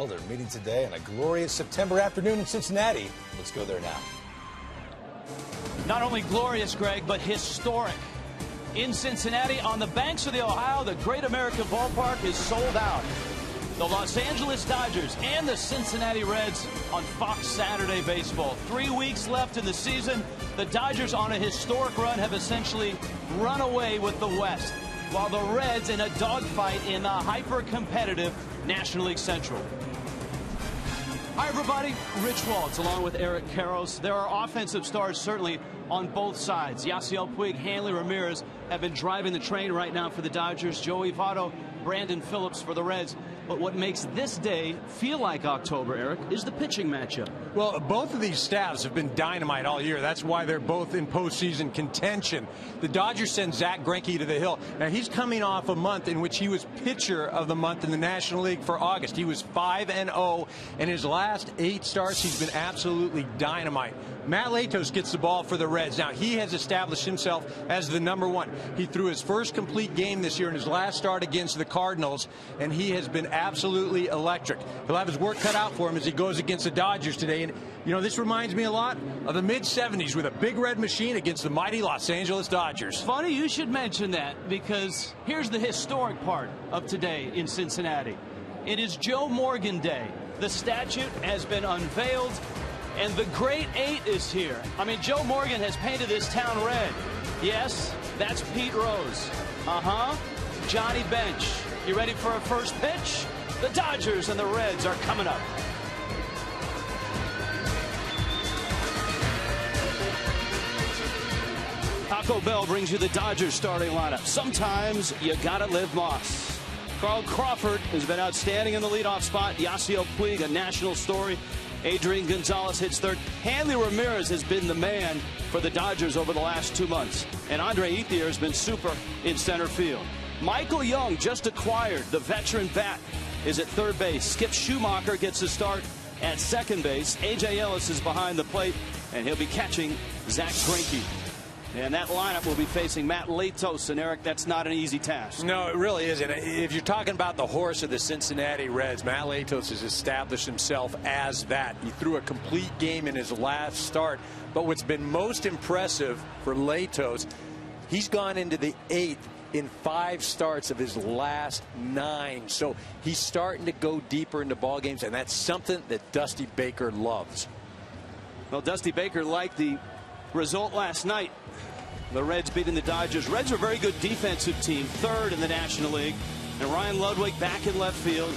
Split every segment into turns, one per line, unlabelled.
Well, they're meeting today on a glorious September afternoon in Cincinnati. Let's go there now.
Not only glorious, Greg, but historic. In Cincinnati, on the banks of the Ohio, the Great American Ballpark is sold out. The Los Angeles Dodgers and the Cincinnati Reds on Fox Saturday Baseball. 3 weeks left in the season. The Dodgers on a historic run have essentially run away with the West, while the Reds in a dogfight in the hyper-competitive National League Central. Hi, everybody. Rich Waltz along with Eric Karros. There are offensive stars certainly on both sides. Yasiel Puig, Hanley Ramirez have been driving the train right now for the Dodgers. Joey Votto, Brandon Phillips for the Reds. But what makes this day feel like October, Eric, is the pitching matchup.
Well, both of these staffs have been dynamite all year. That's why they're both in postseason contention. The Dodgers send Zach Greinke to the hill. Now, he's coming off a month in which he was pitcher of the month in the National League for August. He was 5-0. In his last 8 starts, he's been absolutely dynamite. Matt Latos gets the ball for the Reds. Now, he has established himself as the #1. He threw his first complete game this year in his last start against the Cardinals, and he has been absolutely electric. He'll have his work cut out for him as he goes against the Dodgers today. And, you know, this reminds me a lot of the mid-'70s with a big red machine against the mighty Los Angeles Dodgers.
Funny you should mention that, because here's the historic part of today in Cincinnati. It is Joe Morgan Day. The statue has been unveiled, and the Great Eight is here. I mean, Joe Morgan has painted this town red. Yes, that's Pete Rose. Johnny Bench. You ready for a first pitch? The Dodgers and the Reds are coming up. Taco Bell brings you the Dodgers starting lineup. Sometimes you gotta live Moss. Carl Crawford has been outstanding in the leadoff spot. Yasiel Puig, a national story. Adrian Gonzalez hits third. Hanley Ramirez has been the man for the Dodgers over the last 2 months. And Andre Ethier has been super in center field. Michael Young, just acquired, the veteran bat, is at third base. Skip Schumacher gets a start at second base. A.J. Ellis is behind the plate, and he'll be catching Zach Greinke. And that lineup will be facing Matt Latos. And, Eric, that's not an easy task.
No, it really isn't. If you're talking about the horse of the Cincinnati Reds, Matt Latos has established himself as that. He threw a complete game in his last start. But what's been most impressive for Latos, he's gone into the 8th in 5 starts of his last 9. So he's starting to go deeper into ball games, and that's something that Dusty Baker loves.
Well, Dusty Baker liked the result last night. The Reds beating the Dodgers. Reds are a very good defensive team, 3rd in the National League. And Ryan Ludwick back in left field.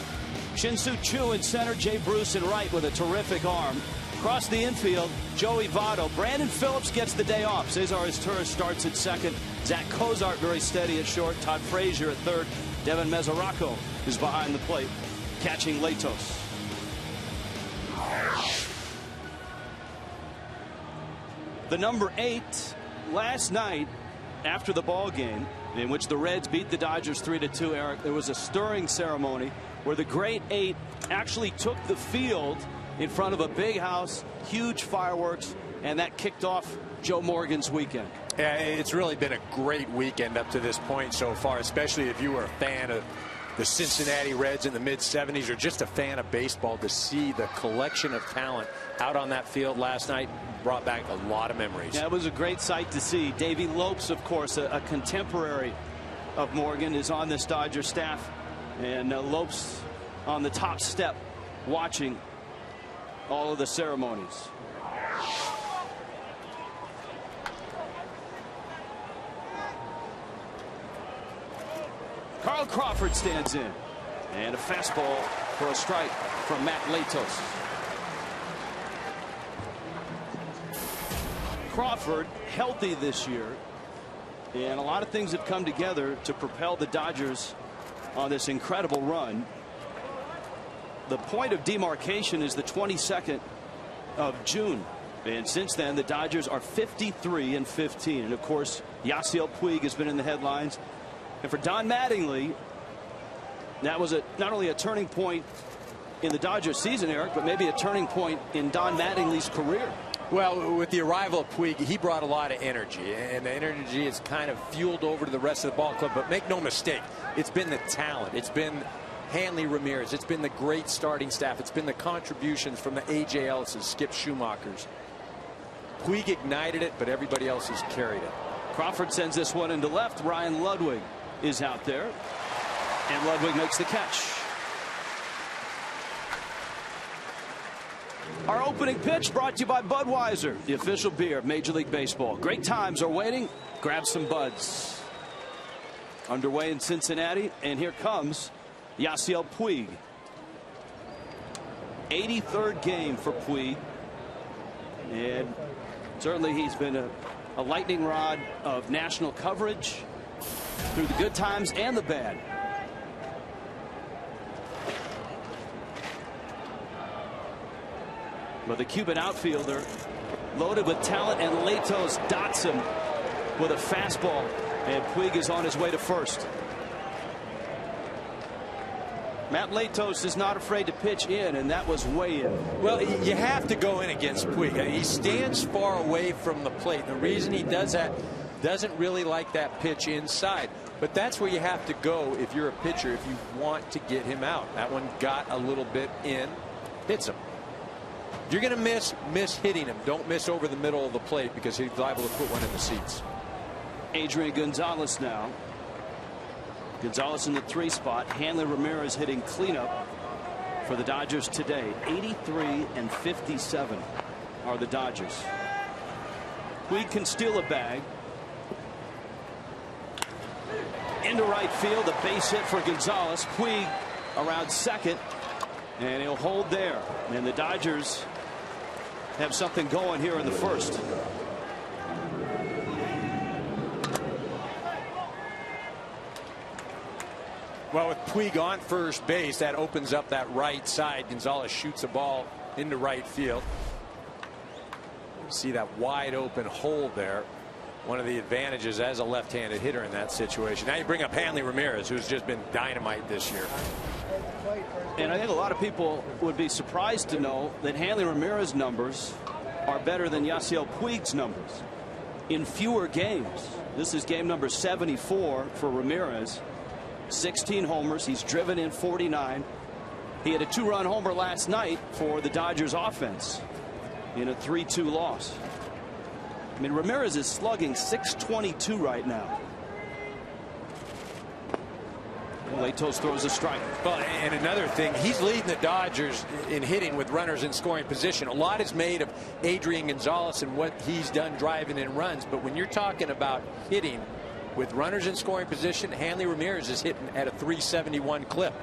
Shin-Soo Choo in center. Jay Bruce in right with a terrific arm. Across the infield, Joey Votto. Brandon Phillips gets the day off. Cesar Izturis starts at second. Zach Cozart very steady at short. Todd Frazier at third. Devin Mesoraco is behind the plate, catching Latos. The number 8 last night after the ball game in which the Reds beat the Dodgers 3-2, Eric, there was a stirring ceremony where the Great 8 actually took the field in front of a big house, huge fireworks, and that kicked off Joe Morgan's weekend.
Yeah, it's really been a great weekend up to this point so far, especially if you were a fan of the Cincinnati Reds in the mid-'70s or just a fan of baseball. To see the collection of talent out on that field last night brought back a lot of memories.
Yeah, it was a great sight to see. Davey Lopes, of course, a contemporary of Morgan, is on this Dodger staff, and Lopes on the top step watching all of the ceremonies. Carl Crawford stands in, and a fastball for a strike from Matt Latos. Crawford healthy this year, and a lot of things have come together to propel the Dodgers on this incredible run. The point of demarcation is the 22nd of June, and since then the Dodgers are 53-15, and of course Yasiel Puig has been in the headlines. And for Don Mattingly, that was not only a turning point in the Dodgers season, Eric, but maybe a turning point in Don Mattingly's career.
Well, with the arrival of Puig, he brought a lot of energy, and the energy is kind of fueled over to the rest of the ball club. But make no mistake, it's been the talent. It's been Hanley Ramirez. It's been the great starting staff. It's been the contributions from the A.J. Ellis's, Skip Schumachers. Puig ignited it, but everybody else has carried it.
Crawford sends this one into left. Ryan Ludwick is out there, and Ludwick makes the catch. Our opening pitch brought to you by Budweiser, the official beer of Major League Baseball. Great times are waiting. Grab some buds. Underway in Cincinnati, and here comes Yasiel Puig. 83rd game for Puig, and certainly he's been a lightning rod of national coverage through the good times and the bad. But the Cuban outfielder, loaded with talent, and Latos dots him with a fastball, and Puig is on his way to first. Matt Latos is not afraid to pitch in, and that was way in.
Well, you have to go in against Puig. He stands far away from the plate. The reason he does that, doesn't really like that pitch inside. But that's where you have to go if you're a pitcher, if you want to get him out. That one got a little bit in, hits him. If you're going to miss hitting him. Don't miss over the middle of the plate, because he's liable to put one in the seats.
Adrian Gonzalez now. Gonzalez in the 3 spot. Hanley Ramirez hitting cleanup for the Dodgers today. 83 and 57 are the Dodgers. Puig can steal a bag. Into right field, a base hit for Gonzalez. Puig around second, and he'll hold there. And the Dodgers have something going here in the first.
Well, with Puig on first base, that opens up that right side. Gonzalez shoots a ball into right field. You see that wide open hole there. One of the advantages as a left-handed hitter in that situation. Now you bring up Hanley Ramirez, who's just been dynamite this year.
And I think a lot of people would be surprised to know that Hanley Ramirez's numbers are better than Yasiel Puig's numbers in fewer games. This is game number 74 for Ramirez. 16 homers. He's driven in 49. He had a 2-run homer last night for the Dodgers offense in a 3-2 loss. I mean, Ramirez is slugging .622 right now. Latos throws a strike.
Well, and another thing, he's leading the Dodgers in hitting with runners in scoring position. A lot is made of Adrian Gonzalez and what he's done driving in runs. But when you're talking about hitting with runners in scoring position, Hanley Ramirez is hitting at a .371 clip.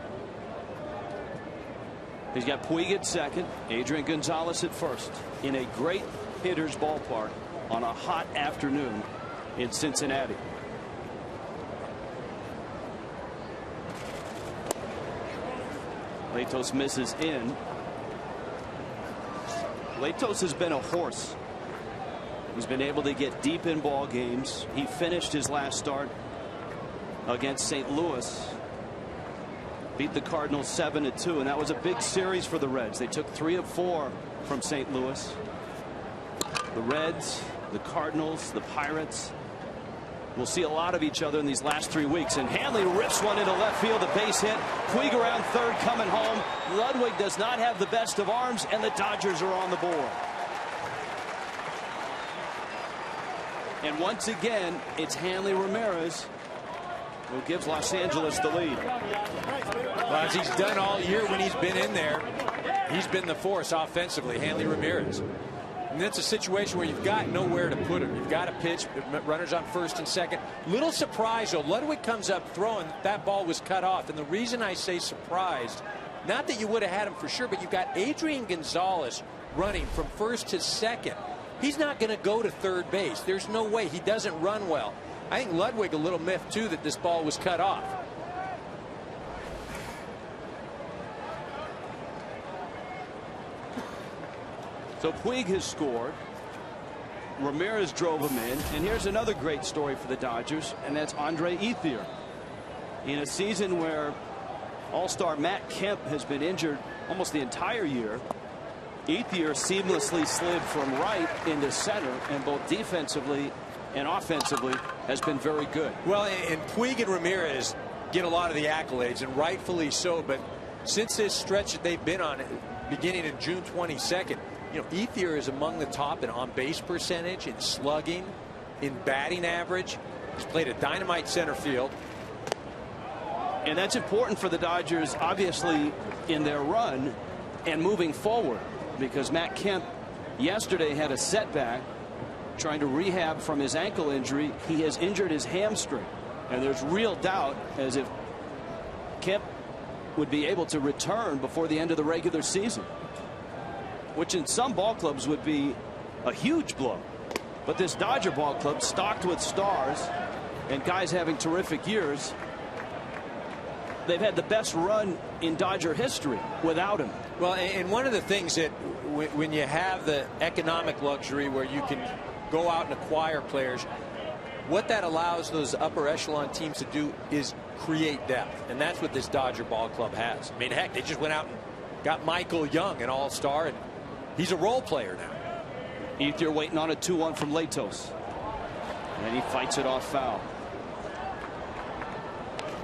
He's got Puig at second, Adrian Gonzalez at first, in a great hitter's ballpark on a hot afternoon in Cincinnati. Latos misses in. Latos has been a horse. He's been able to get deep in ball games. He finished his last start against St. Louis. Beat the Cardinals 7-2, and that was a big series for the Reds. They took 3 of 4 from St. Louis. The Reds, the Cardinals, the Pirates will see a lot of each other in these last 3 weeks. And Hanley rips one into left field, a base hit. Puig around third, coming home. Ludwick does not have the best of arms, and the Dodgers are on the board. And once again, it's Hanley Ramirez who gives Los Angeles the lead.
Well, as he's done all year when he's been in there, he's been the force offensively, Hanley Ramirez. And that's a situation where you've got nowhere to put him. You've got to pitch, runners on first and second. Little surprise, though. Ludwick comes up throwing. That ball was cut off. And the reason I say surprised, not that you would have had him for sure, but you've got Adrian Gonzalez running from first to second. He's not going to go to third base. There's no way. He doesn't run well. I think Ludwick a little miffed, too, that this ball was cut off.
So Puig has scored. Ramirez drove him in. And here's another great story for the Dodgers, and that's Andre Ethier. In a season where All-Star Matt Kemp has been injured almost the entire year, Ethier seamlessly slid from right into center, and both defensively and offensively has been very good.
Well, and Puig and Ramirez, get a lot of the accolades, and rightfully so. But since this stretch that they've been on, beginning in June 22nd, Ethier is among the top in on-base percentage, in slugging, in batting average. He's played a dynamite center field.
And that's important for the Dodgers, obviously, in their run and moving forward, because Matt Kemp yesterday had a setback trying to rehab from his ankle injury. He has injured his hamstring, and there's real doubt as if Kemp would be able to return before the end of the regular season, which in some ball clubs would be a huge blow. But this Dodger ball club, stocked with stars and guys having terrific years, they've had the best run in Dodger history without him.
Well, and one of the things that when you have the economic luxury where you can go out and acquire players, what that allows those upper echelon teams to do is create depth. And that's what this Dodger ball club has. I mean, heck, they just went out and got Michael Young, an all-star, and he's a role player now.
Ethier waiting on a 2-1 from Latos. And he fights it off foul.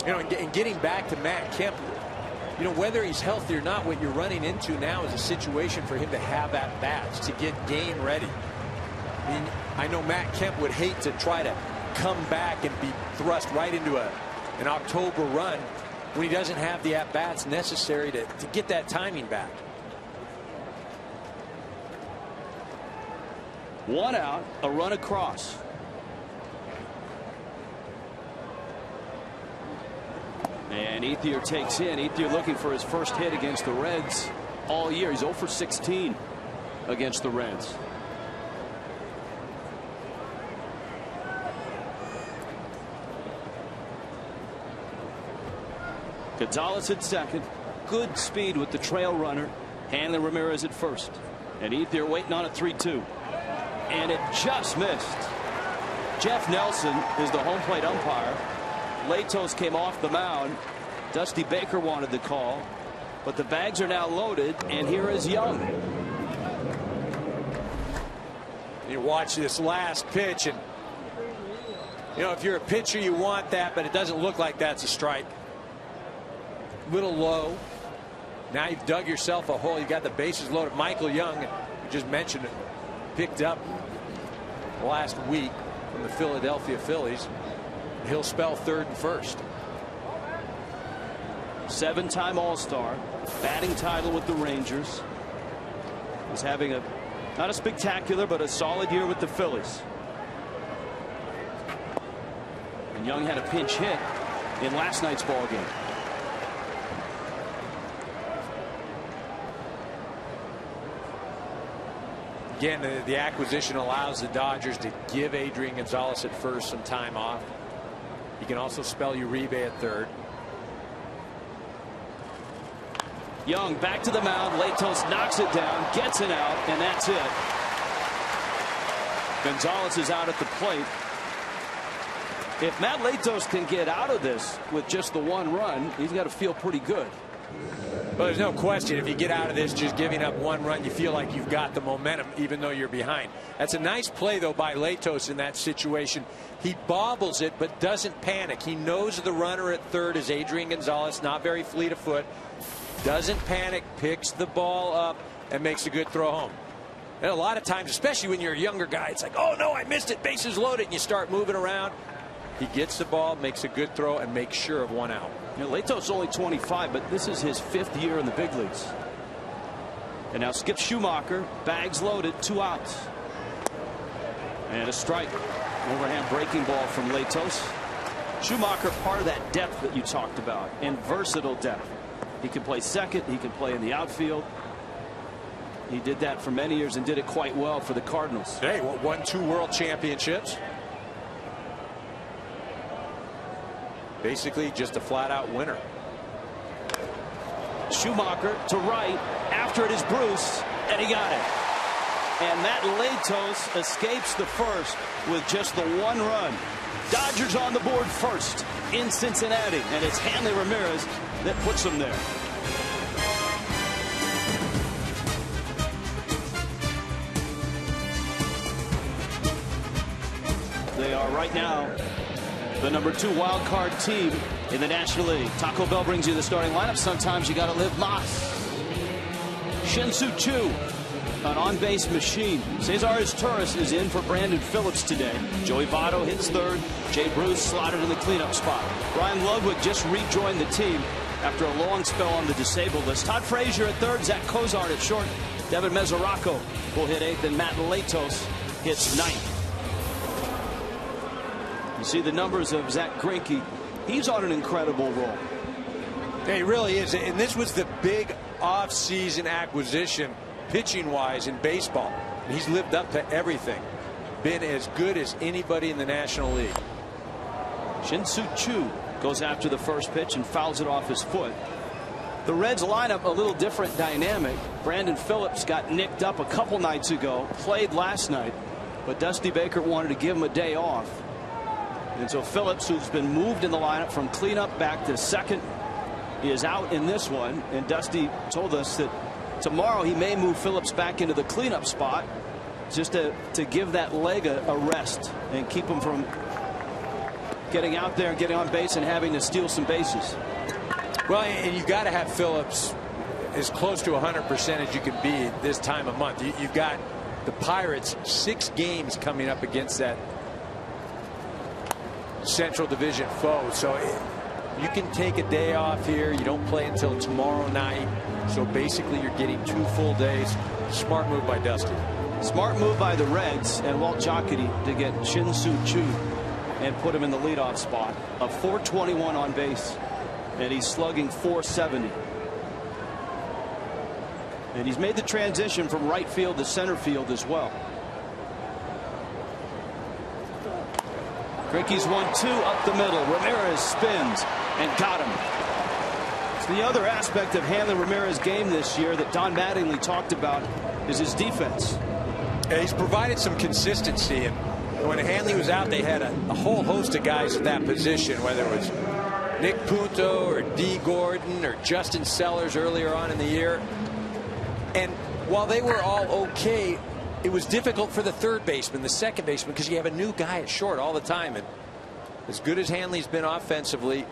And getting back to Matt Kemp, whether he's healthy or not, what you're running into now is a situation for him to have at bats, to get game ready. I mean, I know Matt Kemp would hate to try to come back and be thrust right into an October run when he doesn't have the at bats necessary to get that timing back.
1 out, a run across. And Ethier takes in. Ethier looking for his first hit against the Reds all year. He's 0 for 16 against the Reds. Gonzalez at second. Good speed with the trail runner. Hanley Ramirez at first. And Ethier waiting on a 3-2. And it just missed. Jeff Nelson is the home plate umpire. Latos came off the mound. Dusty Baker wanted the call, but the bags are now loaded, and here is Young.
You watch this last pitch, and if you're a pitcher, you want that, but it doesn't look like that's a strike. Little low. Now you've dug yourself a hole. You got the bases loaded. Michael Young, you just mentioned it, picked up last week from the Philadelphia Phillies. He'll spell third and first.
7-time All-Star, batting title with the Rangers. He's having not a spectacular but a solid year with the Phillies. And Young had a pinch hit in last night's ball game.
Again, the acquisition allows the Dodgers to give Adrian Gonzalez at first some time off. You can also spell Uribe at third.
Young back to the mound. Latos knocks it down, gets it out, and that's it. Gonzalez is out at the plate. If Matt Latos can get out of this with just the 1 run, he's got to feel pretty good.
Well, there's no question, if you get out of this just giving up 1 run, you feel like you've got the momentum even though you're behind. That's a nice play, though, by Latos in that situation. He bobbles it but doesn't panic. He knows the runner at third is Adrian Gonzalez, not very fleet of foot. Doesn't panic, picks the ball up, and makes a good throw home. And a lot of times, especially when you're a younger guy, it's like, oh no, I missed it, bases loaded, and you start moving around. He gets the ball, makes a good throw, and makes sure of 1 out.
Latos only 25, but this is his 5th year in the big leagues. And now Skip Schumacher, bags loaded, 2 outs. And a strike. Overhand breaking ball from Latos. Schumacher, part of that depth that you talked about, and versatile depth. He can play second, he can play in the outfield. He did that for many years and did it quite well for the Cardinals.
Hey, won 2 world championships. Basically just a flat-out winner.
Schumacher to right. After it is Bruce, and he got it. And Matt Latos escapes the first with just the 1 run. Dodgers on the board first in Cincinnati, and it's Hanley Ramirez that puts them there. They are right now the #2 wild card team in the National League. Taco Bell brings you the starting lineup. Sometimes you got to live Moss. Shin-Soo Choo, an on-base machine. Cesar Izturis is in for Brandon Phillips today. Joey Votto hits third. Jay Bruce slotted in the cleanup spot. Brian Ludwick just rejoined the team after a long spell on the disabled list. Todd Frazier at third. Zach Cozart at short. Devin Mesoraco will hit eighth, and Matt Latos hits ninth. You see the numbers of Zach Greinke. He's on an incredible roll.
Yeah, he really is. And this was the big off-season acquisition, pitching-wise, in baseball. And he's lived up to everything. Been as good as anybody in the National League.
Shin-Soo Choo goes after the first pitch and fouls it off his foot. The Reds lineup a little different dynamic. Brandon Phillips got nicked up a couple nights ago, played last night, but Dusty Baker wanted to give him a day off. And so Phillips, who's been moved in the lineup from cleanup back to second, is out in this one. And Dusty told us that tomorrow he may move Phillips back into the cleanup spot just to give that leg a rest and keep him from getting out there and getting on base and having to steal some bases.
Well, and you've got to have Phillips as close to 100% as you can be this time of month. You've got the Pirates 6 games coming up against that Central Division foe. So you can take a day off here. You don't play until tomorrow night. So basically you're getting 2 full days. Smart move by Dusty.
Smart move by the Reds and Walt Jocketty to get Shin-Soo Choo and put him in the leadoff spot. A .421 on base, and he's slugging .470. And he's made the transition from right field to center field as well. Greinke's 1-2 up the middle. Ramirez spins and got him. So the other aspect of Hanley Ramirez's game this year that Don Mattingly talked about is his defense.
Yeah, he's provided some consistency, and when Hanley was out, they had a whole host of guys at that position, whether it was Nick Punto or D. Gordon or Justin Sellers earlier on in the year. And while they were all okay, it was difficult for the third baseman, the second baseman, because you have a new guy at short all the time. And as good as Hanley's been offensively,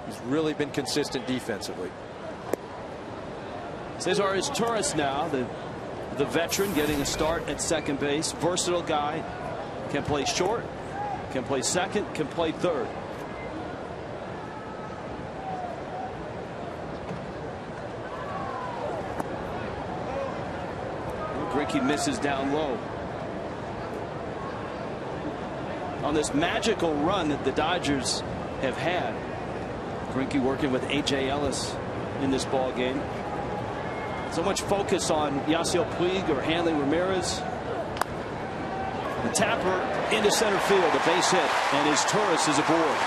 he's really been consistent defensively.
Cesar Izturis now, the veteran, getting a start at second base. Versatile guy. Can play short, can play second, can play third. Greinke misses down low. On this magical run that the Dodgers have had, Greinke working with A.J. Ellis in this ball game. So much focus on Yasiel Puig or Hanley Ramirez. The tapper into center field, a base hit, and Izturis is aboard.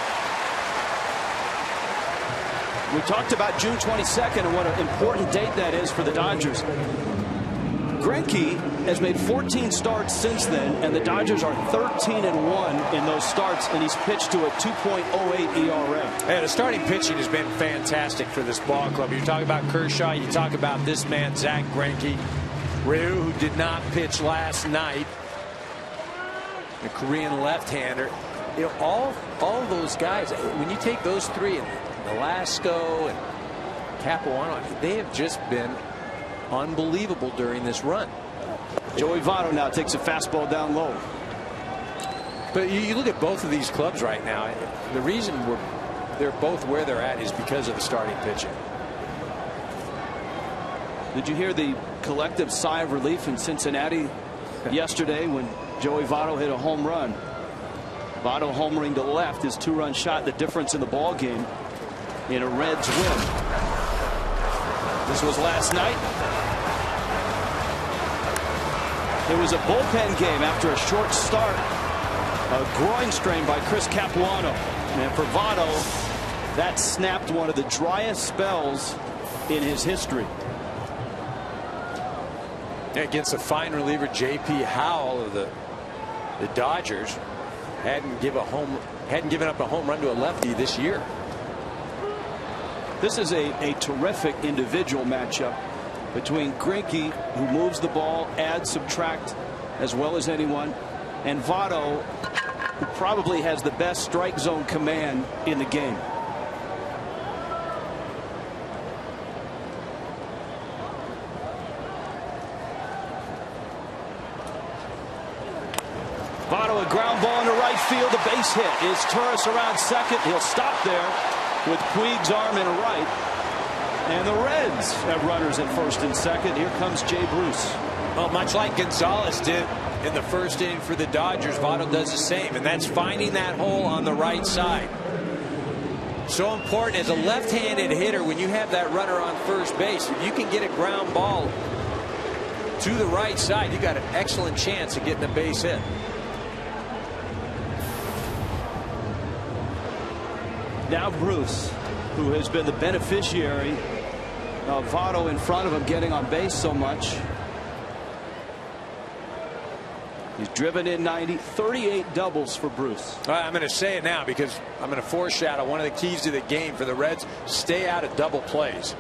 We talked about June 22nd and what an important date that is for the Dodgers. Greinke has made 14 starts since then, and the Dodgers are 13-1 in those starts, and he's pitched to a 2.08 ERA.
Yeah, the starting pitching has been fantastic for this ball club. You talk about Kershaw, you talk about this man, Zach Greinke, Ryu, who did not pitch last night, the Korean left-hander. You know, all those guys, when you take those three, and Velasco and Capuano, they have just been unbelievable during this run.
Joey Votto now takes a fastball down low.
But you look at both of these clubs right now, the reason they're both where they're at is because of the starting pitching.
Did you hear the collective sigh of relief in Cincinnati yesterday when Joey Votto hit a home run? Votto homering to left, his 2-run shot, the difference in the ball game in a Reds win. This was last night. It was a bullpen game after a short start. A groin strain by Chris Capuano. And for Votto, that snapped one of the driest spells in his history.
Against the fine reliever J.P. Howell of the Dodgers, hadn't given up a home run to a lefty this year.
This is a terrific individual matchup between Greinke, who moves the ball, add, subtract as well as anyone, and Votto, who probably has the best strike zone command in the game. Votto, a ground ball into right field. The base hit. Izturis around second. He'll stop there with Puig's arm in right. And the Reds have runners at first and second. Here comes Jay Bruce.
Well, much like Gonzalez did in the first inning for the Dodgers, Votto does the same, and that's finding that hole on the right side. So important as a left-handed hitter when you have that runner on first base. If you can get a ground ball to the right side, you got an excellent chance of getting a base hit.
Now Bruce, who has been the beneficiary of Votto in front of him getting on base so much. He's driven in 90, 38 doubles for Bruce.
I'm going to say it now because I'm going to foreshadow one of the keys to the game for the Reds: stay out of double plays.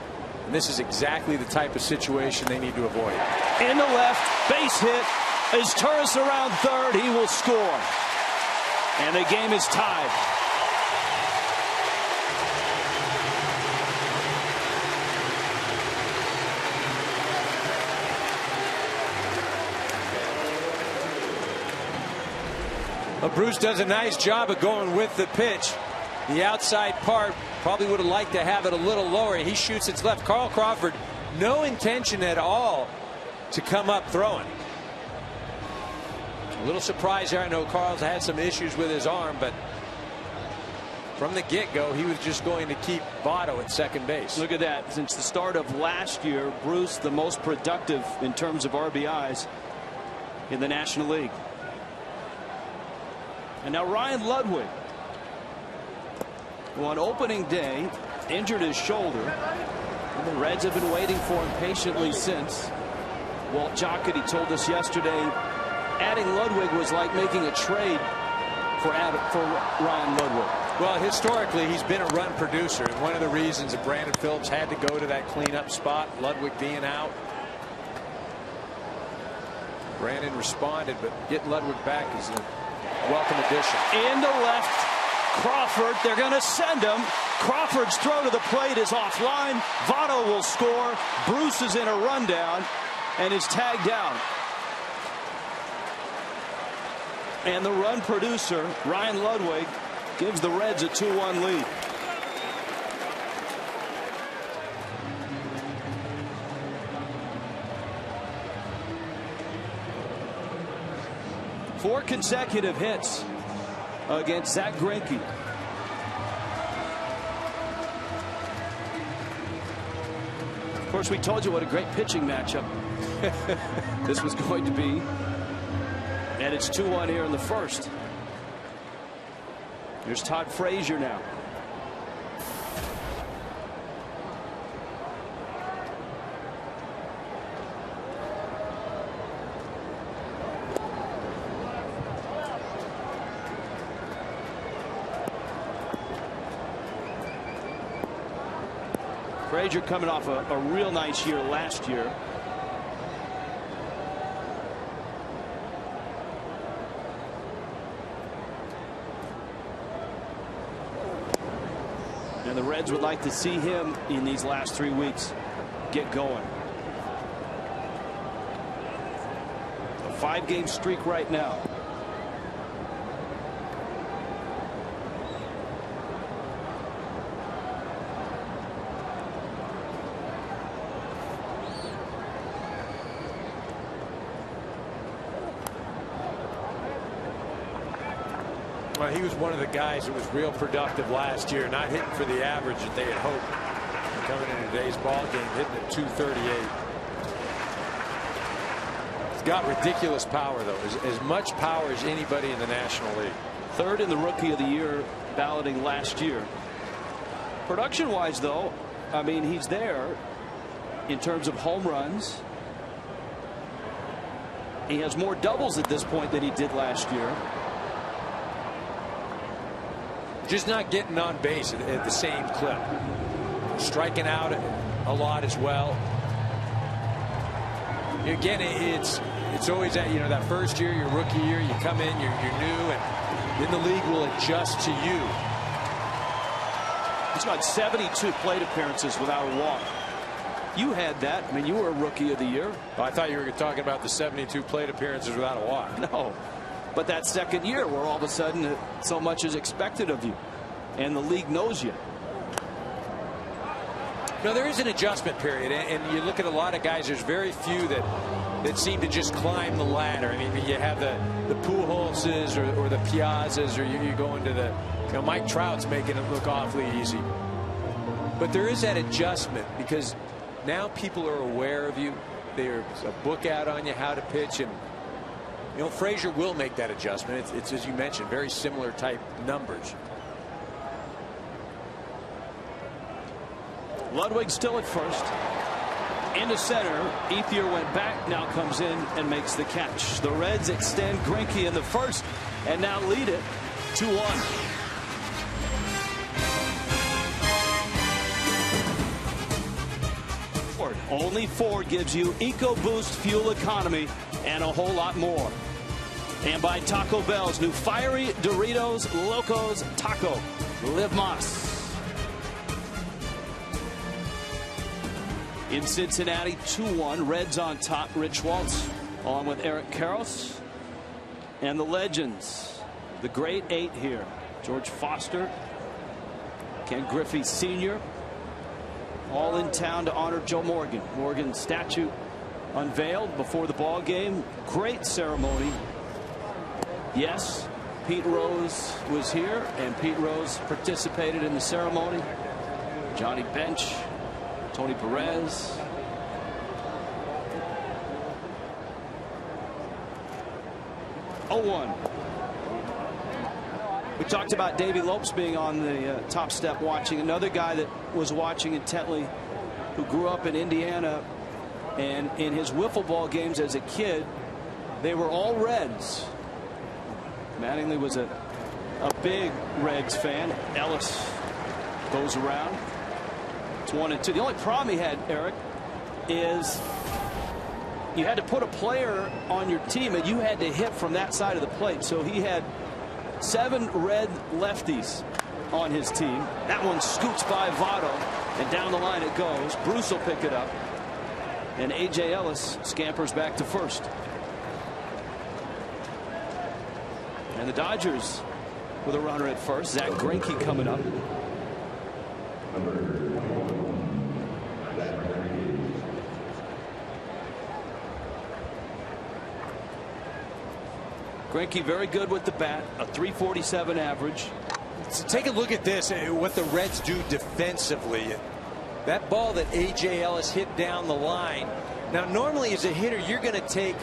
And this is exactly the type of situation they need to avoid.
In the left, base hit. Izturis around third. He will score. And the game is tied.
Well, Bruce does a nice job of going with the pitch. The outside part probably would have liked to have it a little lower. He shoots it left. Carl Crawford, no intention at all to come up throwing. A little surprise there. I know Carl's had some issues with his arm, but from the get-go, he was just going to keep Votto at second base.
Look at that. Since the start of last year, Bruce the most productive in terms of RBIs in the National League. And now Ryan Ludwick, who on opening day injured his shoulder. And the Reds have been waiting for him patiently since. Walt Jocketty told us yesterday adding Ludwick was like making a trade for Ryan Ludwick.
Well, historically, he's been a run producer, and one of the reasons that Brandon Phillips had to go to that cleanup spot, Ludwick being out. Brandon responded, but getting Ludwick back is a welcome addition.
Into left, Crawford. They're going to send him. Crawford's throw to the plate is offline. Votto will score. Bruce is in a rundown and is tagged down. And the run producer, Ryan Ludwick, gives the Reds a 2-1 lead. Four consecutive hits against Zack Greinke. Of course, we told you what a great pitching matchup this was going to be. And it's 2-1 here in the first. Here's Todd Frazier now. Frazier coming off a real nice year last year. And the Reds would like to see him in these last 3 weeks get going. A 5-game streak right now.
Well, he was one of the guys that was real productive last year, not hitting for the average that they had hoped. Coming into today's ball game, hitting at 238. He's got ridiculous power, though, as much power as anybody in the National League.
Third in the Rookie of the Year balloting last year. Production-wise, though, I mean, he's there in terms of home runs. He has more doubles at this point than he did last year.
Just not getting on base at the same clip. Striking out a lot as well. Again, it's always that, you know, that first year, your rookie year, you come in, you're new, and then the league will adjust to you.
He's got 72 plate appearances without a walk. You had that. I mean, you were a Rookie of the Year.
I thought you were talking about the 72 plate appearances without a walk.
No. But that second year where all of a sudden so much is expected of you and the league knows you.
No, there is an adjustment period, and you look at a lot of guys, there's very few that seem to just climb the ladder. I mean, you have the Pujols or the Piazzas, or you go into the, Mike Trout's making it look awfully easy. But there is that adjustment because now people are aware of you. There's a book out on you how to pitch, and Frazier will make that adjustment. It's as you mentioned, very similar type numbers.
Ludwick still at first. Into center. Ethier went back, now comes in and makes the catch. The Reds extend Greinke in the first and now lead it 2-1. Only Ford gives you EcoBoost fuel economy and a whole lot more. And by Taco Bell's new fiery Doritos Locos Taco. Live Más. In Cincinnati, 2-1. Reds on top. Rich Waltz along with Eric Karros. And the legends. The great eight here. George Foster. Ken Griffey Sr. All in town to honor Joe Morgan. Morgan's statue unveiled before the ball game. Great ceremony. Yes, Pete Rose was here, and Pete Rose participated in the ceremony. Johnny Bench, Tony Perez. We talked about Davey Lopes being on the top step watching. Another guy that was watching intently, who grew up in Indiana, and in his wiffle ball games as a kid, they were all Reds. Mattingly was a big Reds fan. Ellis goes around. It's 1-2. The only problem he had, Eric, is you had to put a player on your team and you had to hit from that side of the plate. So he had 7 red lefties on his team. That one scoots by Votto, and down the line it goes. Bruce will pick it up, and A.J. Ellis scampers back to first. And the Dodgers with a runner at first. Zach Greinke coming up. Greinke very good with the bat, a .347 average.
So take a look at this, what the Reds do defensively. That ball that A.J. Ellis hit down the line. Now, normally as a hitter, you're going to take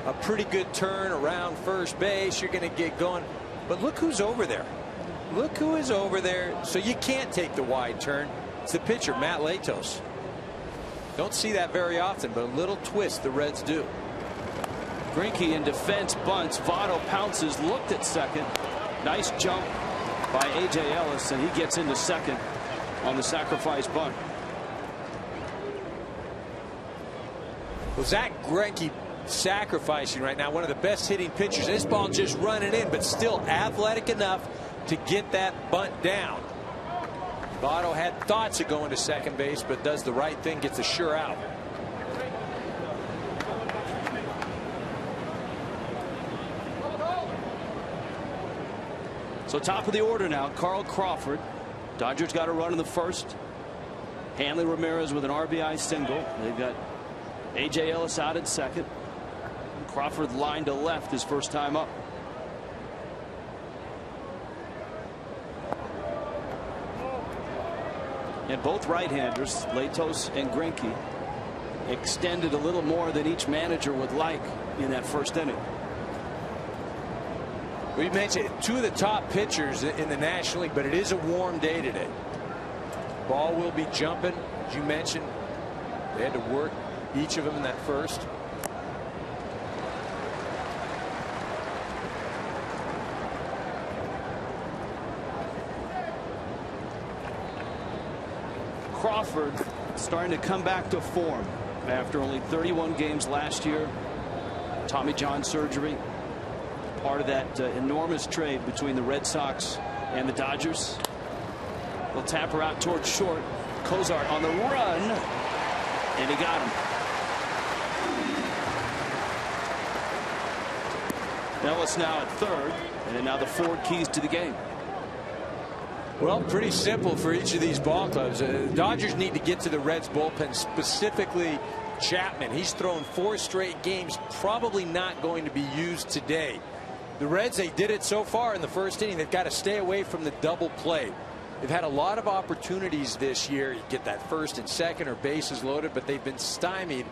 a pretty good turn around first base. You're going to get going. But look who's over there. Look who is over there. So you can't take the wide turn. It's the pitcher, Matt Latos. Don't see that very often, but a little twist the Reds do.
Greinke in defense bunts. Votto pounces, looked at second. Nice jump by A.J. Ellis, and he gets into second on the sacrifice bunt.
Well, Zach Greinke sacrificing right now, one of the best hitting pitchers. This ball just running in, but still athletic enough to get that bunt down. Votto had thoughts of going to second base, but does the right thing, gets a sure out.
So top of the order now, Carl Crawford. Dodgers got a run in the first. Hanley Ramirez with an RBI single. They've got A.J. Ellis out at second. Crawford lined to left his first time up. And both right-handers, Latos and Greinke, extended a little more than each manager would like in that first inning.
We mentioned 2 of the top pitchers in the National League, but it is a warm day today. Ball will be jumping, as you mentioned. They had to work each of them in that first.
Crawford starting to come back to form after only 31 games last year. Tommy John surgery. Part of that enormous trade between the Red Sox and the Dodgers. They'll tap her out towards short. Cozart on the run, and he got him. Ellis now at third, and now the 4 keys to the game.
Well, pretty simple for each of these ball clubs. Dodgers need to get to the Reds bullpen, specifically Chapman. He's thrown 4 straight games, probably not going to be used today. The Reds, they did it so far in the first inning. They've got to stay away from the double play. They've had a lot of opportunities this year. You get that first and second or bases loaded, but they've been stymied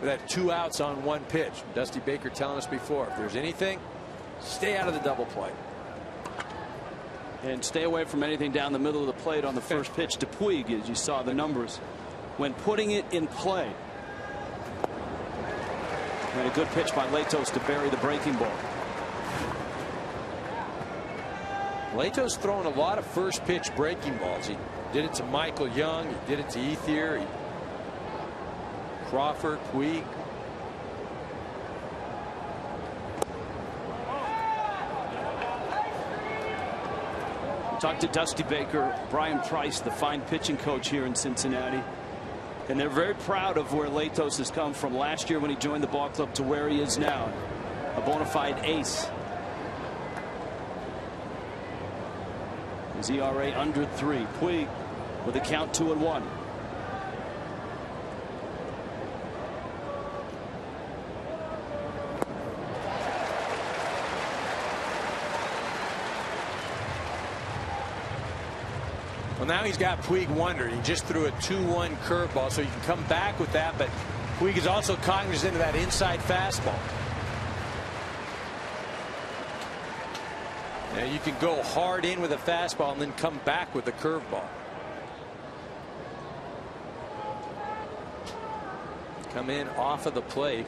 with that 2 outs on 1 pitch. Dusty Baker telling us before, if there's anything, stay out of the double play.
And stay away from anything down the middle of the plate on the first pitch to Puig, as you saw the numbers when putting it in play. And a good pitch by Latos to bury the breaking ball.
Latos throwing a lot of first pitch breaking balls. He did it to Michael Young. He did it to Ethier. Crawford, Puig.
Talked to Dusty Baker, Brian Price, the fine pitching coach here in Cincinnati. And they're very proud of where Latos has come from last year when he joined the ball club to where he is now. A bona fide ace. His ERA under 3. Puig with a count 2-1.
Well, now he's got Puig wondering. He just threw a 2-1 curveball, so you can come back with that, but Puig is also cognizant of that inside fastball. Now you can go hard in with a fastball and then come back with a curveball. Come in off of the plate.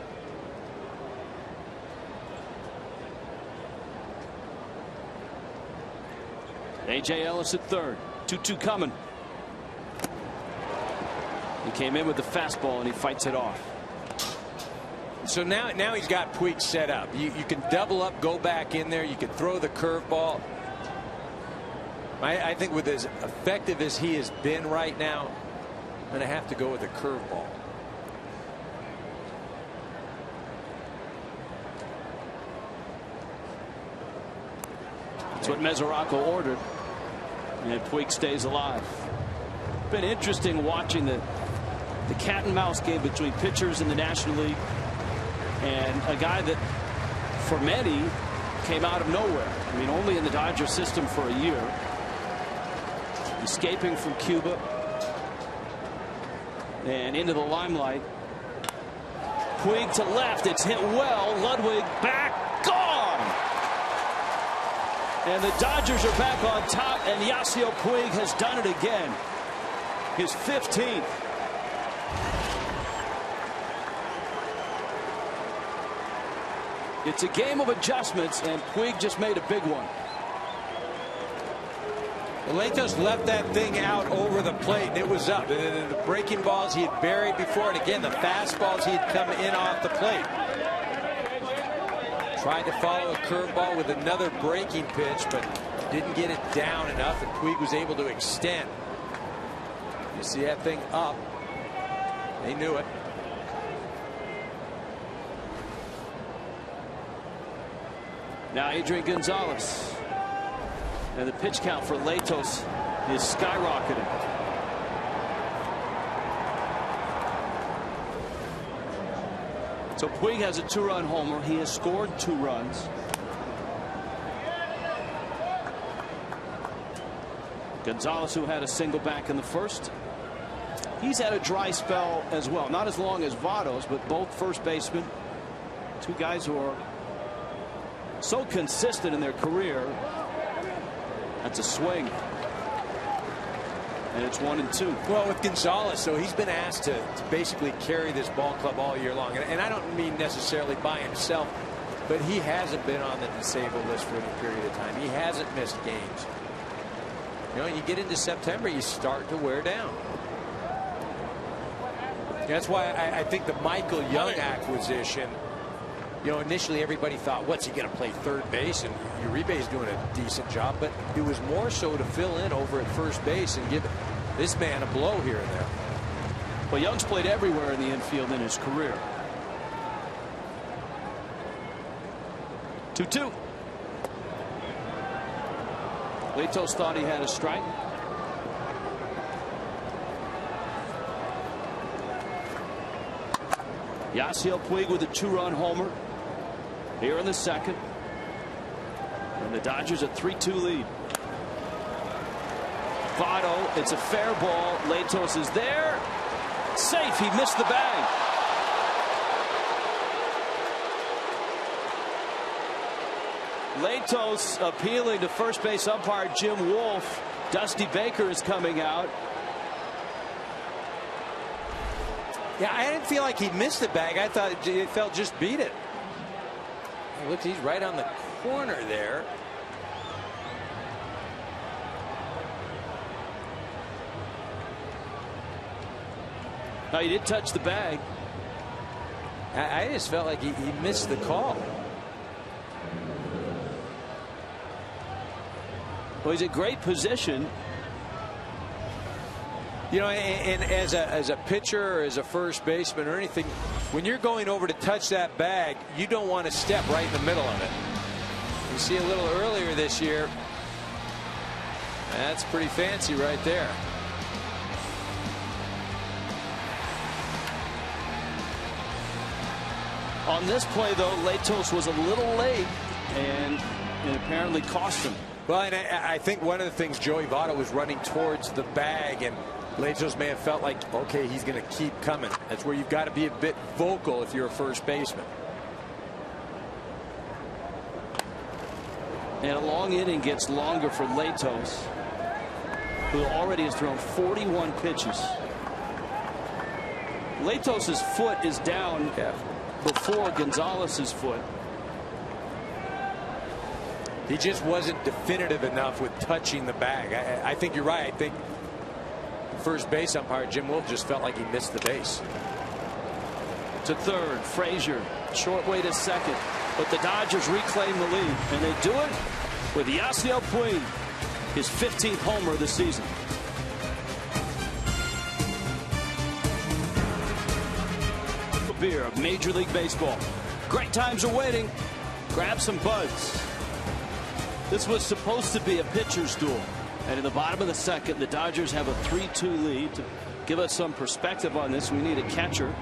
A.J. Ellis at third. 2-2 coming. He came in with the fastball and he fights it off.
So now he's got Puig set up. You can double up, go back in there. You can throw the curveball. I think with as effective as he has been right now, I'm going to have to go with a curveball.
That's what Mesoraco ordered. And Puig stays alive. Been interesting watching the cat and mouse game between pitchers in the National League and a guy that for many came out of nowhere. I mean, only in the Dodger system for a year. Escaping from Cuba and into the limelight. Puig to left. It's hit well. Ludwick back. Gone. And the Dodgers are back on top, and Yasiel Puig has done it again. His 15th. It's a game of adjustments, and Puig just made a big one.
Latos left that thing out over the plate, and it was up. The breaking balls he had buried before, and again, the fastballs he had come in off the plate. Tried to follow a curveball with another breaking pitch, but didn't get it down enough, and Puig was able to extend. You see that thing up. They knew it.
Now Adrian Gonzalez. And the pitch count for Latos is skyrocketing. So Puig has a 2-run homer. He has scored 2 runs. Gonzalez, who had a single back in the first. He's had a dry spell as well. Not as long as Vados, but both first basemen. 2 guys who are so consistent in their career. That's a swing. And it's 1-2.
Well, with Gonzalez, so he's been asked to basically carry this ball club all year long. And I don't mean necessarily by himself, but he hasn't been on the disabled list for any period of time. He hasn't missed games. You know, you get into September, you start to wear down. That's why I think the Michael Young acquisition, you know, initially everybody thought, what's he going to play third base? And Uribe's doing a decent job, but it was more so to fill in over at first base and give this man a blow here and there.
Well, Young's played everywhere in the infield in his career. 2-2. Latos thought he had a strike. Yasiel Puig with a 2-run homer here in the second. And the Dodgers a 3-2 lead. Votto, it's a fair ball. Latos is there. Safe. He missed the bag. Latos appealing to first base umpire Jim Wolf. Dusty Baker is coming out.
Yeah, I didn't feel like he missed the bag. I thought it felt just beat it. Look, he's right on the corner there.
No, he did touch the bag.
I just felt like he missed the call.
Well, he's in great position.
You know, and as a pitcher or as a first baseman or anything, when you're going over to touch that bag, you don't want to step right in the middle of it. You see a little earlier this year. That's pretty fancy right there.
On this play, though, Latos was a little late, and it apparently cost him.
Well, and I think one of the things, Joey Votto was running towards the bag, and Latos may have felt like, okay, he's going to keep coming. That's where you've got to be a bit vocal if you're a first baseman.
And a long inning gets longer for Latos, who already has thrown 41 pitches. Latos's foot is down before Gonzalez's foot.
He just wasn't definitive enough with touching the bag. I think you're right. I think first base umpire Jim Wolf just felt like he missed the base.
To third, Frazier, short way to second, but the Dodgers reclaim the lead, and they do it with Yasiel Puig, his 15th homer of the season. Beer of Major League Baseball. Great times are waiting. Grab some buds. This was supposed to be a pitcher's duel, and in the bottom of the second, the Dodgers have a 3-2 lead. To give us some perspective on this, we need a catcher.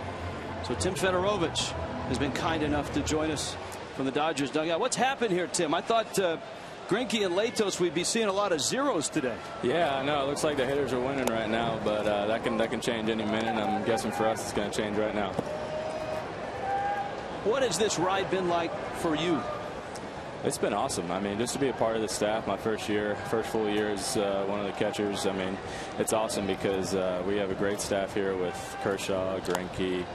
So Tim Federovich has been kind enough to join us from the Dodgers dugout. What's happened here, Tim? I thought Greinke and Latos, we'd be seeing a lot of zeros today.
Yeah, I know. It looks like the hitters are winning right now, but that can change any minute. I'm guessing for us, it's going to change right now.
What has this ride been like for you?
It's been awesome. I mean, just to be a part of the staff, my first full year as one of the catchers. I mean, it's awesome because we have a great staff here with Kershaw, Greinke,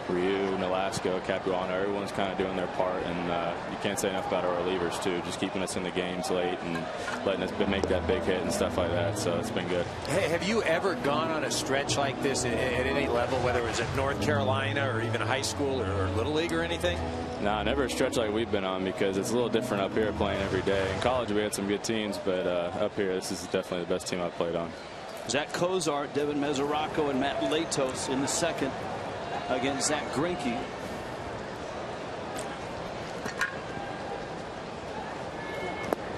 Ryu, Nolasco, Capuano. Everyone's kind of doing their part, and you can't say enough about our relievers too, just keeping us in the games late and letting us make that big hit and stuff like that. So it's been good.
Hey, have you ever gone on a stretch like this at any level, whether it was at North Carolina or even high school or Little League or anything?
Nah, never a stretch like we've been on because it's a little different up here playing every day. In college, we had some good teams, but up here, this is definitely the best team I've played on.
Zach Cozart, Devin Mesoraco, and Matt Latos in the second against Zach Greinke.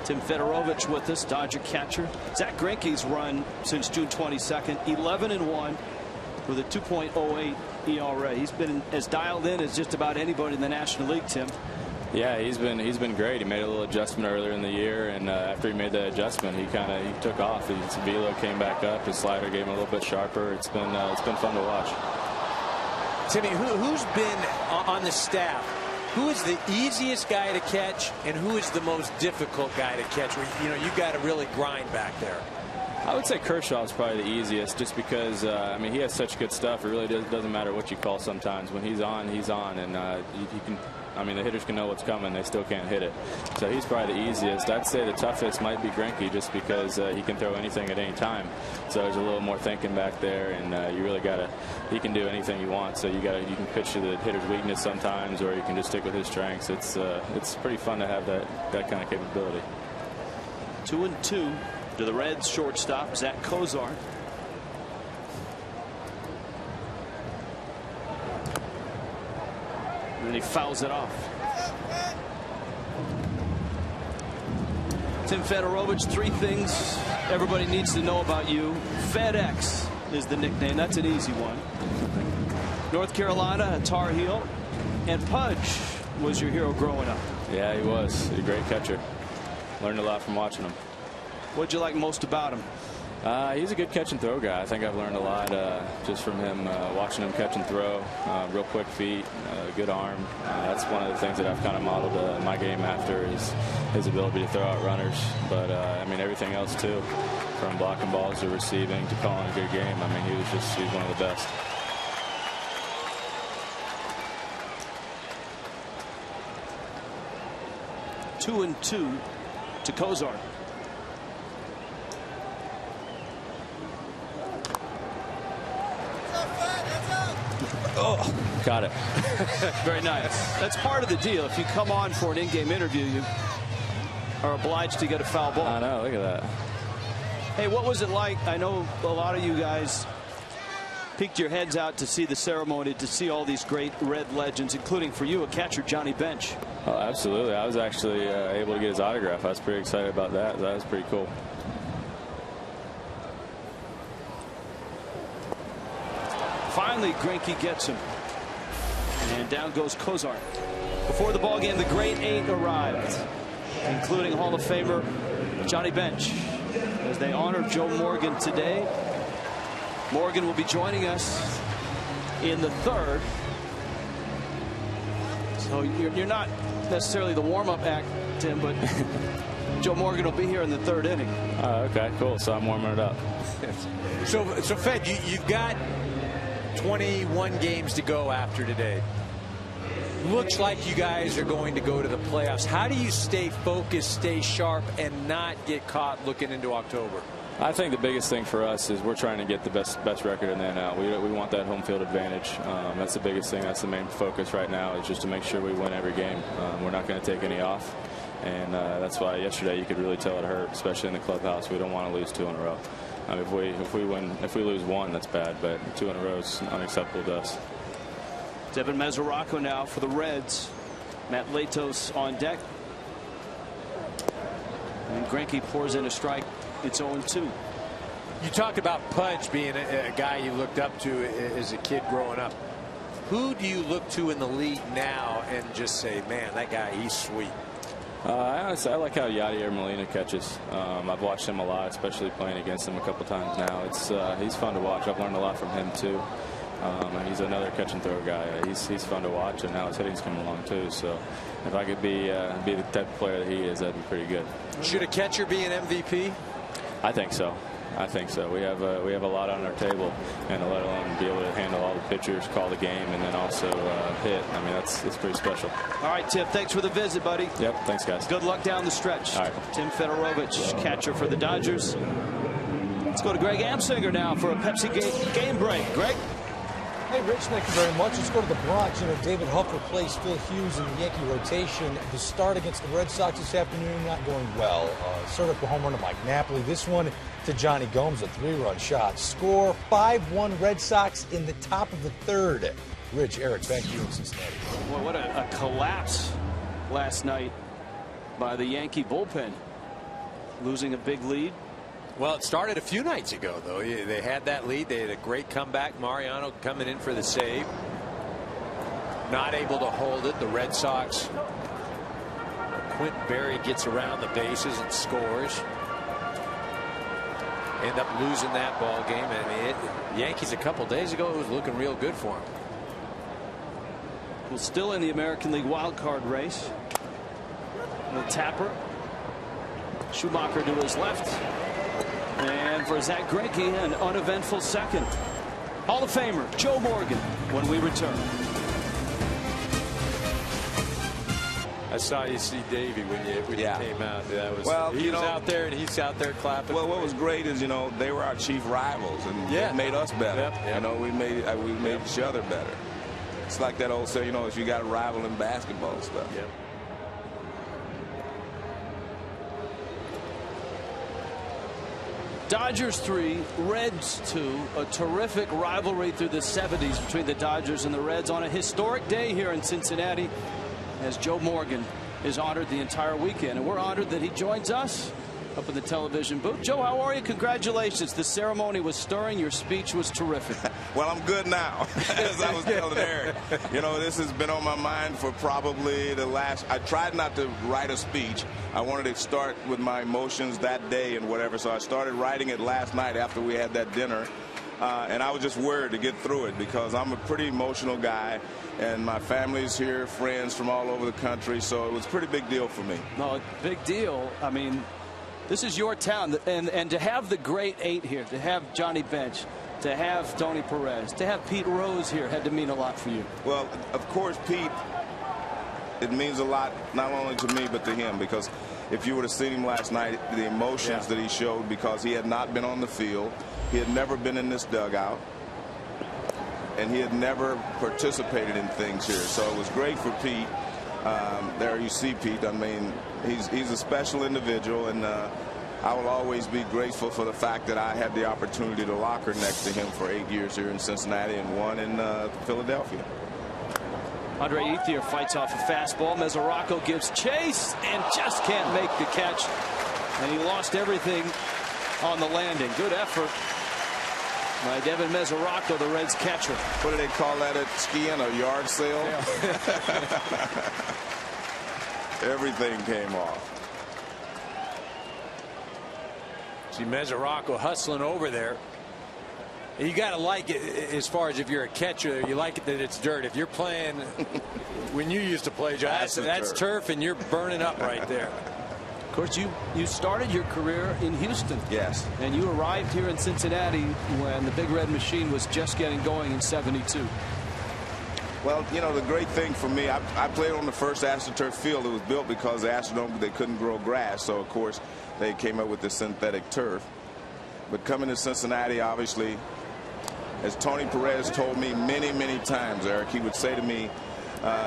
Tim Federovich with us, Dodger catcher. Zach Greinke's run since June 22nd, 11-1 with a 2.08 ERA. He's been as dialed in as just about anybody in the National League, Tim.
Yeah, he's been great. He made a little adjustment earlier in the year, and after he made that adjustment, he took off. His velo came back up. His slider gave him a little bit sharper. It's been fun to watch.
Timmy, who's been on the staff? Who is the easiest guy to catch, and who is the most difficult guy to catch? Where you got to really grind back there.
I would say Kershaw is probably the easiest, just because I mean, he has such good stuff. It really doesn't matter what you call sometimes. When he's on, and you can. I mean, the hitters can know what's coming. They still can't hit it. So he's probably the easiest. I'd say the toughest might be Greinke, just because he can throw anything at any time. So there's a little more thinking back there, and you really got to. He can do anything you want. So you can pitch to the hitter's weakness sometimes, or you can just stick with his strengths. It's pretty fun to have that kind of capability.
2-2 to the Reds shortstop Zach Cozart. And then he fouls it off. Tim Fedorovich, 3 things everybody needs to know about you. FedEx is the nickname. That's an easy one. North Carolina, a Tar Heel. And Pudge was your hero growing up.
Yeah, he was. He's a great catcher. Learned a lot from watching him.
What'd you like most about him?
He's a good catch and throw guy. I think I've learned a lot just from him, watching him catch and throw. Real quick feet, good arm. That's one of the things that I've kind of modeled my game after, is his ability to throw out runners. But I mean, everything else too, from blocking balls to receiving to calling a good game. I mean, he's one of the best.
Two and 2 to Cesar.
Oh, got it.
Very nice. That's part of the deal. If you come on for an in-game interview, you are obliged to get a foul ball.
I know. Look at that.
Hey, what was it like? I know a lot of you guys peeked your heads out to see the ceremony, to see all these great Red legends, including for you, a catcher, Johnny Bench.
Oh, absolutely. I was actually able to get his autograph. I was pretty excited about that. That was pretty cool.
Finally, Greinke gets him. And down goes Cesar. Before the ballgame, the Great 8 arrived, including Hall of Famer Johnny Bench, as they honor Joe Morgan today. Morgan will be joining us in the 3rd. So you're not necessarily the warm-up act, Tim, but Joe Morgan will be here in the 3rd inning.
Okay, cool. So I'm warming it up.
So Fed, you've got 21 games to go after today. Looks like you guys are going to go to the playoffs. How do you stay focused, stay sharp, and not get caught looking into October?
I think the biggest thing for us is we're trying to get the best record in the NL. We want that home field advantage. That's the biggest thing. That's the main focus right now, is just to make sure we win every game. We're not going to take any off, and that's why yesterday you could really tell it hurt, especially in the clubhouse. We don't want to lose 2 in a row. I mean, if we lose 1, that's bad, but 2 in a row is unacceptable to us.
Devin Mesoraco now for the Reds. Matt Latos on deck. And Greinke pours in a strike. It's 0-2.
You talked about Pudge being a guy you looked up to as a kid growing up. Who do you look to in the league now and just say, man, that guy, he's sweet?
I like how Yadier Molina catches. I've watched him a lot, especially playing against him a couple times now. He's fun to watch. I've learned a lot from him too. He's another catch and throw guy. He's fun to watch, and now his hitting's coming along too. So if I could be the type of player that he is, that'd be pretty good.
Should a catcher be an MVP?
I think so. I think so. We have a lot on our table, and to let alone be able to handle all the pitchers, call the game, and then also hit. I mean, that's pretty special.
All right, Tim. Thanks for the visit, buddy.
Yep. Thanks, guys.
Good luck down the stretch.
All right.
Tim Fedorovich, catcher for the Dodgers. Let's go to Greg Amsinger now for a Pepsi game break. Greg.
Hey, Rich, thank you very much. Let's go to the Bronx. You know, David Huff replaced Phil Hughes in the Yankee rotation. The start against the Red Sox this afternoon not going well. Started up a home run to Mike Napoli. This one to Johnny Gomes, a 3-run shot. Score 5-1 Red Sox in the top of the 3rd. Rich, Eric, back to you in Cincinnati.
Boy, what a collapse last night by the Yankee bullpen. Losing a big lead.
Well, it started a few nights ago, though. They had that lead. They had a great comeback. Mariano coming in for the save. Not able to hold it. The Red Sox. Quint Berry gets around the bases and scores. End up losing that ball game. I mean, the Yankees a couple days ago, it was looking real good for them.
Well, still in the American League wild card race. The Tapper. Schumacher to his left. And for Zach Greinke, an uneventful second. Hall of Famer Joe Morgan when we return.
I saw you see Davey when you came out. That was,
well,
he was out there and he's out there clapping.
Well, what was great is, you know, they were our chief rivals, and it made us better.
Yep.
You know, we made each other better. It's like that old saying, you know, if you got a rival in basketball stuff.
Yep.
Dodgers 3, Reds 2. A terrific rivalry through the 70s between the Dodgers and the Reds on a historic day here in Cincinnati as Joe Morgan is honored the entire weekend, and we're honored that he joins us up in the television booth. Joe, how are you? Congratulations. The ceremony was stirring. Your speech was terrific.
Well, I'm good now. As I was telling Eric, you know, this has been on my mind for probably the last. I tried not to write a speech. I wanted to start with my emotions that day and whatever. So I started writing it last night after we had that dinner. And I was just worried to get through it because I'm a pretty emotional guy. And my family's here, friends from all over the country. So it was a pretty big deal for me.
No, big deal. I mean, this is your town, and to have the great 8 here, to have Johnny Bench, to have Tony Perez, to have Pete Rose here had to mean a lot for you.
Well, of course, Pete, it means a lot not only to me but to him, because if you would have seen him last night, the emotions that he showed, because he had not been on the field, he had never been in this dugout, and he had never participated in things here. So it was great for Pete. There you see Pete. I mean, he's a special individual, and I will always be grateful for the fact that I had the opportunity to locker next to him for 8 years here in Cincinnati and 1 in Philadelphia.
Andre Ethier fights off a fastball. Mesoraco gives chase and just can't make the catch, and he lost everything on the landing. Good effort by Devin Mesoraco, the Reds catcher.
What do they call that at skiing? A yard sale? Everything came off.
See Mesoraco hustling over there. You got to like it as far as if you're a catcher. You like it that it's dirt. If you're playing when you used to play, Joe, that's turf, and you're burning up right there.
Of course, you started your career in Houston.
Yes.
And you arrived here in Cincinnati when the Big Red Machine was just getting going in '72.
Well, you know, the great thing for me, I played on the first AstroTurf field. It was built because the Astrodome, they couldn't grow grass, so of course they came up with the synthetic turf. But coming to Cincinnati, obviously, as Tony Perez told me many, many times, Eric, he would say to me,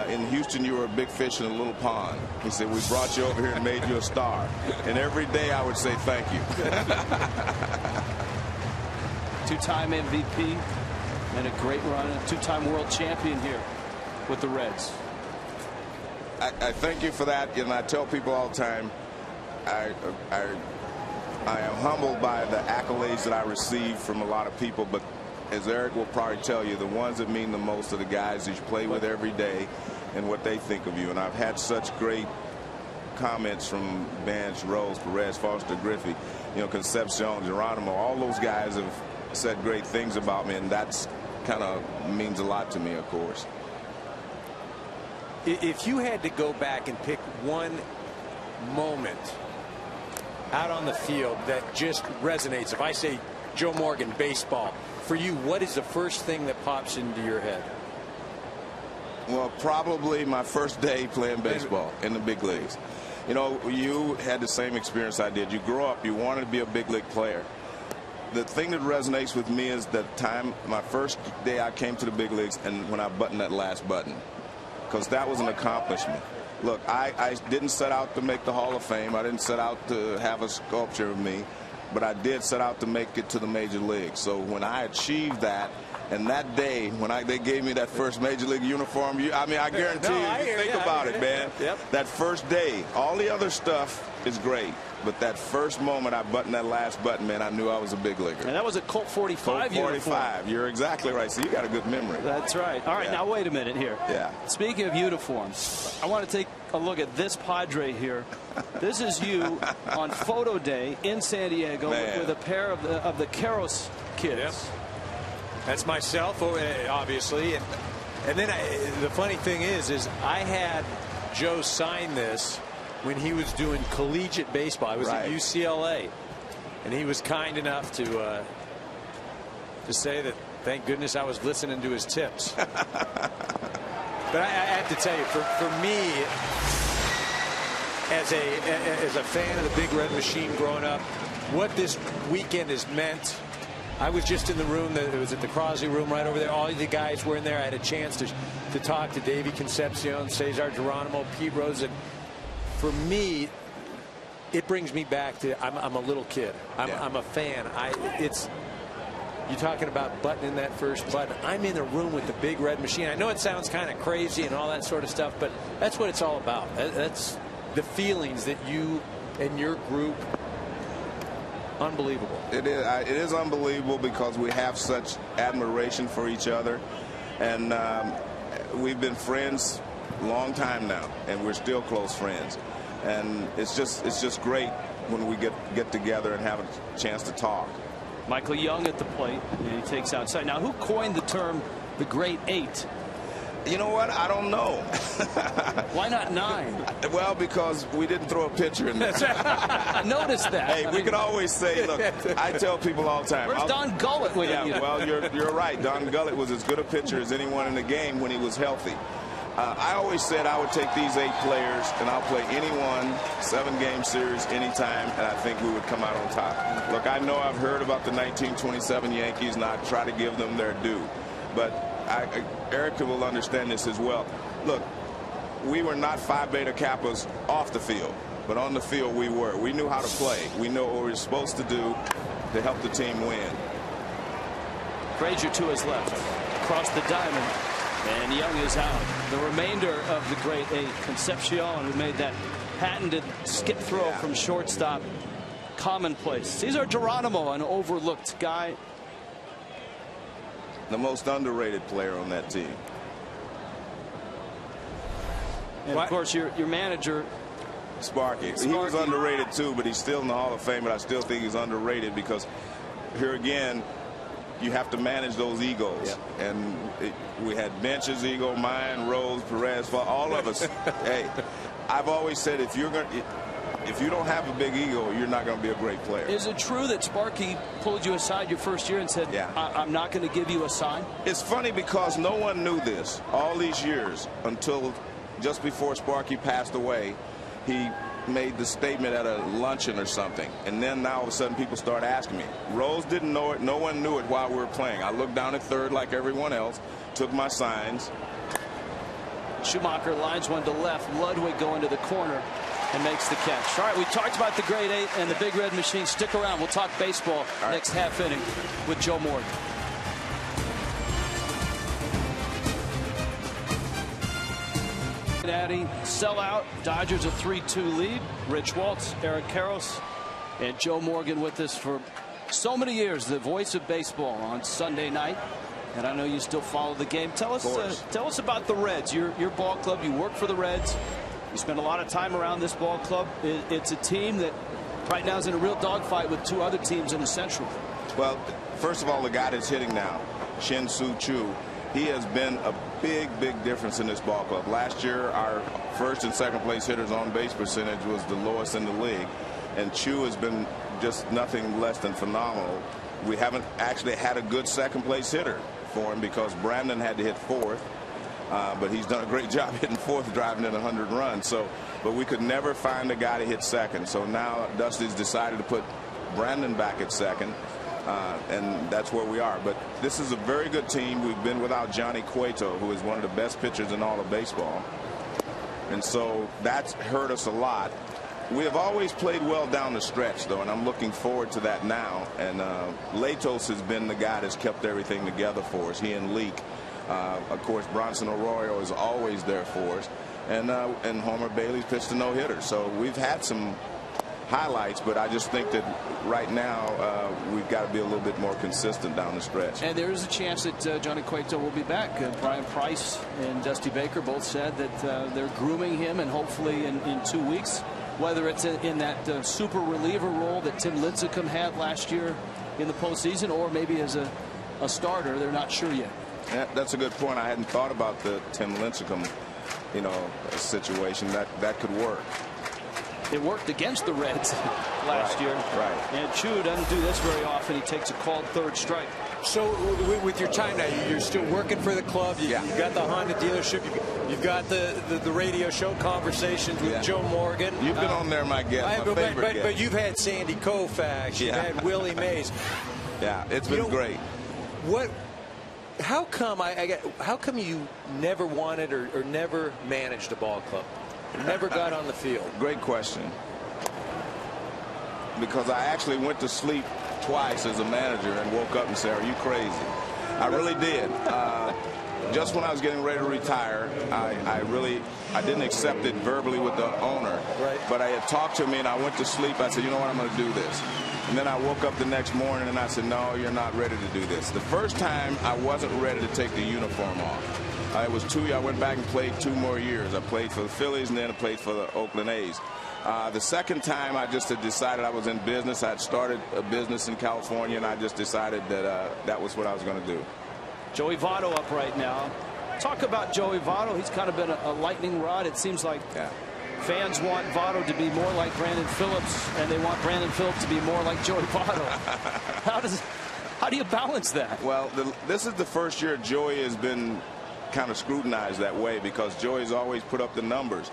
in Houston, you were a big fish in a little pond. He said, we brought you over here and made you a star. And every day I would say thank you.
Two-time MVP and a great run, a two-time world champion here with the Reds.
I thank you for that, and I tell people all the time, I am humbled by the accolades that I receive from a lot of people, but as Eric will probably tell you, the ones that mean the most are the guys that you play with every day and what they think of you. And I've had such great comments from Bench, Rose, Perez, Foster, Griffey, you know, Concepcion, Geronimo. All those guys have said great things about me, and that's kind of means a lot to me, of course.
If you had to go back and pick one moment out on the field that just resonates, if I say Joe Morgan, baseball, for you, what is the first thing that pops into your head?
Well, probably my first day playing baseball in the big leagues. You know, you had the same experience I did. You grow up, you wanted to be a big league player. The thing that resonates with me is that time, my first day I came to the big leagues, and when I buttoned that last button, because that was an accomplishment. Look, I didn't set out to make the Hall of Fame. I didn't set out to have a sculpture of me. But I did set out to make it to the major leagues. So when I achieved that, and that day when they gave me that first major league uniform, I mean, I guarantee you think about it, man.
Yep.
That first day, all the other stuff is great. But that first moment I buttoned that last button, man, I knew I was a big leaguer.
And that was a Colt 45
Colt 45. You're exactly right. So you got a good memory.
That's right. All right, now wait a minute here.
Yeah.
Speaking of uniforms, I want to take a look at this Padre here. This is you on photo day in San Diego with a pair of the Keros kids.
Yep. That's myself, obviously. And then the funny thing is I had Joe sign this when he was doing collegiate baseball. I was at UCLA, and he was kind enough to say that thank goodness I was listening to his tips. But I have to tell you, for me, as a fan of the Big Red Machine growing up, what this weekend has meant. I was just in the room. It was at the Crosley room right over there. All the guys were in there. I had a chance to talk to Davey Concepcion, Cesar Geronimo, Pete Rose. And for me, it brings me back to I'm a little kid. I'm a fan. You're talking about buttoning that first button. I'm in the room with the Big Red Machine. I know it sounds kind of crazy and all that sort of stuff, but that's what it's all about. That's
the feelings that you and your group, unbelievable.
It is unbelievable because we have such admiration for each other, and we've been friends a long time now, and we're still close friends. And it's just great when we get together and have a chance to talk.
Michael Young at the plate, and he takes outside. Now, who coined the term the Great Eight?
You know what? I don't know.
Why not 9?
Well, because we didn't throw a pitcher in there.
I noticed that.
Hey, we could always say, look, I tell people all the time.
Where's Don Gullett with
you?
Yeah,
well, you're right. Don Gullett was as good a pitcher as anyone in the game when he was healthy. I always said I would take these 8 players and I'll play anyone, 7-game series, anytime, and I think we would come out on top. Look, I know I've heard about the 1927 Yankees, and I try to give them their due. But Erica will understand this as well. Look, we were not Phi Beta Kappas off the field, but on the field we were. We knew how to play. We knew what we were supposed to do to help the team win.
Frazier to his left, across the diamond, and Young is out. The remainder of the Great 8, Concepcion, who made that patented skip throw from shortstop, commonplace. Cesar Geronimo, an overlooked guy.
The most underrated player on that team.
And of course, your manager,
Sparky. He was underrated too, but he's still in the Hall of Fame. But I still think he's underrated because here again, you have to manage those egos. Yeah. And we had Bench's ego, mine, Rose, Perez, all of us. Hey, I've always said if you don't have a big ego, you're not going to be a great player.
Is it true that Sparky pulled you aside your first year and said, I'm not going to give you a sign?
It's funny because no one knew this all these years until just before Sparky passed away. He made the statement at a luncheon or something, and then now all of a sudden people start asking me. Rose didn't know it. No one knew it while we were playing. I looked down at third like everyone else, took my signs.
Schumacher lines one to left. Ludwick going to the corner and makes the catch. All right, we talked about the Great 8 and the Big Red Machine. Stick around. We'll talk baseball next half inning with Joe Morgan. Cincinnati sellout. Dodgers a 3-2 lead. Rich Waltz, Eric Karros, and Joe Morgan with us for so many years. The voice of baseball on Sunday night. And I know you still follow the game. Tell us about the Reds. Your ball club. You work for the Reds. You spend a lot of time around this ball club. It's a team that right now is in a real dogfight with 2 other teams in the Central.
Well, first of all, the guy that's hitting now, Shin-Soo Choo, he has been a big difference in this ball club. Last year, our first and second place hitters on base percentage was the lowest in the league, and Choo has been just nothing less than phenomenal. We haven't actually had a good second place hitter for him because Brandon had to hit 4th, but he's done a great job hitting 4th, driving in 100 runs. But we could never find a guy to hit second. So now Dusty's decided to put Brandon back at second. And that's where we are. But this is a very good team. We've been without Johnny Cueto, who is one of the best pitchers in all of baseball. And so that's hurt us a lot. We have always played well down the stretch, though, and I'm looking forward to that now. And Latos has been the guy that's kept everything together for us. He and Leak. Of course, Bronson Arroyo is always there for us. And Homer Bailey's pitched a no-hitter. So we've had some highlights, but I just think that right now we've got to be a little bit more consistent down the stretch.
And there is a chance that Johnny Cueto will be back. Brian Price and Dusty Baker both said that they're grooming him, and hopefully in 2 weeks, whether it's in that super reliever role that Tim Lincecum had last year in the postseason, or maybe as a starter, they're not sure yet.
Yeah, that's a good point. I hadn't thought about the Tim Lincecum, situation. That could work.
It worked against the Reds last year.
Right.
And Chu doesn't do this very often. He takes a called 3rd strike.
So with your time now, you're still working for the club. You've got the Honda dealership. You've got the radio show Conversations with Joe Morgan.
You've been on there, my guest, my favorite guest.
But you've had Sandy Koufax. You've had Willie Mays.
Yeah, it's been great.
How come you never wanted or never managed a ball club? Never got on the field?
Great question. Because I actually went to sleep twice as a manager and woke up and said, "Are you crazy?" I really did. Just when I was getting ready to retire, I I didn't accept it verbally with the owner.
Right.
But I had talked to him, and I went to sleep. I said, you know what, I'm going to do this. And then I woke up the next morning, and I said, no, you're not ready to do this. The first time, I wasn't ready to take the uniform off. I was I went back and played 2 more years. I played for the Phillies, and then I played for the Oakland A's. The second time, I just had decided I was in business. I had started a business in California, and I just decided that that was what I was going to do.
Joey Votto up right now. Talk about Joey Votto. He's kind of been a lightning rod. It seems like fans want Votto to be more like Brandon Phillips, and they want Brandon Phillips to be more like Joey Votto. How do you balance that?
Well, this is the first year Joey has been kind of scrutinized that way, because Joey's always put up the numbers.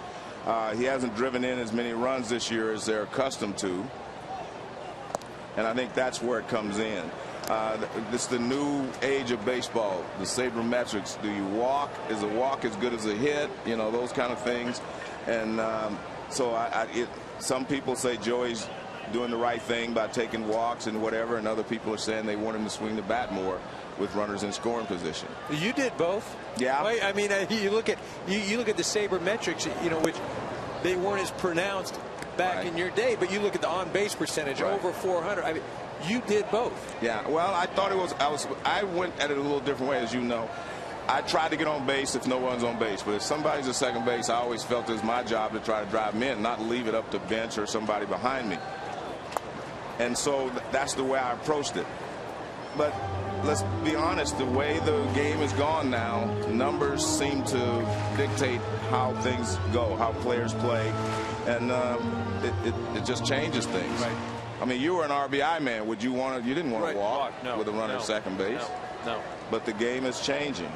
He hasn't driven in as many runs this year as they're accustomed to, and I think that's where it comes in. This is the new age of baseball, the sabermetrics. Do you walk? Is a walk as good as a hit? You know, those kind of things. And so some people say Joey's doing the right thing by taking walks and whatever, and other people are saying they want him to swing the bat more with runners in scoring position.
You did both.
Yeah.
I mean, you look at the sabermetrics, you know, which they weren't as pronounced back in your day, but you look at the on-base percentage, over 400. I mean, you did both.
Yeah. Well, I thought it was. I went at it a little different way, as you know. I tried to get on base if no one's on base, but if somebody's at second base, I always felt it was my job to try to drive them in, not leave it up to bench or somebody behind me. And so that's the way I approached it. But let's be honest, the way the game is gone now, numbers seem to dictate how things go, how players play, and it just changes things.
Right.
I mean, you were an RBI man. You didn't want to walk
no,
with a runner at second base.
No.
But the game is changing.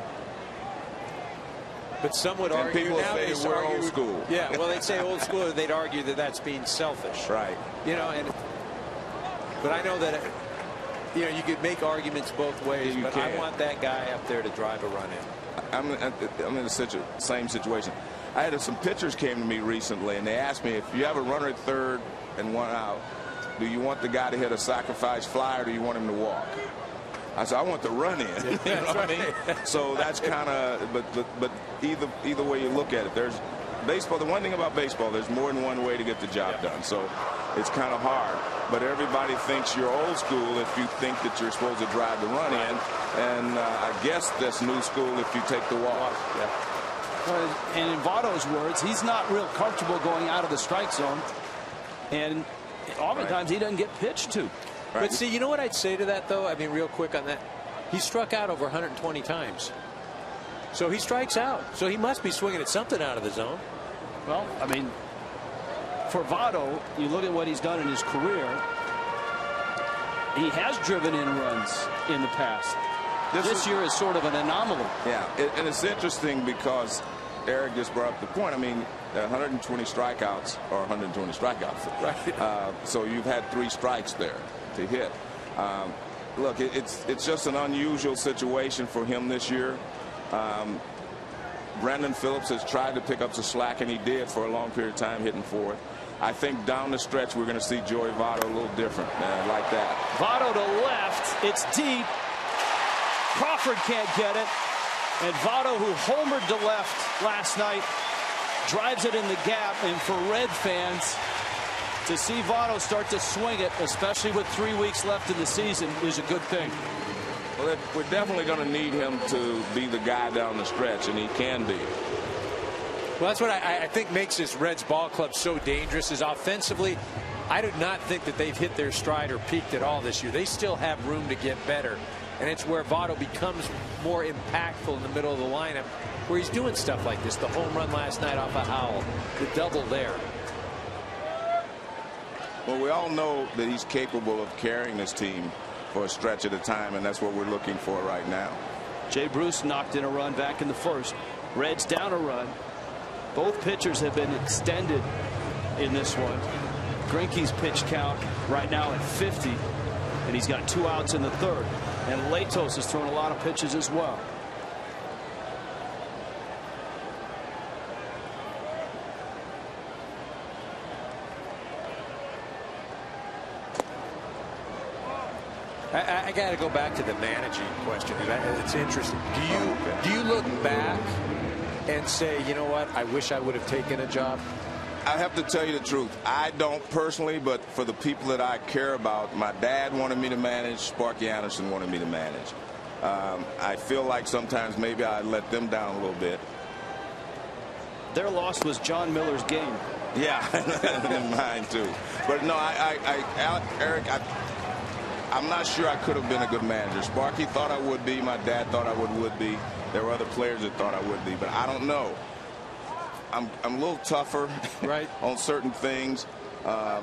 But some would
And
argue
people
now
say we're old school.
Yeah, well, they'd say old school, or they'd argue that that's being selfish.
Right.
You know, but I know that, you know, you could make arguments both ways, but I want that guy up there to drive a run in.
I'm in the same situation. I had some pitchers came to me recently, and they asked me, if you have a runner at third and one out, do you want the guy to hit a sacrifice fly, or do you want him to walk? I said, I want the run in. You know what I mean? So that's kind of, but either way you look at it, there's baseball. The one thing about baseball, there's more than one way to get the job done. So it's kind of hard. But everybody thinks you're old school if you think that you're supposed to drive the run in. And I guess that's new school if you take the walk.
Well, and in Votto's words, he's not real comfortable going out of the strike zone. And oftentimes he doesn't get pitched to.
Right.
But see, you know what I'd say to that, though? I mean, real quick on that. He struck out over 120 times. So he strikes out. So he must be swinging at something out of the zone.
Well, I mean, for Votto, you look at what he's done in his career. He has driven in runs in the past. This year is sort of an anomaly.
Yeah, and it's interesting because Eric just brought up the point. I mean, 120 strikeouts or 120 strikeouts. Right. So you've had 3 strikes there to hit. Look, it's just an unusual situation for him this year. Brandon Phillips has tried to pick up some slack, and he did for a long period of time, hitting fourth. I think down the stretch we're going to see Joey Votto a little different, like that.
Votto to left. It's deep. Crawford can't get it. And Votto, who homered to left last night, drives it in the gap. And for Red fans, to see Votto start to swing it, especially with 3 weeks left in the season, is a good thing.
Well, we're definitely going to need him to be the guy down the stretch, and he can be.
Well, that's what I think makes this Reds ball club so dangerous, is offensively, I do not think that they've hit their stride or peaked at all this year. They still have room to get better. And it's where Votto becomes more impactful in the middle of the lineup, where he's doing stuff like this. The home run last night off a Howell, the double there.
Well, we all know that he's capable of carrying this team for a stretch at a time, and that's what we're looking for right now.
Jay Bruce knocked in a run back in the first. Reds down a run. Both pitchers have been extended in this one. Greinke's pitch count right now at 50, and he's got 2 outs in the third. And Latos has thrown a lot of pitches as well.
I got to go back to the managing question. It's interesting. Do you look back and say, you know what, I wish I would have taken a job?
I have to tell you the truth. I don't personally, but for the people that I care about, my dad wanted me to manage. Sparky Anderson wanted me to manage. I feel like sometimes maybe I let them down a little bit.
Their loss was John Miller's game.
Yeah, and mine too. But no, Eric, I'm not sure I could have been a good manager. Sparky thought I would be. My dad thought I would be. There were other players that thought I would be, but I don't know. I'm a little tougher,
right,
on certain things. I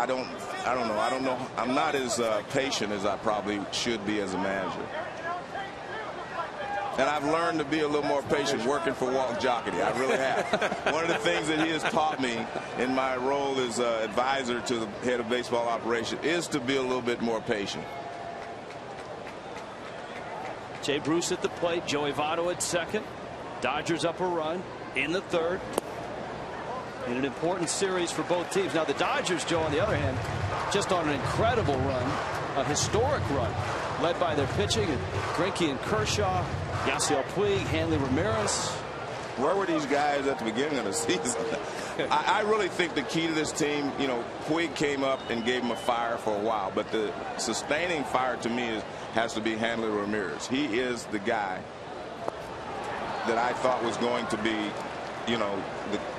don't know. I'm not as patient as I probably should be as a manager. And I've learned to be a little more patient working for Walt Jocketty. I really have. One of the things that he has taught me in my role as advisor to the head of baseball operation is to be a little bit more patient.
Jay Bruce at the plate. Joey Votto at second. Dodgers up a run in the third. In an important series for both teams. Now the Dodgers, Joe, on the other hand, just on an incredible run, a historic run, led by their pitching and Greinke and Kershaw, Yasiel Puig, Hanley Ramirez.
Where were these guys at the beginning of the season? I really think the key to this team, you know, Puig came up and gave him a fire for a while, but the sustaining fire to me has to be Hanley Ramirez. He is the guy that I thought was going to be, you know,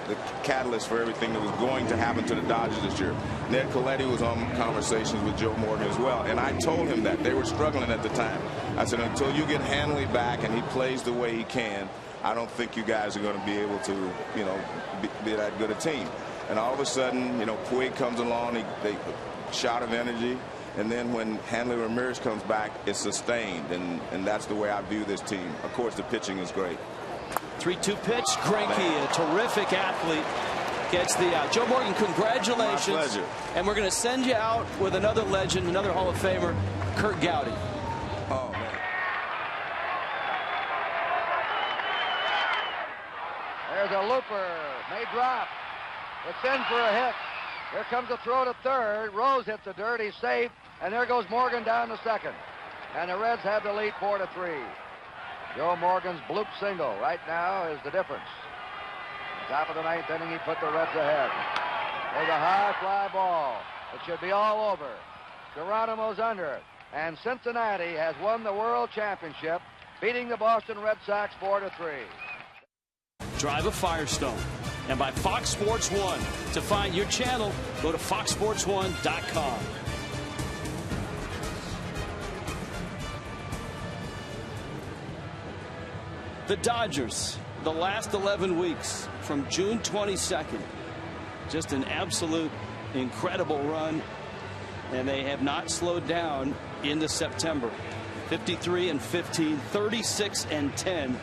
the catalyst for everything that was going to happen to the Dodgers this year. Ned Colletti was on conversations with Joe Morgan as well, and I told him that. They were struggling at the time. I said, until you get Hanley back and he plays the way he can, I don't think you guys are going to be able to, you know, be that good a team. And all of a sudden, you know, Puig comes along, they shot of energy, and then when Hanley Ramirez comes back, it's sustained, and that's the way I view this team. Of course, the pitching is great.
3-2 pitch. Greinke, a terrific athlete, gets the out. Joe Morgan, congratulations.
My pleasure.
And we're going to send you out with another legend, another Hall of Famer, Kurt Gowdy.
Oh, man.
There's a looper. May drop. It's in for a hit. Here comes a throw to third. Rose hits the dirt. He's safe. And there goes Morgan down to second. And the Reds have the lead 4-3. Joe Morgan's bloop single right now is the difference. Top of the ninth inning, he put the Reds ahead. There's a high fly ball. It should be all over. Geronimo's under it. And Cincinnati has won the World Championship, beating the Boston Red Sox 4-3.
Drive a Firestone. And by Fox Sports 1. To find your channel, go to foxsports1.com. The Dodgers, the last 11 weeks from June 22nd. Just an absolute incredible run. And they have not slowed down into September. 53-15, 36-10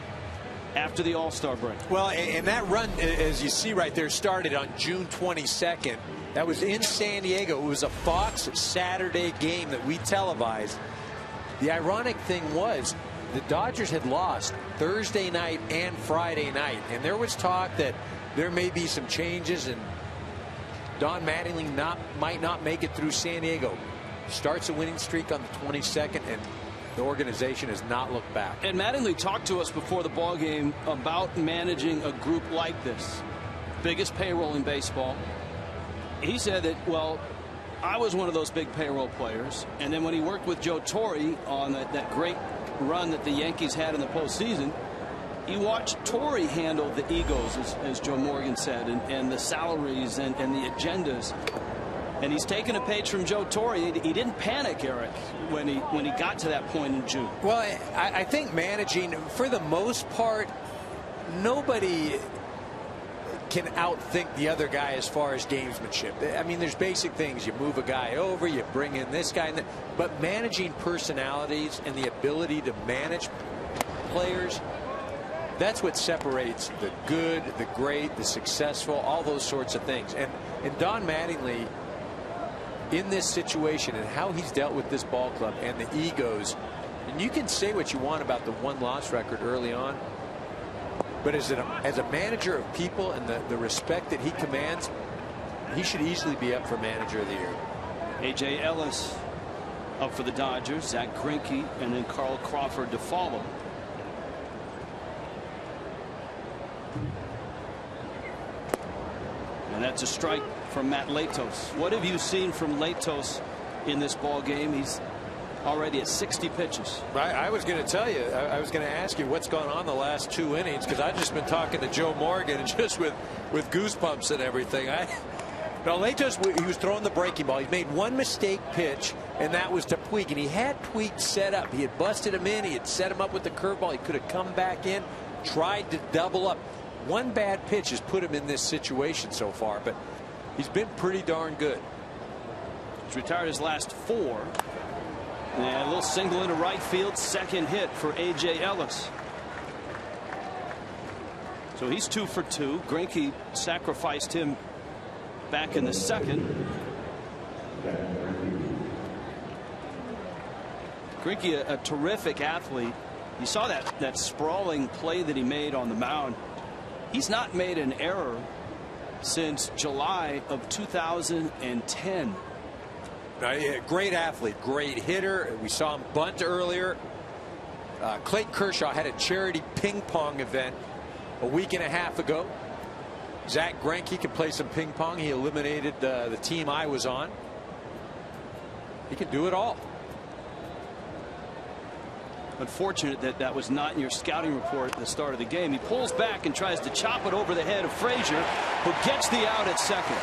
after the All-Star break.
Well, and that run, as you see right there, started on June 22nd. That was in San Diego. It was a Fox Saturday game that we televised. The ironic thing was, the Dodgers had lost Thursday night and Friday night, and there was talk that there may be some changes and Don Mattingly might not make it through San Diego. Starts a winning streak on the 22nd, and the organization has not looked back.
And Mattingly talked to us before the ball game about managing a group like this. Biggest payroll in baseball. He said that, well, I was one of those big payroll players, and then when he worked with Joe Torre on that great run that the Yankees had in the postseason, he watched Torre handle the egos, as Joe Morgan said, and the salaries and the agendas. And he's taken a page from Joe Torre. He didn't panic, Eric, when he got to that point in June.
Well, I think managing, for the most part, nobody can outthink the other guy as far as gamesmanship. I mean, there's basic things. You move a guy over, you bring in this guy, but managing personalities and the ability to manage players, that's what separates the good, the great, the successful, all those sorts of things. And Don Mattingly, in this situation and how he's dealt with this ball club and the egos, and you can say what you want about the one-loss record early on, but as a manager of people and the respect that he commands, he should easily be up for Manager of the Year.
A.J. Ellis up for the Dodgers, Zach Greinke, and then Carl Crawford to follow. And that's a strike from Matt Latos. What have you seen from Latos in this ball game? He's already at 60 pitches.
I was going to tell you, I was going to ask you what's gone on the last 2 innings, because I've just been talking to Joe Morgan and just with goosebumps and everything. Now Latos, he was throwing the breaking ball. He made one mistake pitch, and that was to Puig, and he had Puig set up. He had busted him in. He had set him up with the curveball. He could have come back in, tried to double up. One bad pitch has put him in this situation so far, but he's been pretty darn good.
He's retired his last 4. And a little single into right field, second hit for A.J. Ellis. So he's 2 for 2. Greinke sacrificed him back in the second. Greinke, a terrific athlete. You saw that sprawling play that he made on the mound. He's not made an error since July of 2010.
Great athlete, great hitter. We saw him bunt earlier. Clayton Kershaw had a charity ping pong event a week and a half ago. Zach Greinke can play some ping pong. He eliminated the team I was on. He can do it all.
Unfortunate that was not in your scouting report at the start of the game. He pulls back and tries to chop it over the head of Frazier, who gets the out at second.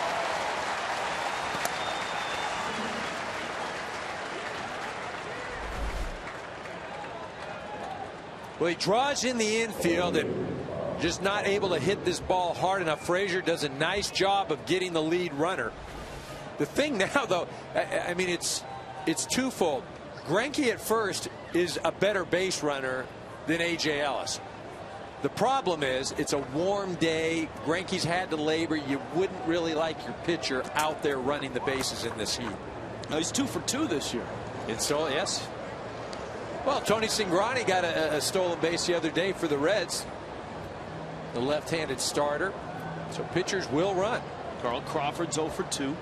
Well, he draws in the infield and just not able to hit this ball hard enough. Frazier does a nice job of getting the lead runner. The thing now, though, I mean, it's twofold. Greinke at first is a better base runner than A.J. Ellis. The problem is it's a warm day. Greinke's had to labor. You wouldn't really like your pitcher out there running the bases in this heat.
Now he's 2 for 2 this year.
And so, yes. Well, Tony Cingrani got a stolen base the other day for the Reds. The left-handed starter. So pitchers will run.
Carl Crawford's 0 for 2.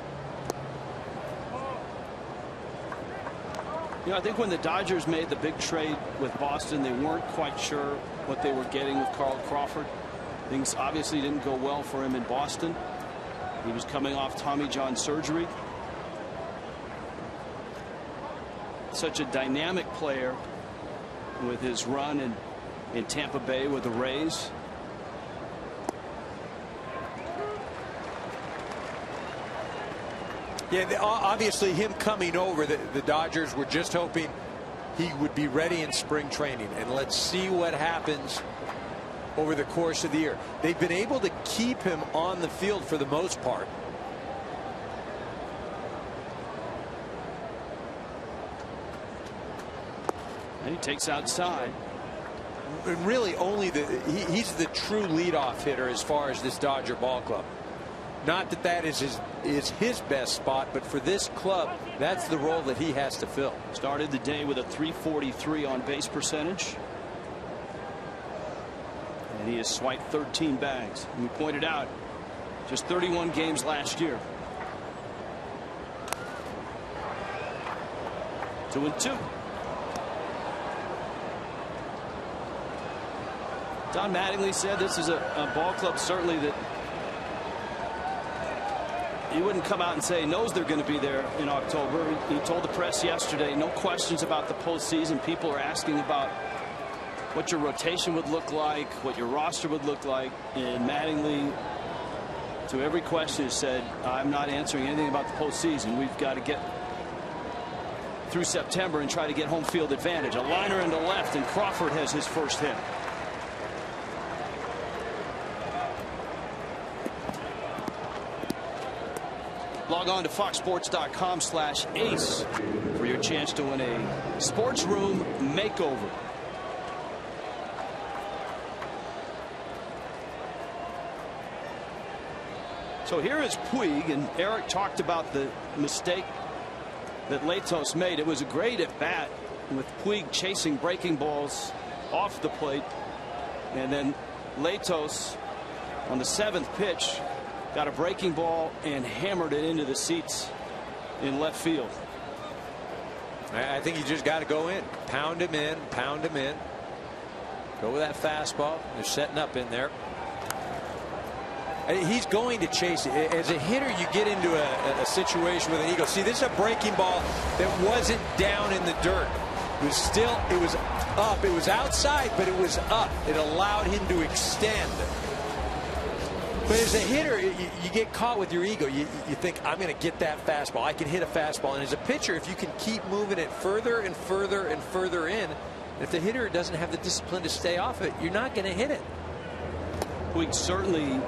You know, I think when the Dodgers made the big trade with Boston, they weren't quite sure what they were getting with Carl Crawford. Things obviously didn't go well for him in Boston. He was coming off Tommy John surgery. Such a dynamic player with his run in Tampa Bay with the Rays.
Yeah, obviously him coming over, the Dodgers were just hoping he would be ready in spring training, and let's see what happens over the course of the year. They've been able to keep him on the field for the most part.
And he takes outside.
And really only he's the true leadoff hitter as far as this Dodger ball club. Not that is his best spot, but for this club, that's the role that he has to fill.
Started the day with a .343 on base percentage. And he has swiped 13 bags. And we pointed out just 31 games last year. 2-2. Don Mattingly said this is a ball club certainly that he wouldn't come out and say he knows they're going to be there in October. He told the press yesterday no questions about the postseason. People are asking about what your rotation would look like, what your roster would look like, and Mattingly, to every question, has said, I'm not answering anything about the postseason. We've got to get through September and try to get home field advantage. A liner into left, and Crawford has his first hit. Log on to foxsports.com/ace for your chance to win a sports room makeover. So here is Puig, and Eric talked about the mistake that Latos made. It was a great at bat with Puig chasing breaking balls off the plate, and then Latos on the 7th pitch got a breaking ball and hammered it into the seats in left field.
I think you just got to go in, pound him in, pound him in. Go with that fastball. They're setting up in there. He's going to chase it. As a hitter, you get into a situation with an eagle. See, this is a breaking ball that wasn't down in the dirt. It was up. It was outside, but it was up. It allowed him to extend. But as a hitter, you get caught with your ego. You think, I'm going to get that fastball. I can hit a fastball. And as a pitcher, if you can keep moving it further and further and further in, if the hitter doesn't have the discipline to stay off it, you're not going to hit it.
Puig certainly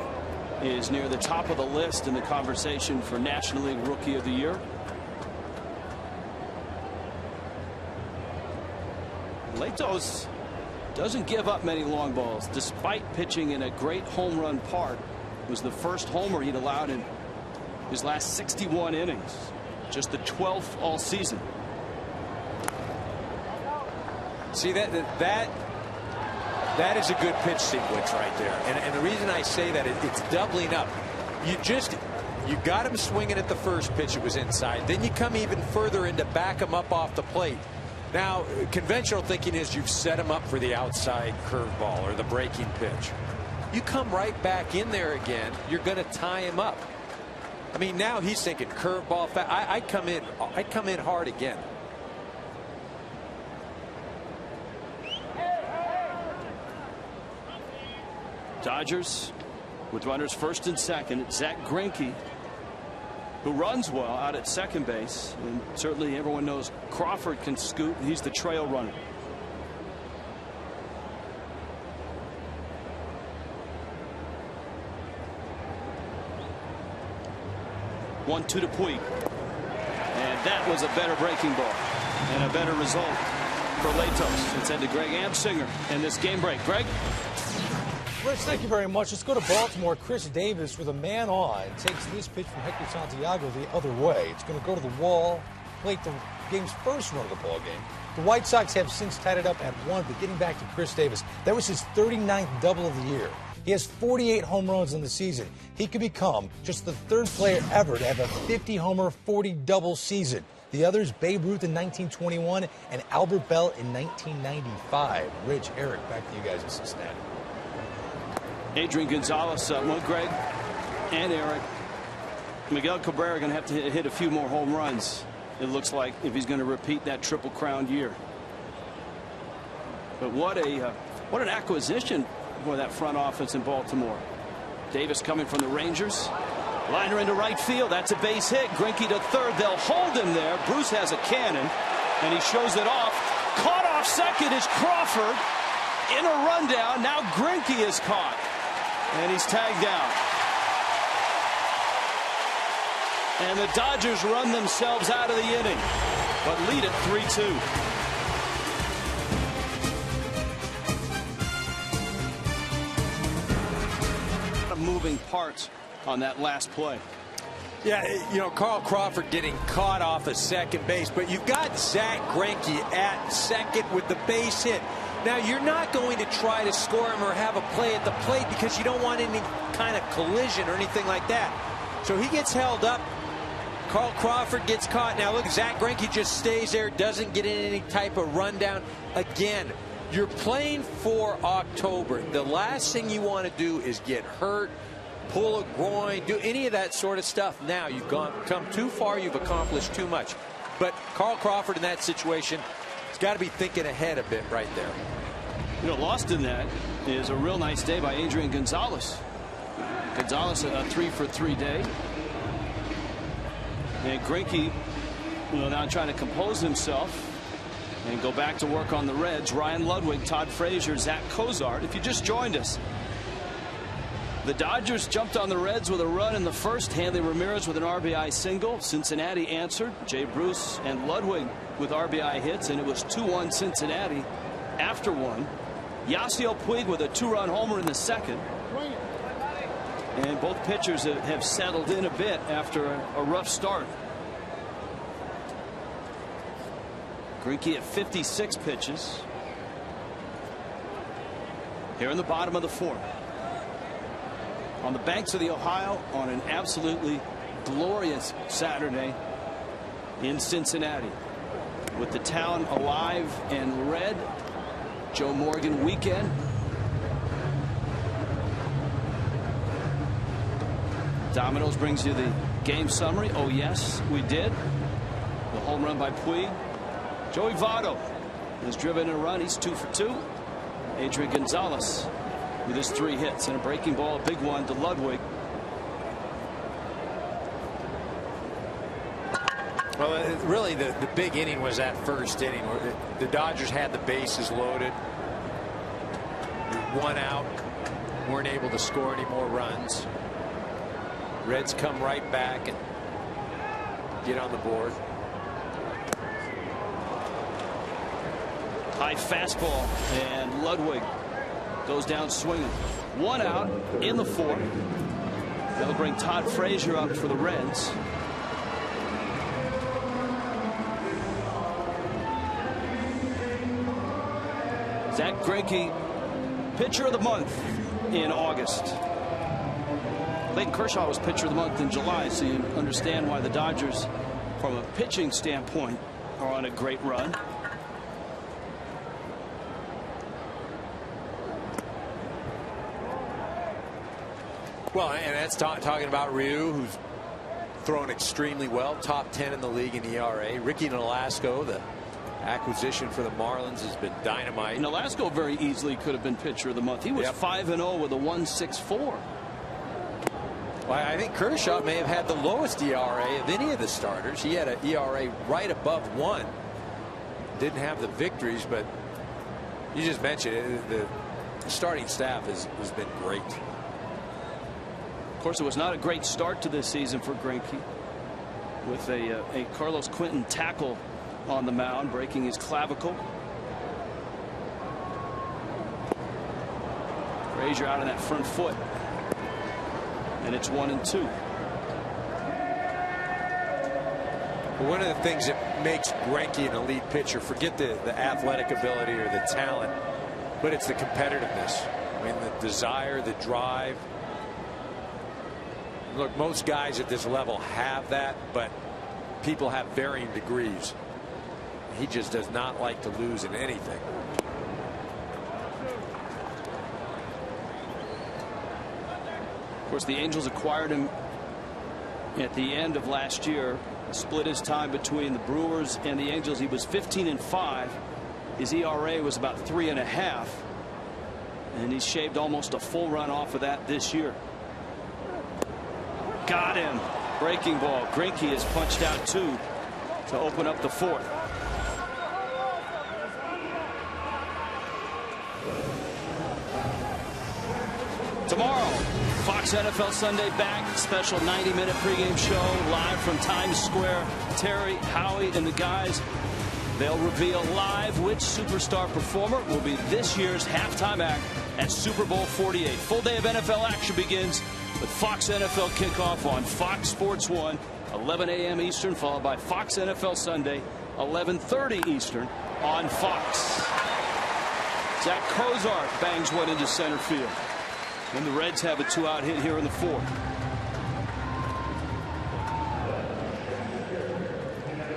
is near the top of the list in the conversation for National League Rookie of the Year. Latos doesn't give up many long balls despite pitching in a great home run park. It was the first homer he'd allowed in his last 61 innings, just the 12th all season.
See, that is a good pitch sequence right there. And the reason I say that, it's doubling up. You got him swinging at the first pitch. It was inside. Then you come even further in to back him up off the plate. Now, conventional thinking is you've set him up for the outside curveball or the breaking pitch. You come right back in there again, you're going to tie him up. I mean, now he's thinking curveball. I'd come in hard again.
Dodgers with runners first and second. It's Zack Greinke, who runs well out at second base, and certainly everyone knows Crawford can scoot. He's the trail runner. One-two to Puig, and that was a better breaking ball and a better result for Latos. It's into Greg Amsinger in this game break. Greg.
Rich, thank you very much. Let's go to Baltimore. Chris Davis with a man on takes this pitch from Hector Santiago the other way. It's going to go to the wall, plate the game's first run of the ball game. The White Sox have since tied it up at 1, but getting back to Chris Davis, that was his 39th double of the year. He has 48 home runs in the season. He could become just the third player ever to have a 50-homer, 40-double season. The others, Babe Ruth in 1921 and Albert Bell in 1995. Rich, Eric, back to you guys in Cincinnati.
Adrian Gonzalez, Greg and Eric. Miguel Cabrera going to have to hit a few more home runs, it looks like, if he's going to repeat that Triple Crown year. But what an acquisition for that front office in Baltimore. Davis coming from the Rangers. Liner into right field. That's a base hit. Greinke to third. They'll hold him there. Bruce has a cannon, and he shows it off. Caught off second is Crawford. In a rundown. Now Greinke is caught, and he's tagged down. And the Dodgers run themselves out of the inning, but lead it 3-2. Moving parts on that last play.
Yeah, you know, Carl Crawford getting caught off of second base, but you've got Zack Greinke at second with the base hit. Now, you're not going to try to score him or have a play at the plate because you don't want any kind of collision or anything like that. So he gets held up. Carl Crawford gets caught. Now, look, Zack Greinke just stays there, doesn't get in any type of rundown. Again, you're playing for October. The last thing you want to do is get hurt, pull a groin, do any of that sort of stuff. Now you've come too far, you've accomplished too much. But Carl Crawford in that situation has got to be thinking ahead a bit right there.
You know, lost in that is a real nice day by Adrian Gonzalez. Gonzalez a 3-for-3 day. And Greinke, now trying to compose himself and go back to work on the Reds. Ryan Ludwick, Todd Frazier, Zach Cozart. If you just joined us, the Dodgers jumped on the Reds with a run in the first. Hanley Ramirez with an RBI single. Cincinnati answered. Jay Bruce and Ludwig with RBI hits, and it was 2-1 Cincinnati after one. Yasiel Puig with a 2-run homer in the second. And both pitchers have settled in a bit after a rough start. Greinke at 56 pitches. Here in the bottom of the fourth. On the banks of the Ohio on an absolutely glorious Saturday in Cincinnati. With the town alive and red. Joe Morgan weekend. Domino's brings you the game summary. Oh, yes, we did. The home run by Puig. Joey Votto has driven a run. He's 2 for 2. Adrian Gonzalez with his 3 hits and a breaking ball, a big one to Ludwick.
Well, really, the big inning was that first inning where the Dodgers had the bases loaded. 1 out, weren't able to score any more runs. Reds come right back and get on the board.
High fastball, and Ludwig goes down swinging. 1 out in the 4th. They'll bring Todd Frazier up for the Reds. Zack Greinke, pitcher of the month in August. Clayton Kershaw was pitcher of the month in July, so you understand why the Dodgers, from a pitching standpoint, are on a great run.
Well, and that's talking about Ryu, who's thrown extremely well, top 10 in the league in ERA. Ricky Nolasco, the acquisition for the Marlins, has been dynamite.
Nolasco very easily could have been pitcher of the month. He was 5-0 with a 1.64.
Well, I think Kershaw may have had the lowest ERA of any of the starters. He had an ERA right above 1. Didn't have the victories, but you just mentioned it, the starting staff has been great.
Of course, it was not a great start to this season for Greinke, with a Carlos Quentin tackle on the mound, breaking his clavicle. Frazier out on that front foot, and it's 1-2.
Well, one of the things that makes Greinke an elite pitcher, forget the athletic ability or the talent, but it's the competitiveness. I mean, the desire, the drive. Look, most guys at this level have that, but people have varying degrees. He just does not like to lose in anything.
Of course, the Angels acquired him at the end of last year, split his time between the Brewers and the Angels. He was 15-5. His ERA was about 3.5, and he shaved almost a full run off of that this year. Got him. Breaking ball. Greinke has punched out 2 to open up the 4th. Tomorrow, Fox NFL Sunday back. Special 90-minute pregame show live from Times Square. Terry, Howie, and the guys, they'll reveal live which superstar performer will be this year's halftime act at Super Bowl 48. Full day of NFL action begins with Fox NFL kickoff on Fox Sports 1, 11 a.m. Eastern, followed by Fox NFL Sunday, 11:30 Eastern on Fox. Zach Cozart bangs one into center field. And the Reds have a 2-out hit here in the 4th.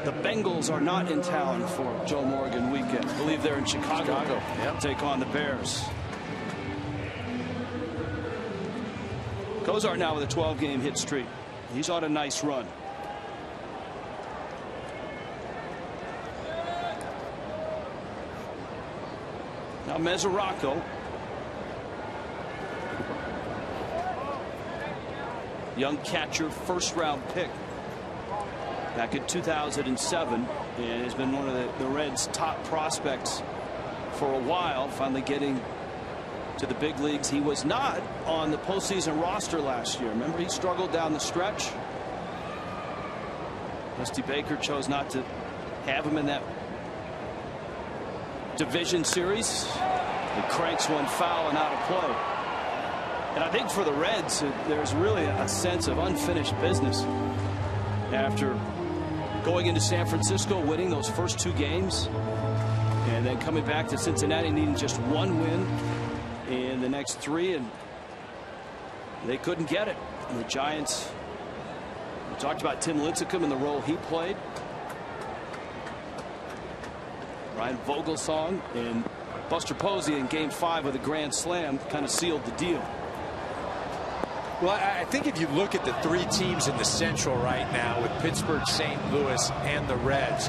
The Bengals are not in town for Joe Morgan weekend. I believe they're in Chicago. Yep. Take on the Bears. Cozart now with a 12-game hit streak. He's on a nice run. Now Mesoraco. Young catcher, first-round pick back in 2007, and has been one of the Reds' top prospects for a while, finally getting to the big leagues. He was not on the postseason roster last year. Remember, he struggled down the stretch. Dusty Baker chose not to have him in that division series. He cranks one foul and out of play. And I think for the Reds, there's really a sense of unfinished business after going into San Francisco, winning those first 2 games, and then coming back to Cincinnati needing just 1 win in the next 3, and they couldn't get it. And the Giants, we talked about Tim Lincecum and the role he played. Ryan Vogelsong and Buster Posey in Game 5 with a grand slam kind of sealed the deal.
Well, I think if you look at the three teams in the Central right now with Pittsburgh, St. Louis, and the Reds,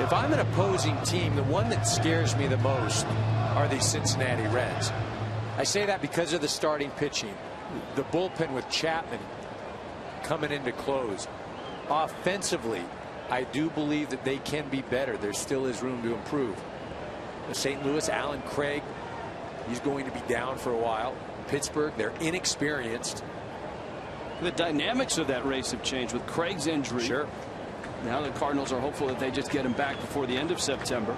if I'm an opposing team, the one that scares me the most are the Cincinnati Reds. I say that because of the starting pitching, the bullpen with Chapman coming in to close. Offensively, I do believe that they can be better. There still is room to improve. St. Louis, Alan Craig, he's going to be down for a while. Pittsburgh, they're inexperienced.
The dynamics of that race have changed with Craig's injury.
Sure.
Now the Cardinals are hopeful that they just get him back before the end of September.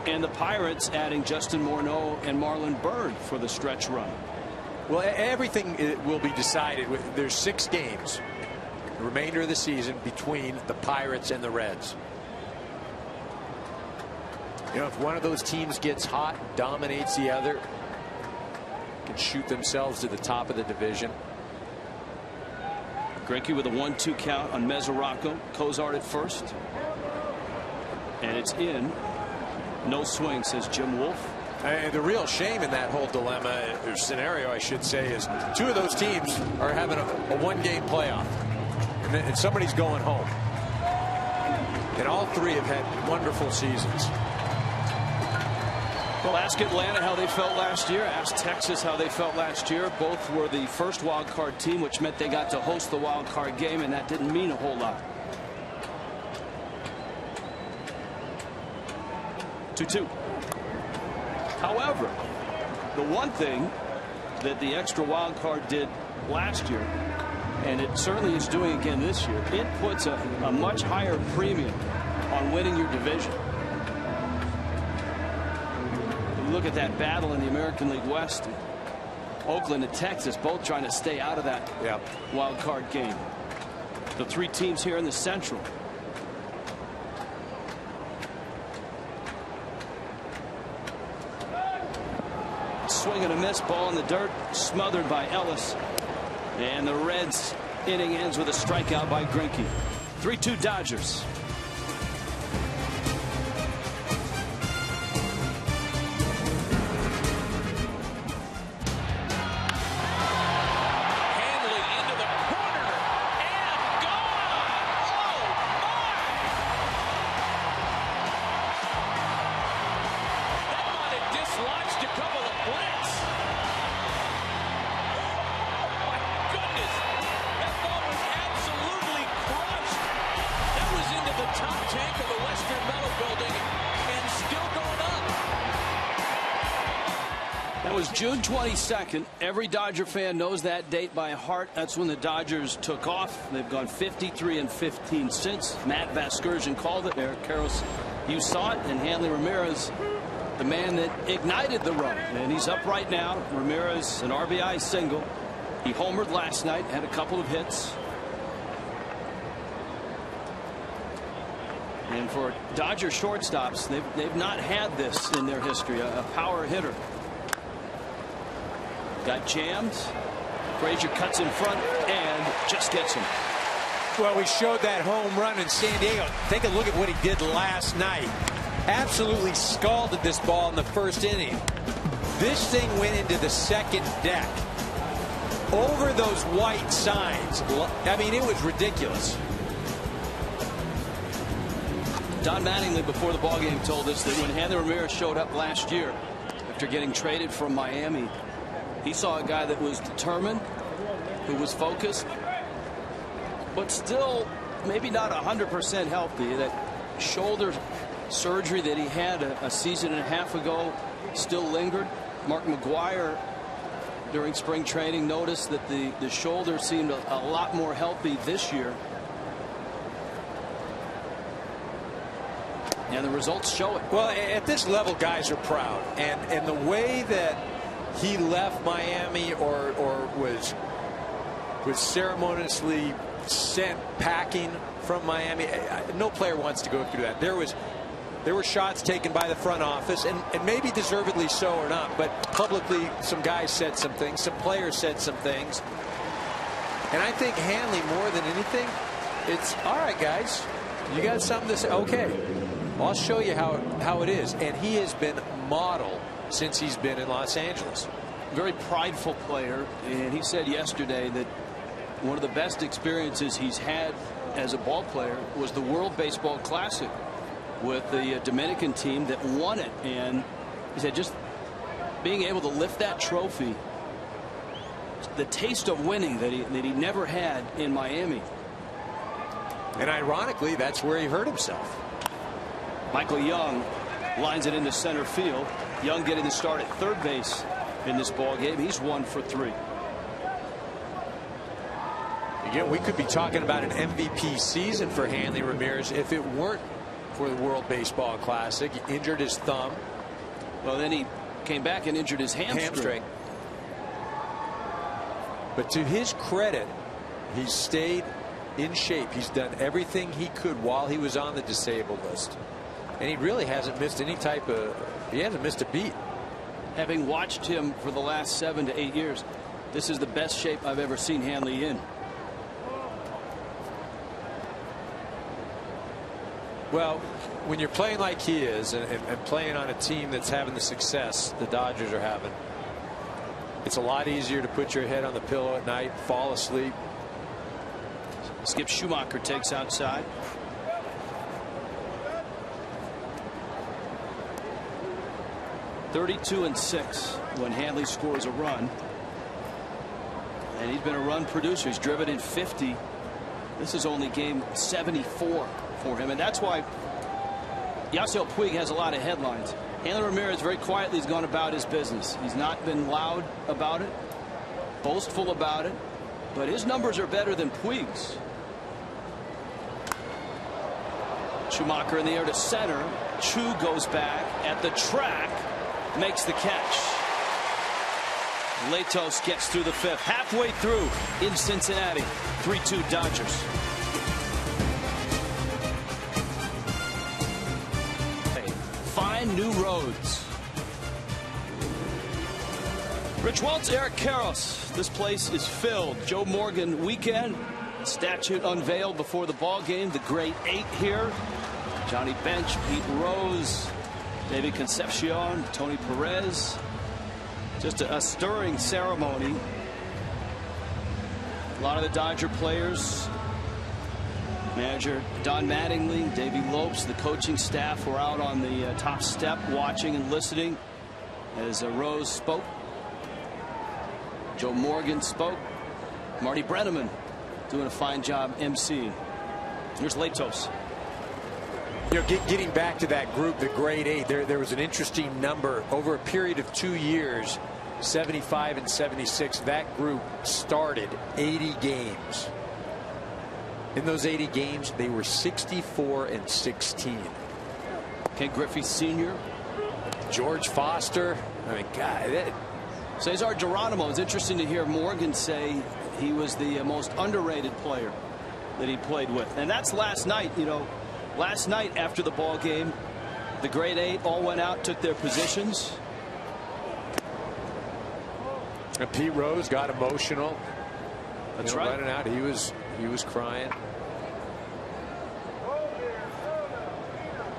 And the Pirates adding Justin Morneau and Marlon Byrd for the stretch run.
Well, everything will be decided. There's 6 games, the remainder of the season, between the Pirates and the Reds. You know, if one of those teams gets hot, dominates the other, can shoot themselves to the top of the division.
Greinke with a 1-2 count on Mesoraco. Cozart at first. And it's in. No swing, says Jim Wolf.
And the real shame in that whole dilemma, or scenario, I should say, is 2 of those teams are having a 1-game playoff. And somebody's going home. And all 3 have had wonderful seasons.
Well, ask Atlanta how they felt last year. Ask Texas how they felt last year. Both were the first wild card team, which meant they got to host the wild card game, and that didn't mean a whole lot. 2-2. However, the one thing that the extra wild card did last year, and it certainly is doing again this year, it puts a much higher premium on winning your division. Look at that battle in the American League West. Oakland and Texas both trying to stay out of that wild card game. The 3 teams here in the Central. Swing and a miss, ball in the dirt, smothered by Ellis. And the Reds inning ends with a strikeout by Greinke. 3-2 Dodgers. June 22nd. Every Dodger fan knows that date by heart. That's when the Dodgers took off. They've gone 53-15 since. Matt Vasgersian called it. Eric Karros, you saw it. And Hanley Ramirez, the man that ignited the run. And he's up right now. Ramirez, an RBI single. He homered last night, had a couple of hits. And for Dodger shortstops, they've not had this in their history, a power hitter. Got jammed. Frazier cuts in front and just gets him.
Well, we showed that home run in San Diego. Take a look at what he did last night. Absolutely scalded this ball in the first inning. This thing went into the second deck. Over those white signs. I mean, it was ridiculous.
Don Mattingly before the ballgame told us that when Hanley Ramirez showed up last year after getting traded from Miami, he saw a guy that was determined, who was focused, but still maybe not 100% healthy. That shoulder surgery that he had a season and a half ago still lingered. Mark McGwire during spring training noticed that the shoulder seemed a lot more healthy this year. And the results show it.
Well, at this level, guys are proud. And the way that he left Miami or was ceremoniously sent packing from Miami, no player wants to go through that. There were shots taken by the front office, and maybe deservedly so or not, but publicly some guys said some things, some players said some things. And I think Hanley, more than anything, it's all right, guys, you got something to say? Okay, I'll show you how it is. And he has been model since he's been in Los Angeles.
very prideful player, and he said yesterday that one of the best experiences he's had as a ball player was the World Baseball Classic with the Dominican team that won it. And he said just being able to lift that trophy, the taste of winning that he never had in Miami.
And ironically, that's where he hurt himself.
Michael Young lines it into center field. Young getting the start at third base in this ball game. He's 1 for 3.
Again, we could be talking about an MVP season for Hanley Ramirez if it weren't for the World Baseball Classic. He injured his thumb.
Well, then he came back and injured his hamstring.
But to his credit, he stayed in shape. He's done everything he could while he was on the disabled list. And he really hasn't missed any type of, he hasn't missed a beat.
Having watched him for the last 7 to 8 years, this is the best shape I've ever seen Hanley in.
Well, when you're playing like he is and playing on a team that's having the success the Dodgers are having, it's a lot easier to put your head on the pillow at night, fall asleep.
Skip Schumacher takes outside. .32-6 when Hanley scores a run. And he's been a run producer. He's driven in 50. This is only game 74 for him. And that's why Yasiel Puig has a lot of headlines. Hanley Ramirez very quietly has gone about his business. He's not been loud about it, boastful about it, but his numbers are better than Puig's. Schumacher in the air to center. Chu goes back at the track, makes the catch. Latos gets through the 5th, halfway through in Cincinnati. 3-2 Dodgers. Find new roads. Rich Waltz, Eric Karros. This place is filled. Joe Morgan weekend. Statue unveiled before the ball game. The Great 8 here. Johnny Bench, Pete Rose, David Concepcion, Tony Perez. Just a stirring ceremony. A lot of the Dodger players. Manager Don Mattingly, Davey Lopes, the coaching staff were out on the top step watching and listening as Rose spoke. Joe Morgan spoke. Marty Brenneman doing a fine job emceeing. Here's Latos.
You know, getting back to that group, the Grade 8, there was an interesting number over a period of 2 years, 75 and 76. That group started 80 games. In those 80 games, they were 64 and 16.
Ken Griffey Sr.,
George Foster. I mean, God.
Cesar Geronimo. It's interesting to hear Morgan say he was the most underrated player that he played with. And that's last night. You know, last night after the ball game, the Grade 8 all went out, took their positions.
And Pete Rose got emotional.
That's right.
Running out, he was crying.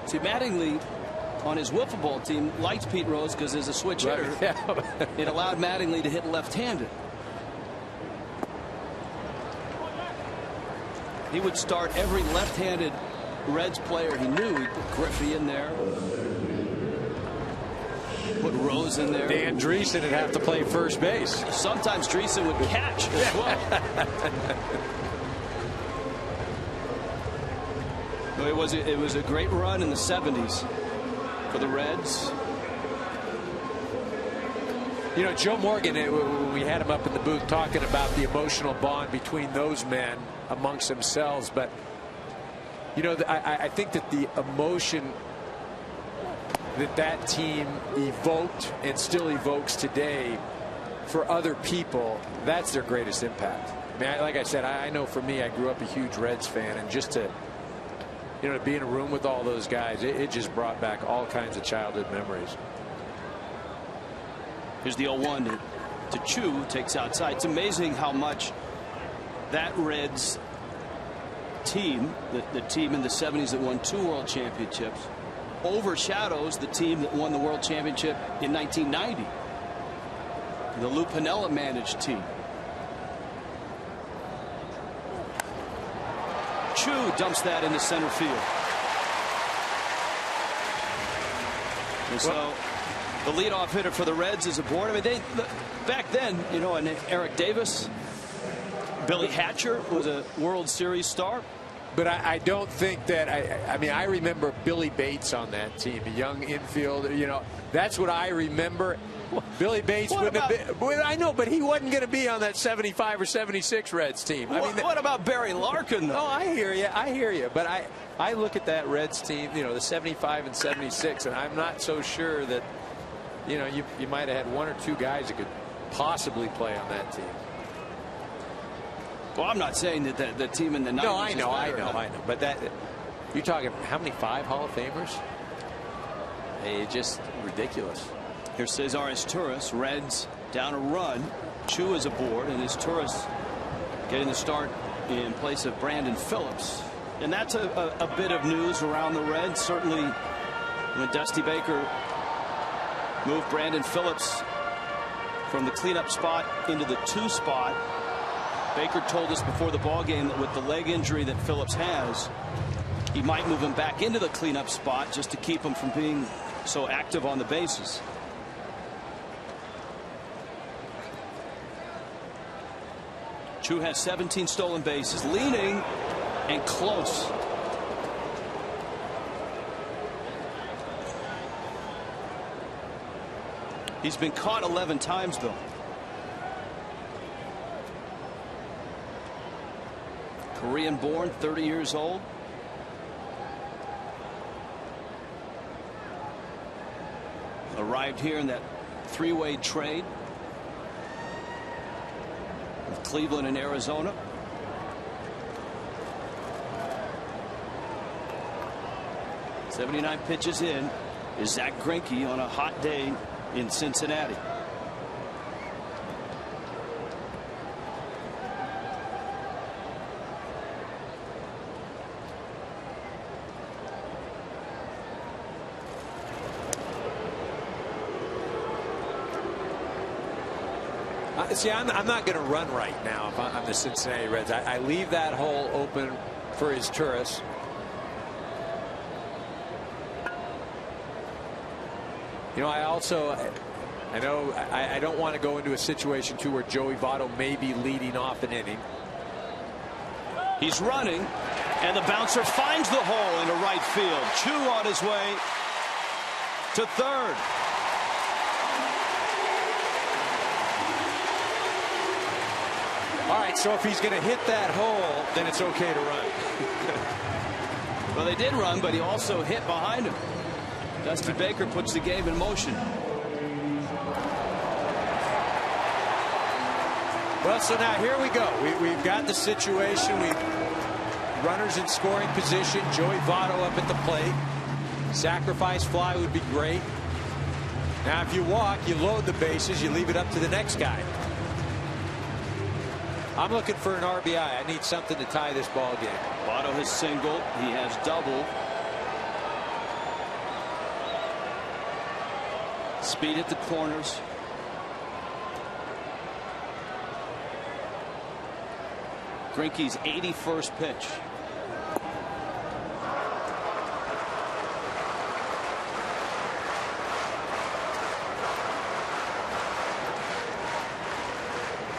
See, Mattingly on his wiffle ball team likes Pete Rose because there's a switch hitter.
Yeah.
It allowed Mattingly to hit left-handed. He would start every left-handed Reds player he knew. He'd put Griffey in there, put Rose in there.
Dan Dreesen would have to play first base.
Sometimes Dreesen would catch as well. It was a great run in the 70s for the Reds.
You know, Joe Morgan, we had him up in the booth talking about the emotional bond between those men amongst themselves. But, you know, I think that the emotion that team evoked and still evokes today for other people, that's their greatest impact. I mean, like I said, I know for me, I grew up a huge Reds fan, and just to, you know, to be in a room with all those guys, it just brought back all kinds of childhood memories.
Here's the 0-1 to Chu, takes outside. It's amazing how much that Reds team, the team in the 70s that won 2 world championships, overshadows the team that won the world championship in 1990. the Lou Piniella managed team. Chu dumps that into center field. And so the leadoff hitter for the Reds is aboard. I mean, back then, you know, and Eric Davis, Billy Hatcher was a World Series star.
But I don't think that I mean, I remember Billy Bates on that team, a young infielder. You know, that's what I remember. Billy Bates wouldn't have been. Well, I know, but he wasn't going to be on that 75 or 76 Reds team. I mean,
what about Barry Larkin, though?
Oh, I hear you. I hear you. But I look at that Reds team, you know, the 75 and 76, and I'm not so sure that, you know, you might have had one or two guys that could possibly play on that team.
Well, I'm not saying that the team in the 90s.
No, I know. But that, you're talking how many 5 Hall of Famers? It's just ridiculous.
Here's Cesar Izturis. Reds down a run. Chu is aboard, and Izturis getting the start in place of Brandon Phillips. And that's a bit of news around the Reds. Certainly when Dusty Baker moved Brandon Phillips from the cleanup spot into the 2 spot. Baker told us before the ball game that with the leg injury that Phillips has, he might move him back into the cleanup spot just to keep him from being so active on the bases. Chu has 17 stolen bases, leaning and close. He's been caught 11 times, though. Korean born, 30 years old. Arrived here in that 3-way trade with Cleveland and Arizona. .79 pitches in is Zack Greinke on a hot day in Cincinnati.
See, I'm not going to run right now if I'm the Cincinnati Reds. I leave that hole open for Izturis. You know, I know I don't want to go into a situation too where Joey Votto may be leading off an inning.
He's running, and the bouncer finds the hole into right field. Chu on his way to third.
All right, so if he's going to hit that hole, then it's okay to run.
Well, they did run, but he also hit behind him. Dusty Baker puts the game in motion.
Well, so now here we go. We've got the situation. Runners in scoring position. Joey Votto up at the plate. Sacrifice fly would be great. Now, if you walk, you load the bases. You leave it up to the next guy. I'm looking for an RBI. I need something to tie this ball game.
Votto has singled. He has doubled. Speed at the corners. Greinke's 81st pitch.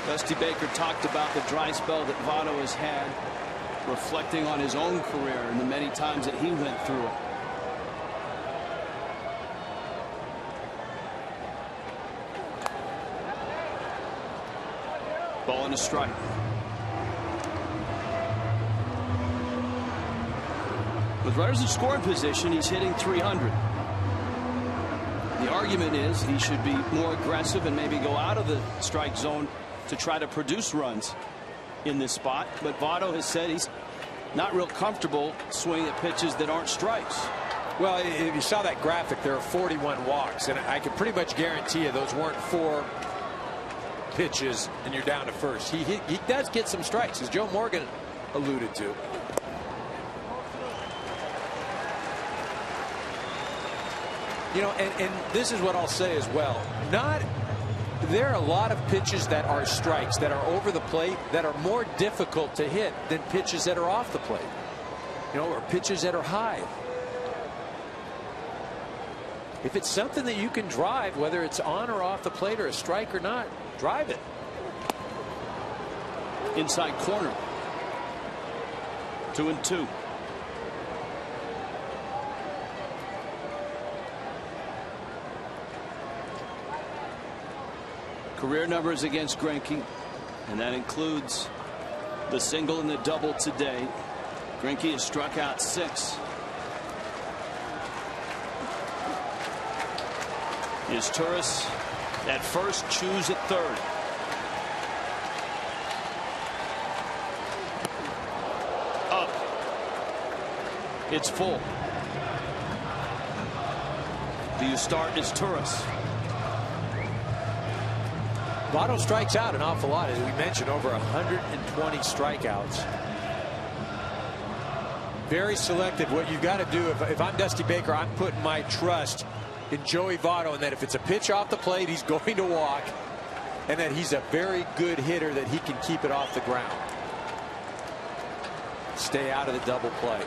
Dusty Baker talked about the dry spell that Votto has had, reflecting on his own career and the many times that he went through it. Ball and a strike. With runners in scoring position, he's hitting .300. The argument is he should be more aggressive and maybe go out of the strike zone to try to produce runs in this spot. But Votto has said he's not real comfortable swinging at pitches that aren't strikes.
Well, if you saw that graphic, there are 41 walks, and I can pretty much guarantee you those weren't 4 pitches and you're down to first. He does get some strikes, as Joe Morgan alluded to. You know, and this is what I'll say as well. there are a lot of pitches that are strikes that are over the plate that are more difficult to hit than pitches that are off the plate, you know, or pitches that are high. If it's something that you can drive, whether it's on or off the plate or a strike or not, drive it.
Inside corner. 2-2. Career numbers against Greinke, and that includes the single and the double today. Greinke has struck out 6. Izturis at first, Chews at third. Up. It's full. Do you start Izturis?
Votto strikes out an awful lot, as we mentioned, over 120 strikeouts. Very selective. What you've got to do, if I'm Dusty Baker, I'm putting my trust in Joey Votto, and that if it's a pitch off the plate, he's going to walk, and that he's a very good hitter, that he can keep it off the ground. Stay out of the double play.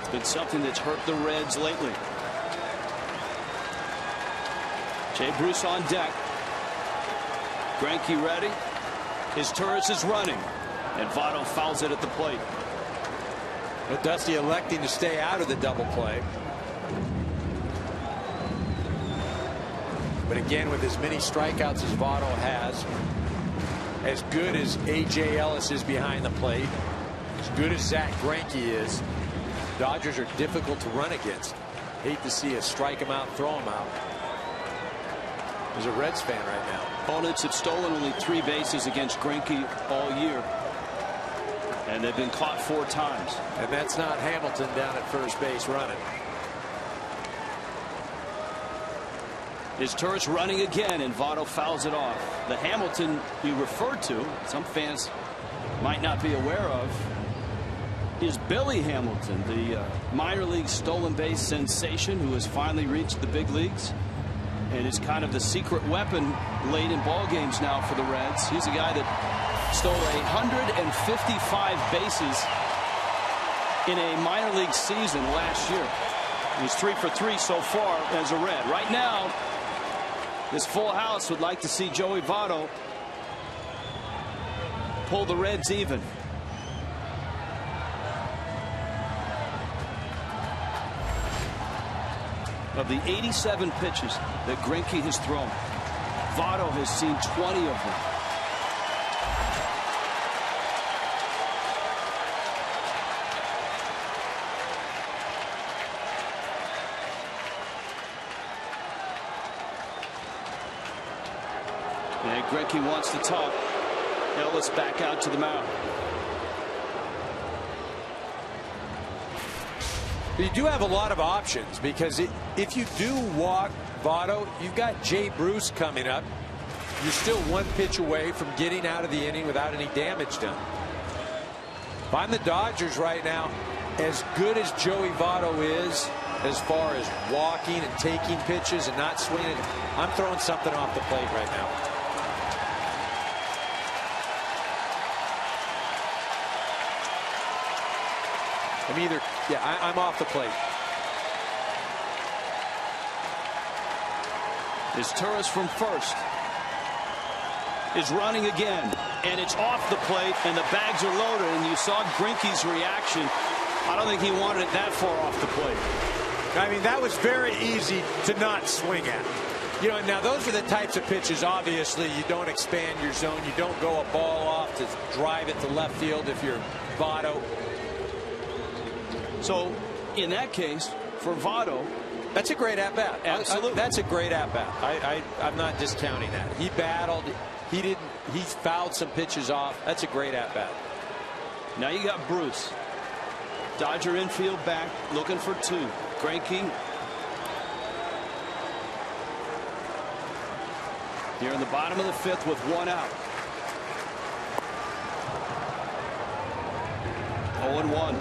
It's been something that's hurt the Reds lately. Jay Bruce on deck. Greinke ready. Izturis is running, and Votto fouls it at the plate.
But Dusty electing to stay out of the double play. But again, with as many strikeouts as Votto has, as good as A.J. Ellis is behind the plate, as good as Zack Greinke is, Dodgers are difficult to run against. Hate to see us strike him out, throw him out. As a Reds fan right now.
Opponents have stolen only 3 bases against Greinke all year, and they've been caught 4 times.
And that's not Hamilton down at first base running.
Izturis running again, and Votto fouls it off. The Hamilton we referred to, some fans might not be aware of, is Billy Hamilton, the minor league stolen base sensation who has finally reached the big leagues and is kind of the secret weapon late in ball games now for the Reds. He's a guy that stole 155 bases in a minor league season last year. He's 3 for 3 so far as a Red. Right now, this full house would like to see Joey Votto pull the Reds even. Of the 87 pitches that Greinke has thrown, Votto has seen 20 of them. And Greinke wants to talk. Ellis back out to the mound.
You do have a lot of options, because if you do walk Votto, you've got Jay Bruce coming up. You're still 1 pitch away from getting out of the inning without any damage done. If I'm the Dodgers right now, as good as Joey Votto is as far as walking and taking pitches and not swinging, I'm throwing something off the plate right now. I'm either, I'm off the plate.
Izturis from first is running again, and it's off the plate, and the bags are loaded, and you saw Greinke's reaction. I don't think he wanted it that far off the plate.
I mean, that was very easy to not swing at. You know, now those are the types of pitches, obviously, you don't expand your zone. You don't go a ball off to drive it to left field if you're Votto.
So, in that case, for Votto,
that's a great at-bat.
Absolutely.
That's a great at-bat. I'm not discounting that. He battled. He fouled some pitches off. That's a great at-bat.
Now you got Bruce. Dodger infield back, looking for 2. Greinke. Here in the bottom of the 5th with 1 out. 0-1.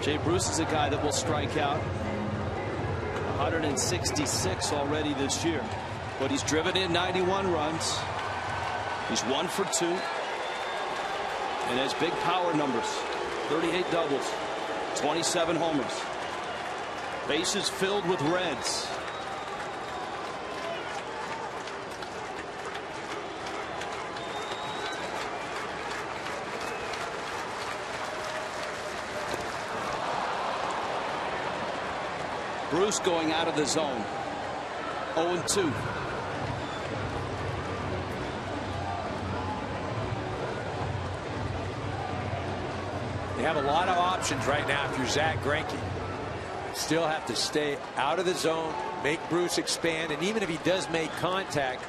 Jay Bruce is a guy that will strike out. 166 already this year. But he's driven in 91 runs. He's 1 for 2. And has big power numbers. 38 doubles. 27 homers. Bases filled with Reds. Bruce going out of the zone. 0-2.
You have a lot of options right now if you're Zack Greinke. Still have to stay out of the zone, make Bruce expand, and even if he does make contact,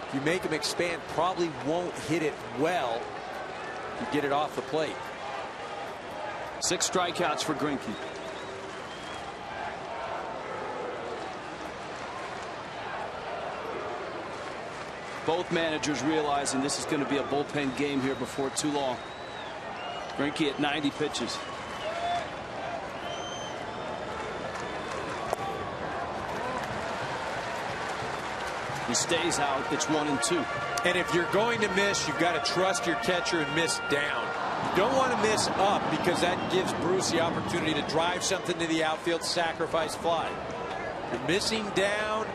if you make him expand, probably won't hit it well to get it off the plate.
6 strikeouts for Greinke. Both managers realizing this is going to be a bullpen game here before too long. Greinke at 90 pitches. He stays out. It's 1-2.
And if you're going to miss, you've got to trust your catcher and miss down. You don't want to miss up because that gives Bruce the opportunity to drive something to the outfield, sacrifice fly. If you're missing down,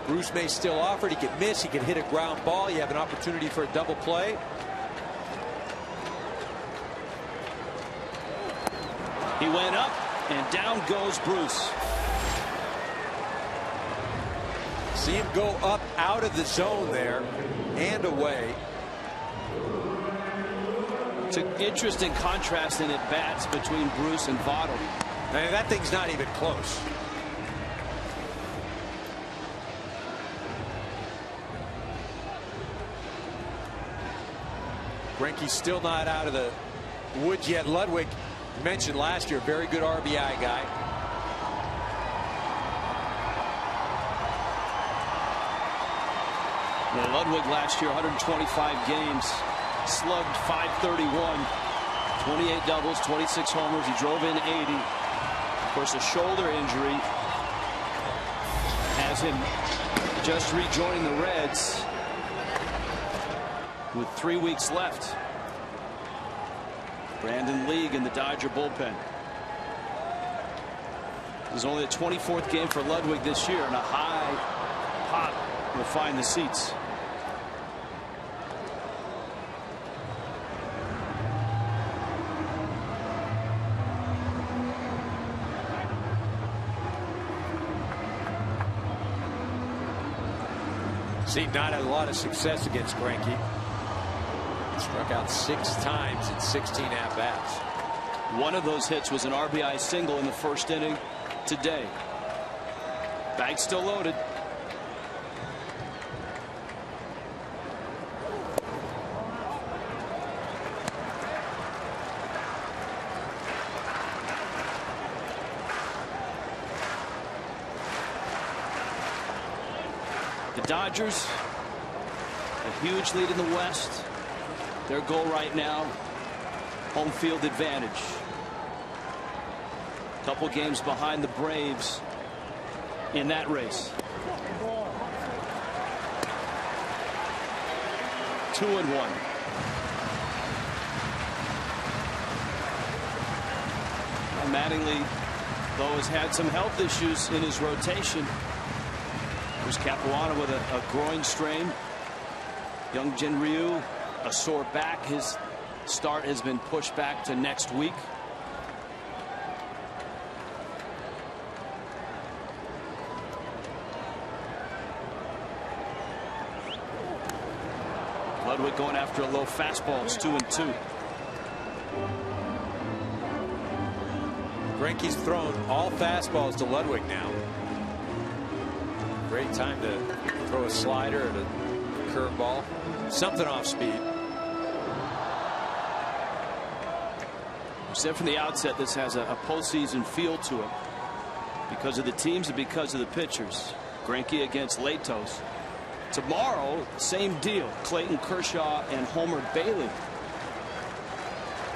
Bruce may still offer it. He could miss. He could hit a ground ball. You have an opportunity for a double play.
He went up and down goes Bruce.
See him go up out of the zone there and away.
It's an interesting contrast in at bats between Bruce and Votto.
And that thing's not even close. Greinke's still not out of the woods yet. Ludwick, you mentioned last year, very good RBI guy.
Well, Ludwick last year, 125 games, slugged .531, 28 doubles, 26 homers. He drove in 80. Of course, a shoulder injury has him just rejoining the Reds with 3 weeks left. Brandon League in the Dodger bullpen. This is only the 24th game for Ludwick this year, and a high pop will find the seats.
See, not a lot of success against Greinke. Struck out 6 times in 16 at-bats.
One of those hits was an RBI single in the first inning today. Bag still loaded. The Dodgers, a huge lead in the West. Their goal right now, home field advantage. Couple games behind the Braves in that race. 2-1. Mattingly, though, has had some health issues in his rotation. There's Capuano with a groin strain. Young Jin Ryu, a sore back. His start has been pushed back to next week. Ludwick going after a low fastball. It's 2-2.
Greinke's thrown all fastballs to Ludwick now. Great time to throw a slider at a curveball. Something off speed.
We said from the outset this has a postseason feel to it because of the teams and because of the pitchers. Greinke against Latos. Tomorrow, same deal. Clayton Kershaw and Homer Bailey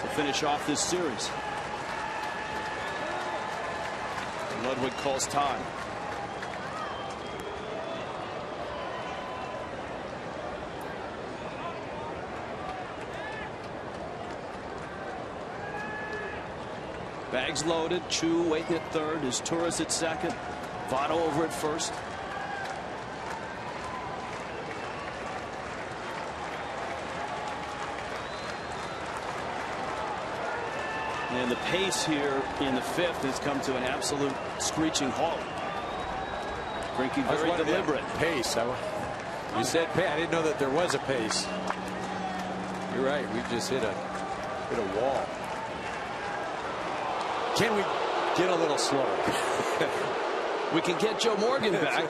to finish off this series. Ludwick calls time. Bags loaded. Chu waiting at third. Izturis at second. Votto over at first. And the pace here in the fifth has come to an absolute screeching halt. Greinke very deliberate.
Pace. You said pace. I didn't know that there was a pace. You're right. We just hit a wall. Can we get a little slower?
We can get Joe Morgan back.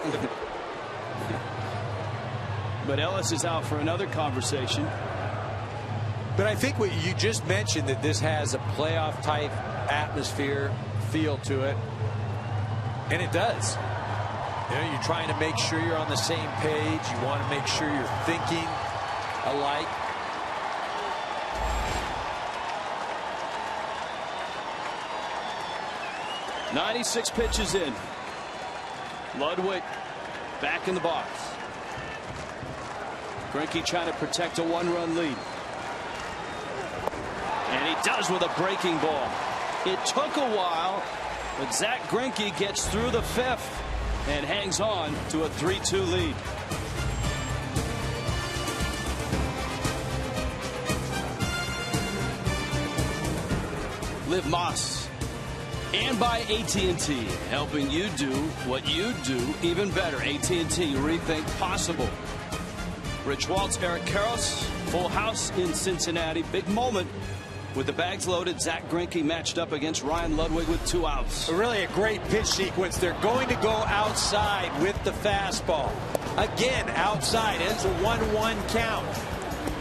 But Ellis is out for another conversation.
But I think what you just mentioned, that this has a playoff type atmosphere, feel to it. And it does. You know, you're trying to make sure you're on the same page. You want to make sure you're thinking alike.
.96 pitches in. Ludwick back in the box. Greinke trying to protect a one-run lead. And he does with a breaking ball. It took a while, but Zack Greinke gets through the fifth and hangs on to a 3-2 lead. Liv Moss and by AT&T, helping you do what you do even better. AT&T, rethink possible. Rich Waltz, Eric Karros, full house in Cincinnati. Big moment with the bags loaded. Zack Greinke matched up against Ryan Ludwick with 2 outs.
Really a great pitch sequence. They're going to go outside with the fastball. Again, outside. It's a 1-1 count.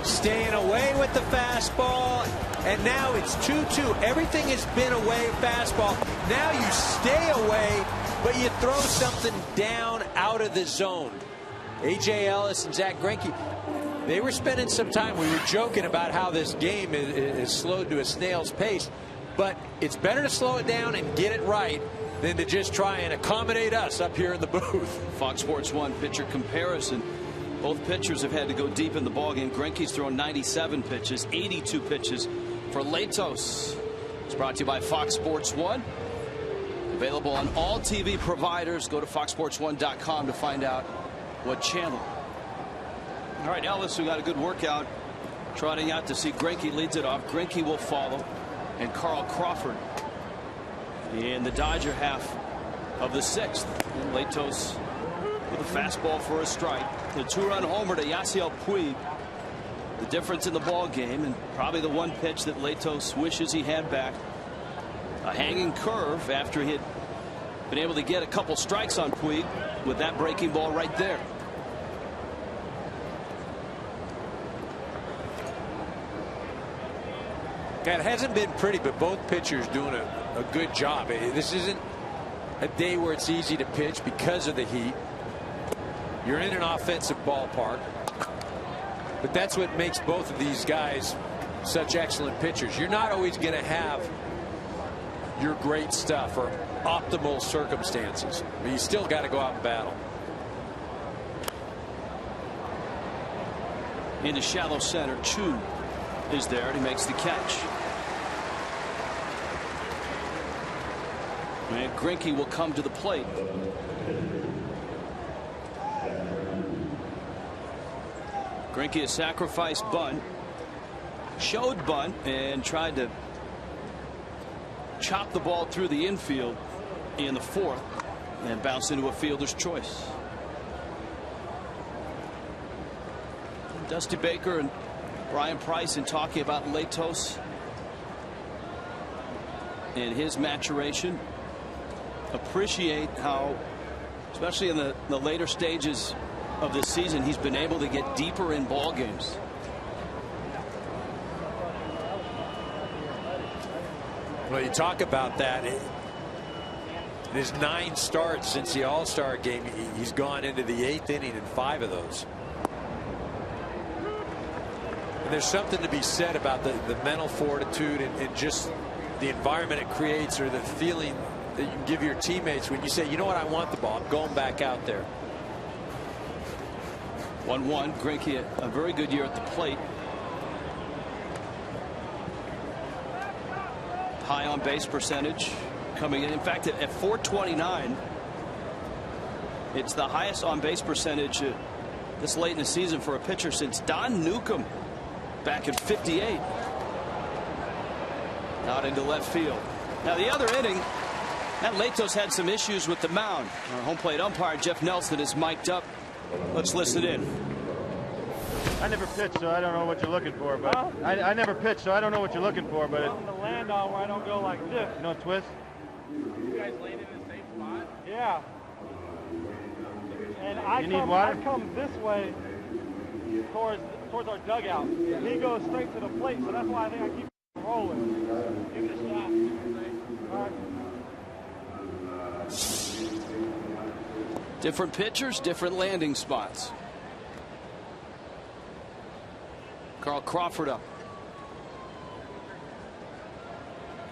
Staying away with the fastball. And now it's 2-2. Everything has been away fastball. Now you stay away, but you throw something down out of the zone. A.J. Ellis and Zack Greinke, they were spending some time. We were joking about how this game is slowed to a snail's pace. But it's better to slow it down and get it right than to just try and accommodate us up here in the booth.
Fox Sports 1 pitcher comparison. Both pitchers have had to go deep in the ballgame. Greinke's thrown 97 pitches, 82 pitches for Latos. It's brought to you by Fox Sports 1. Available on all TV providers. Go to foxsports1.com to find out what channel. All right, Ellis, who got a good workout, trotting out to see Greinke, leads it off. Greinke will follow, and Carl Crawford in the Dodger half of the sixth. And Latos with a fastball for a strike. The 2-run homer to Yasiel Puig. The difference in the ball game, and probably the one pitch that Latos wishes he had back. A hanging curve after he had been able to get a couple strikes on Puig with that breaking ball right there.
It hasn't been pretty, but both pitchers doing a good job. This isn't a day where it's easy to pitch because of the heat. You're in an offensive ballpark, but that's what makes both of these guys such excellent pitchers. You're not always going to have your great stuff or optimal circumstances, but you still got to go out and battle.
Into shallow center. Chu is there, and he makes the catch. And Greinke will come to the plate. Greinke, a sacrifice bunt, showed bunt, and tried to chop the ball through the infield in the fourth and bounce into a fielder's choice. Dusty Baker and Brian Price in talking about Latos and his maturation. Appreciate how, especially in the later stages of this season, he's been able to get deeper in ball games.
Well, you talk about that. In his 9 starts since the All-Star game, he's gone into the 8th inning in 5 of those. And there's something to be said about the mental fortitude and just the environment it creates, or the feeling that you can give your teammates when you say, you know what, I want the ball, I'm going back out there.
1-1. Greinke, a very good year at the plate. High on base percentage coming in. In fact, at 429, it's the highest on base percentage this late in the season for a pitcher since Don Newcomb back in '58. Out into left field. Now the other inning, Matt Latos had some issues with the mound. Our home plate umpire Jeff Nelson is mic'd up. Let's listen in.
I never pitched, so I don't know what you're looking for. But I never pitched, so I don't know what you're looking for. But
I'm to land on where I don't go like this.
You know, twist.
You guys landed in the same spot. Yeah. And I come this way towards our dugout. He goes straight to the plate, so that's why I think I keep rolling. Give it a shot. All right.
Different pitchers, different landing spots. Carl Crawford up.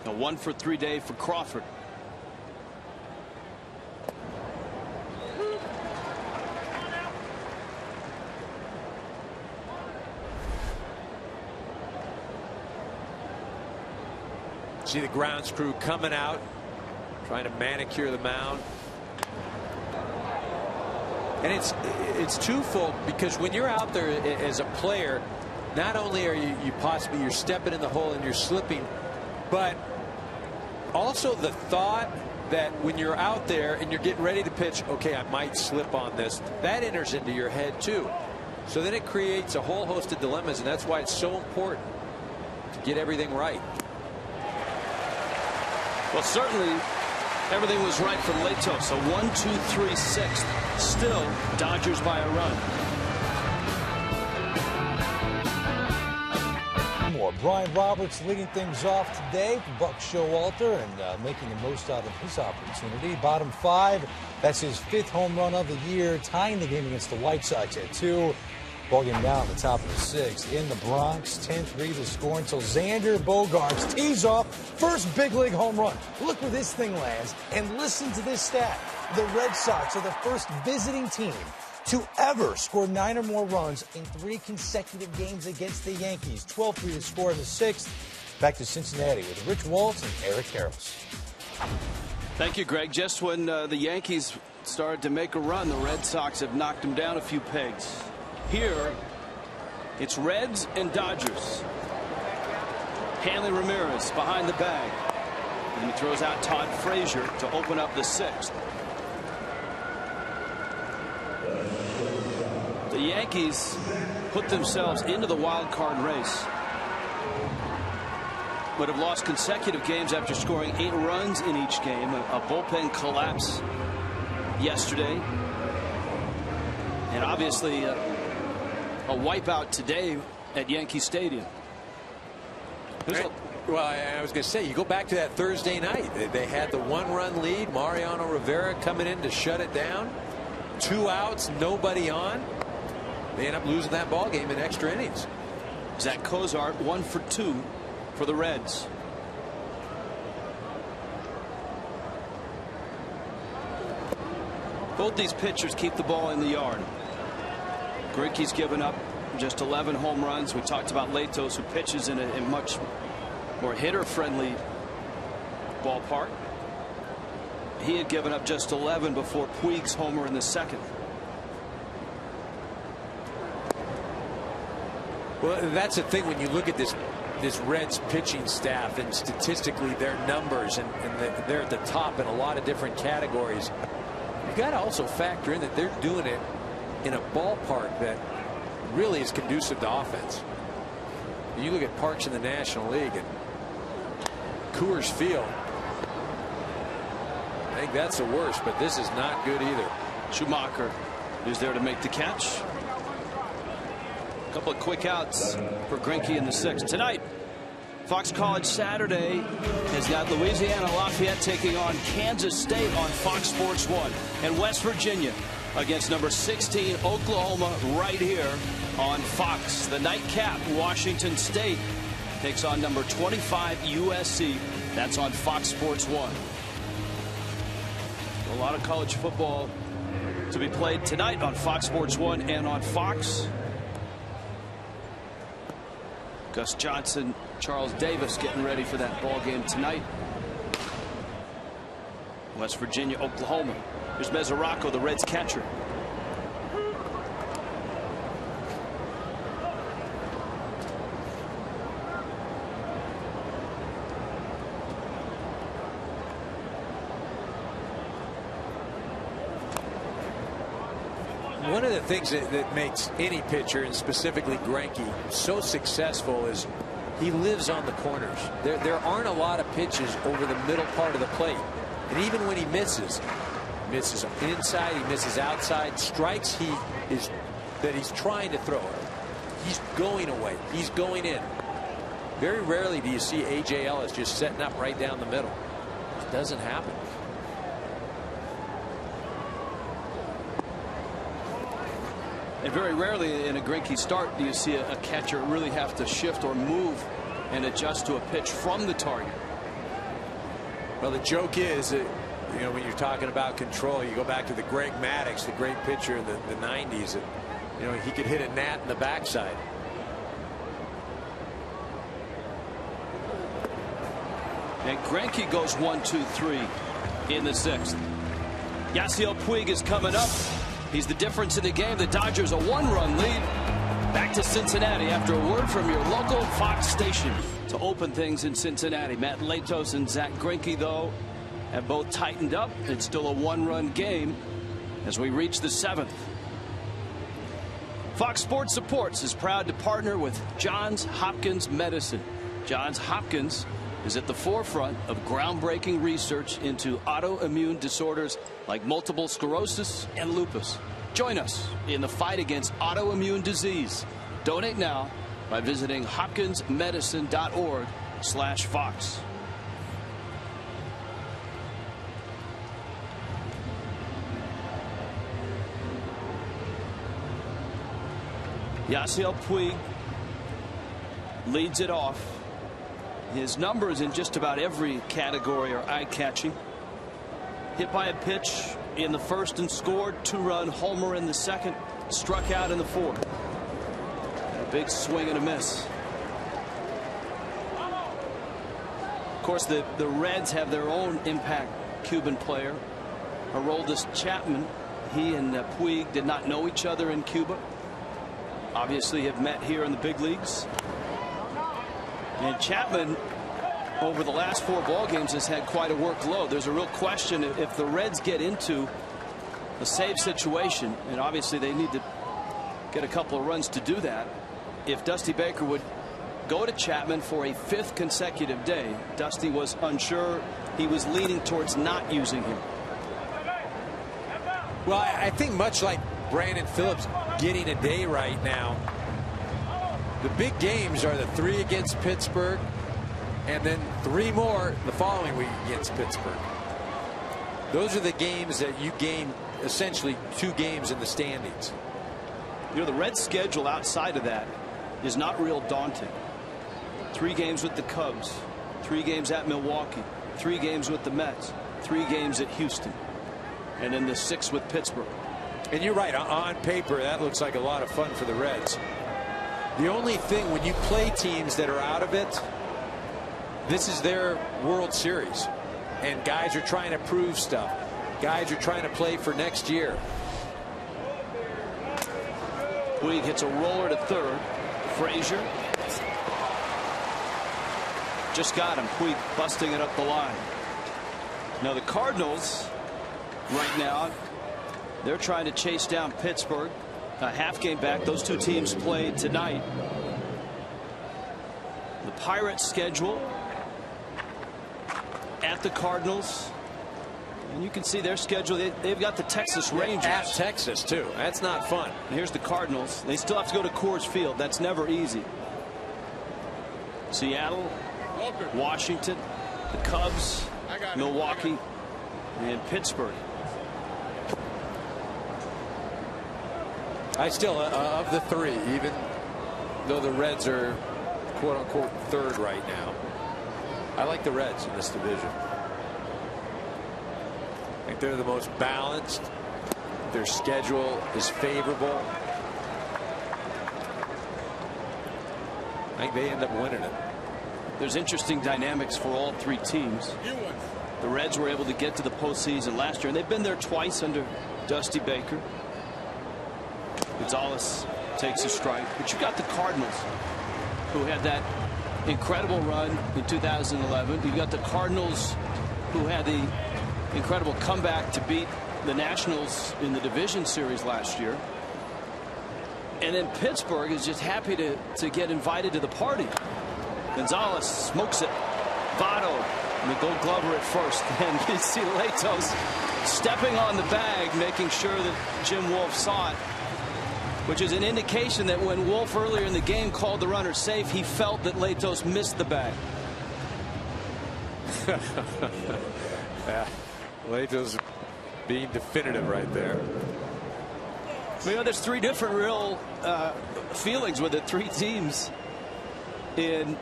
A 1-for-3 day for Crawford.
See the grounds crew coming out, trying to manicure the mound. And it's twofold, because when you're out there as a player, not only are you're stepping in the hole and you're slipping, but also the thought that when you're out there and you're getting ready to pitch, okay, I might slip on this, that enters into your head too. So then it creates a whole host of dilemmas, and that's why it's so important to get everything right.
Well, certainly everything was right for Latos. A 1-2-3 6th. Still Dodgers by a run.
More. Brian Roberts leading things off today for Buck Showalter and making the most out of his opportunity. Bottom 5. That's his 5th home run of the year, tying the game against the White Sox at 2. Ball game now in the top of the 6th in the Bronx. 10-3 to score until Xander Bogaerts tees off first big league home run. Look where this thing lands, and listen to this stat. The Red Sox are the first visiting team to ever score 9 or more runs in 3 consecutive games against the Yankees. 12-3 to score in the 6th. Back to Cincinnati with Rich Waltz and Eric Harris.
Thank you, Greg. Just when the Yankees started to make a run, the Red Sox have knocked them down a few pegs. Here, it's Reds and Dodgers. Hanley Ramirez behind the bag. And he throws out Todd Frazier to open up the 6th. The Yankees put themselves into the wild card race, but have lost consecutive games after scoring 8 runs in each game. A bullpen collapse yesterday. And obviously a wipeout today at Yankee Stadium.
Well, I was going to say, you go back to that Thursday night. They had the 1-run lead. Mariano Rivera coming in to shut it down. 2 outs, nobody on. They end up losing that ball game in extra innings.
Zach Cozart 1 for 2 for the Reds. Both these pitchers keep the ball in the yard. Greinke's given up just 11 home runs. We talked about Latos, who pitches in a much more hitter-friendly ballpark. He had given up just 11 before Puig's homer in the 2nd.
Well, that's the thing when you look at this Reds pitching staff and statistically their numbers, and they're at the top in a lot of different categories. You've got to also factor in that they're doing it in a ballpark that really is conducive to offense. You look at parks in the National League and Coors Field. I think that's the worst, but this is not good either.
Schumacher is there to make the catch. A couple of quick outs for Greinke in the 6th. Tonight, Fox College Saturday has got Louisiana Lafayette taking on Kansas State on Fox Sports 1. And West Virginia against number 16 Oklahoma right here on Fox. The nightcap, Washington State takes on number 25 USC. That's on Fox Sports 1. A lot of college football to be played tonight on Fox Sports 1 and on Fox. Gus Johnson, Charles Davis getting ready for that ball game tonight. West Virginia, Oklahoma. Here's Mesoraco, the Reds catcher.
One of the things that makes any pitcher, and specifically Greinke, so successful is he lives on the corners. There aren't a lot of pitches over the middle part of the plate. And even when he misses inside, he misses outside, strikes that he's trying to throw. He's going away. He's going in. Very rarely do you see A.J. Ellis just setting up right down the middle. It doesn't happen.
And very rarely in a Greinke start do you see a catcher really have to shift or move and adjust to a pitch from the target.
Well, the joke is that, you know, when you're talking about control, you go back to the Greg Maddux, the great pitcher in the 90s, and, you know, he could hit a gnat in the backside.
And Greinke goes 1-2-3 in the 6th. Yasiel Puig is coming up. He's the difference in the game. The Dodgers a 1-run lead. Back to Cincinnati after a word from your local Fox station to open things in Cincinnati. Matt Latos and Zach Greinke, though, have both tightened up. It's still a 1-run game as we reach the 7th. Fox Sports Supports is proud to partner with Johns Hopkins Medicine. Johns Hopkins is at the forefront of groundbreaking research into autoimmune disorders like multiple sclerosis and lupus. Join us in the fight against autoimmune disease. Donate now by visiting hopkinsmedicine.org/Fox. Yasiel Puig leads it off. His numbers in just about every category are eye-catching. Hit by a pitch in the 1st and scored. 2-run homer in the 2nd. Struck out in the 4th. And a big swing and a miss. Of course, the Reds have their own impact Cuban player, Aroldis Chapman. He and Puig did not know each other in Cuba. Obviously have met here in the big leagues. And Chapman, over the last 4 ball games, has had quite a workload. There's a real question if the Reds get into a save situation, and obviously they need to get a couple of runs to do that. If Dusty Baker would go to Chapman for a 5th consecutive day, Dusty was unsure. He was leaning towards not using him.
Well, I think much like Brandon Phillips getting a day right now, the big games are the 3 against Pittsburgh and then 3 more the following week against Pittsburgh. Those are the games that you gain essentially 2 games in the standings.
You know, the Reds schedule outside of that is not real daunting. 3 games with the Cubs, 3 games at Milwaukee, 3 games with the Mets, 3 games at Houston, and then the 6 with Pittsburgh.
And you're right, on paper that looks like a lot of fun for the Reds. The only thing, when you play teams that are out of it, this is their World Series, and guys are trying to prove stuff. Guys are trying to play for next year.
Puig hits a roller to 3rd. Frazier just got him. Puig busting it up the line. Now the Cardinals right now, they're trying to chase down Pittsburgh. A half game back. Those 2 teams play tonight. The Pirates schedule at the Cardinals, and you can see their schedule. They've got the Texas Rangers
at Texas too. That's not fun.
And here's the Cardinals. They still have to go to Coors Field. That's never easy. Seattle, Washington, the Cubs, Milwaukee, and Pittsburgh.
I still, of the 3, even though the Reds are quote-unquote 3rd right now, I like the Reds in this division. think they're the most balanced. Their schedule is favorable. I think they end up winning it.
There's interesting dynamics for all three teams. The Reds were able to get to the postseason last year, and they've been there twice under Dusty Baker. Gonzalez takes a strike, but you got the Cardinals, who had that incredible run in 2011. You got the Cardinals, who had the incredible comeback to beat the Nationals in the division series last year. And then Pittsburgh is just happy to get invited to the party. Gonzalez smokes it. Votto, and the Gold Glover at first. And you see Latos stepping on the bag, making sure that Jim Wolf saw it, which is an indication that when Wolf earlier in the game called the runner safe, he felt that Latos missed the bag.
Yeah, Latos being definitive right there.
You know, there's three different real feelings with it. Three teams in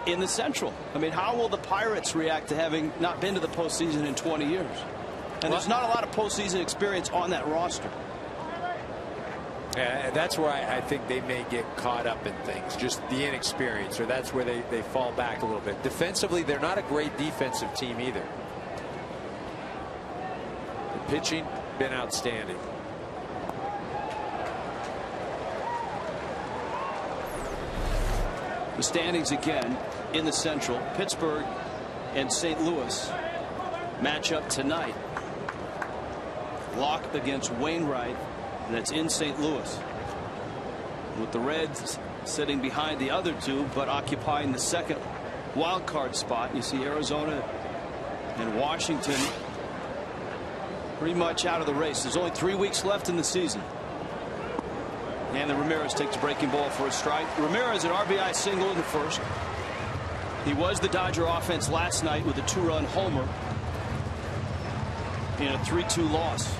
the Central. I mean, how will the Pirates react to having not been to the postseason in 20 years? And there's not a lot of postseason experience on that roster.
Yeah, that's where I think they may get caught up in things, just the inexperience, or that's where they fall back a little bit. Defensively, they're not a great defensive team either. The pitching been outstanding.
The standings again in the Central. Pittsburgh and St. Louis match up tonight. Locke against Wainwright, and that's in St. Louis, with the Reds sitting behind the other two but occupying the second wild card spot. You see Arizona and Washington pretty much out of the race. There's only 3 weeks left in the season. And then Ramirez takes a breaking ball for a strike. Ramirez an RBI single in the first. He was the Dodger offense last night with a 2-run homer in a 3-2 loss.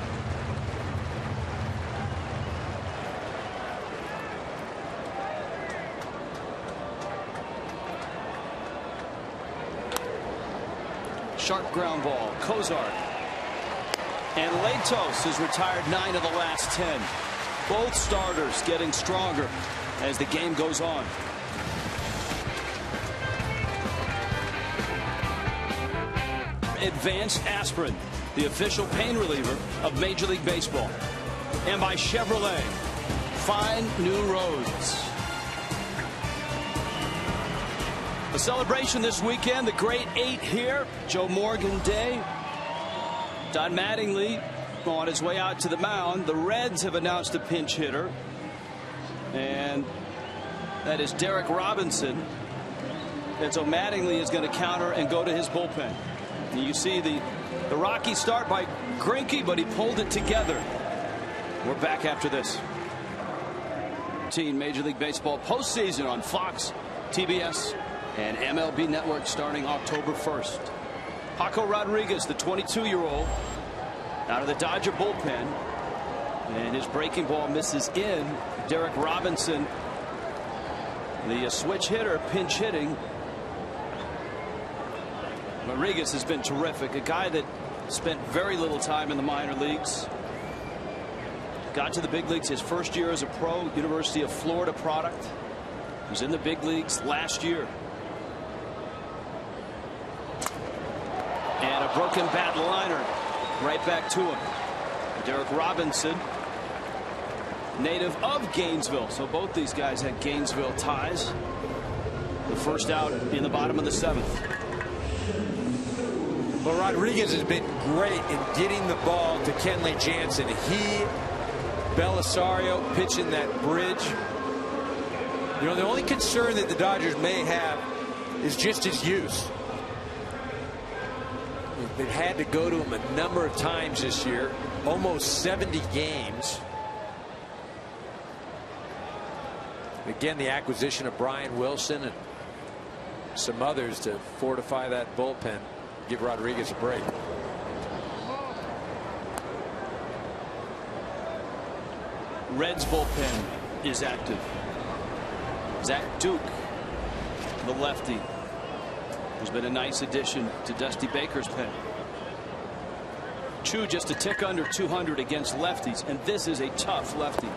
Sharp ground ball. Cesar. And Latos has retired 9 of the last 10. Both starters getting stronger as the game goes on. Advanced Aspirin, the official pain reliever of Major League Baseball. And by Chevrolet, find new roads. A celebration this weekend, the Great 8 here. Joe Morgan Day. Don Mattingly on his way out to the mound. The Reds have announced a pinch hitter, and that is Derek Robinson. And so Mattingly is going to counter and go to his bullpen. And you see the rocky start by Greinke, but he pulled it together. We're back after this. Major League Baseball postseason on Fox, TBS, and MLB Network starting October 1st. Paco Rodriguez, the 22-year-old, out of the Dodger bullpen, and his breaking ball misses in. Derek Robinson, the switch hitter, pinch hitting. Rodriguez has been terrific, a guy that spent very little time in the minor leagues. Got to the big leagues his first year as a pro, University of Florida product. Was in the big leagues last year. And a broken bat liner. Right back to him. Derek Robinson, native of Gainesville. So both these guys had Gainesville ties. The first out in the bottom of the 7th.
Well, Rodriguez has been great in getting the ball to Kenley Jansen. He, Belisario pitching that bridge. You know, the only concern that the Dodgers may have is just his use. They've had to go to him a number of times this year, almost 70 games. Again, the acquisition of Brian Wilson and some others to fortify that bullpen, give Rodriguez a break.
Reds bullpen is active. Zach Duke, the lefty, has been a nice addition to Dusty Baker's pen. Chu just a tick under 200 against lefties, and this is a tough lefty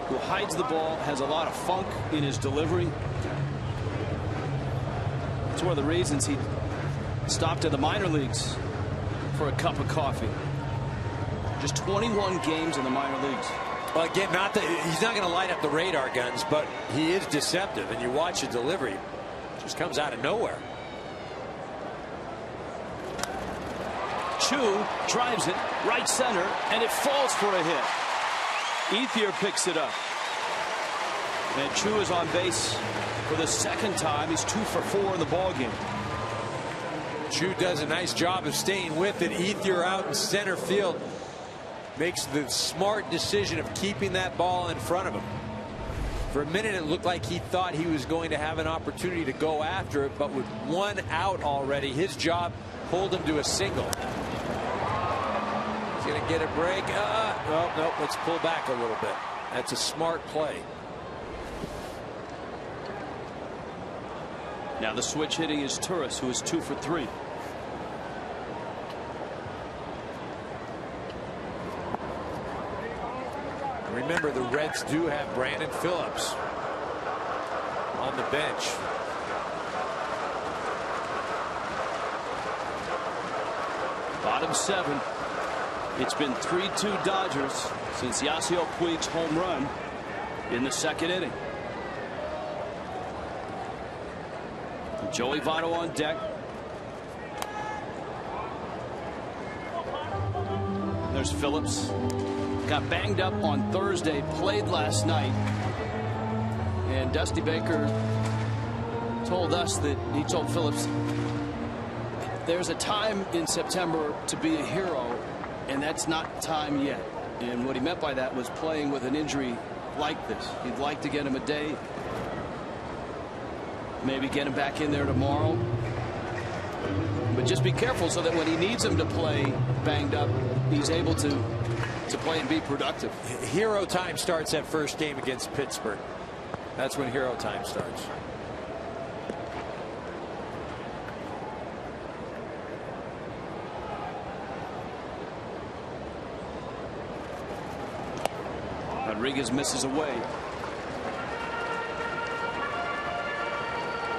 who hides the ball, has a lot of funk in his delivery. It's one of the reasons he stopped in the minor leagues for a cup of coffee. Just 21 games in the minor leagues.
Well, again, he's not going to light up the radar guns, but he is deceptive, and you watch his delivery, it just comes out of nowhere.
Chu drives it right center, and it falls for a hit. Ethier picks it up. And Chu is on base for the second time. He's 2 for 4 in the ballgame.
Chu does a nice job of staying with it. Ethier out in center field makes the smart decision of keeping that ball in front of him. For a minute, it looked like he thought he was going to have an opportunity to go after it, but with 1 out already, his job hold him to a single. He's going to get a break. Well, nope, let's pull back a little bit. That's a smart play.
Now the switch hitting is Izturis, who is 2 for 3.
Remember, the Reds do have Brandon Phillips on the bench.
Bottom 7. It's been 3-2 Dodgers since Yasiel Puig's home run in the second inning. Joey Votto on deck. There's Phillips. Got banged up on Thursday, played last night. And Dusty Baker told us that he told Phillips there's a time in September to be a hero, and that's not time yet. And what he meant by that was playing with an injury like this. He'd like to get him a day. Maybe get him back in there tomorrow. But just be careful so that when he needs him to play banged up, he's able to play and be productive.
Hero time starts that first game against Pittsburgh. That's when hero time starts.
Rodriguez misses away.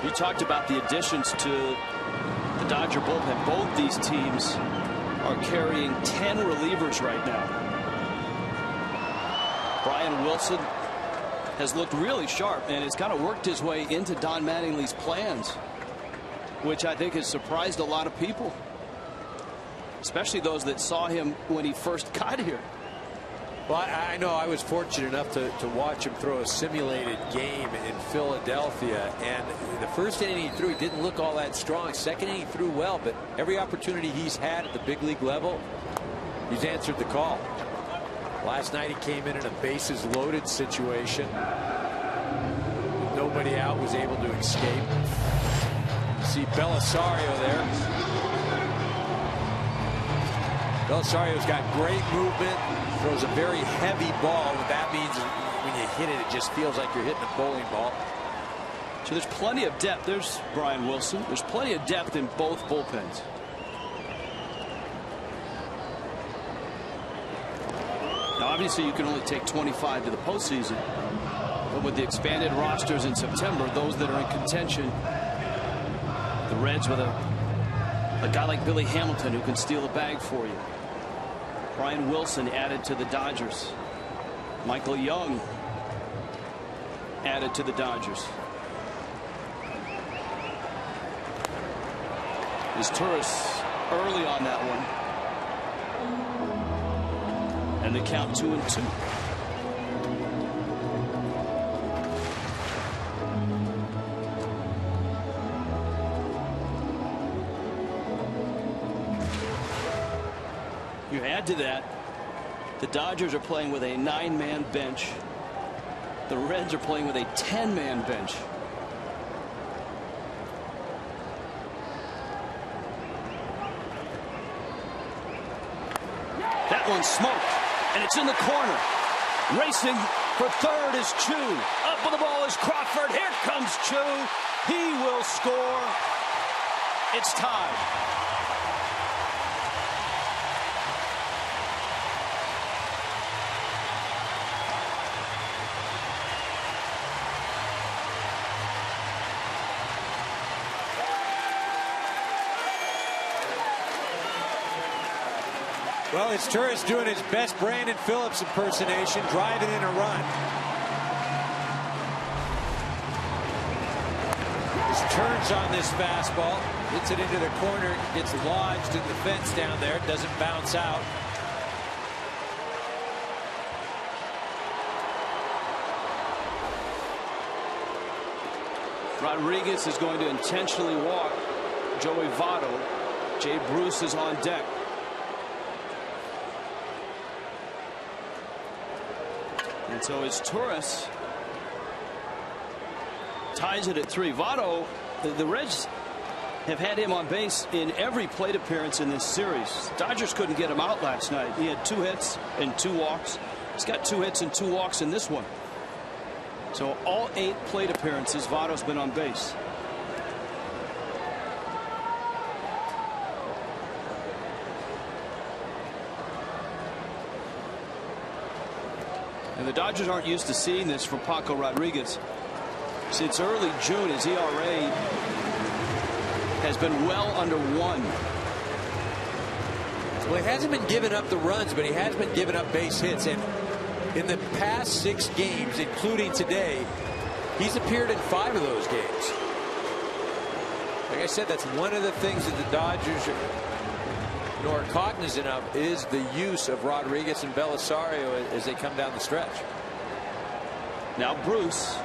You talked about the additions to the Dodger bullpen. Both these teams are carrying 10 relievers right now. Brian Wilson has looked really sharp and has kind of worked his way into Don Mattingly's plans, which I think has surprised a lot of people, especially those that saw him when he first got here.
Well, I know I was fortunate enough to watch him throw a simulated game in Philadelphia, and the first inning he threw, he didn't look all that strong. Second inning he threw well, but every opportunity he's had at the big league level, he's answered the call. Last night he came in a bases loaded situation. Nobody out, was able to escape. You see Belisario there. Belisario's got great movement, throws a very heavy ball. What that means is when you hit it, it just feels like you're hitting a bowling ball.
So there's plenty of depth. There's Brian Wilson. There's plenty of depth in both bullpens. Now, obviously, you can only take 25 to the postseason. But with the expanded rosters in September, those that are in contention, the Reds with a guy like Billy Hamilton who can steal a bag for you. Brian Wilson added to the Dodgers. Michael Young added to the Dodgers. Izturis early on that one. And the count 2-2. You add to that, the Dodgers are playing with a 9-man bench. The Reds are playing with a 10-man bench. That one's smoked, and it's in the corner. Racing for third is Chu. Up with the ball is Crawford. Here comes Chu. He will score. It's tied.
Well, it's Izturis doing his best Brandon Phillips impersonation, driving in a run. Just turns on this fastball, hits it into the corner, gets lodged in the fence down there, doesn't bounce out.
Rodriguez is going to intentionally walk Joey Votto. Jay Bruce is on deck. And so Izturis ties it at 3. Votto, the Reds have had him on base in every plate appearance in this series. Dodgers couldn't get him out last night. He had 2 hits and 2 walks. He's got 2 hits and 2 walks in this one. So all 8 plate appearances, Votto's been on base. And the Dodgers aren't used to seeing this from Paco Rodriguez. Since early June, his ERA has been well under 1.
Well, he hasn't been giving up the runs, but he has been giving up base hits. And in the past 6 games, including today, he's appeared in 5 of those games. Like I said, that's one of the things that the Dodgers are cognizant of, is the use of Rodriguez and Belisario as they come down the stretch.
Now Bruce,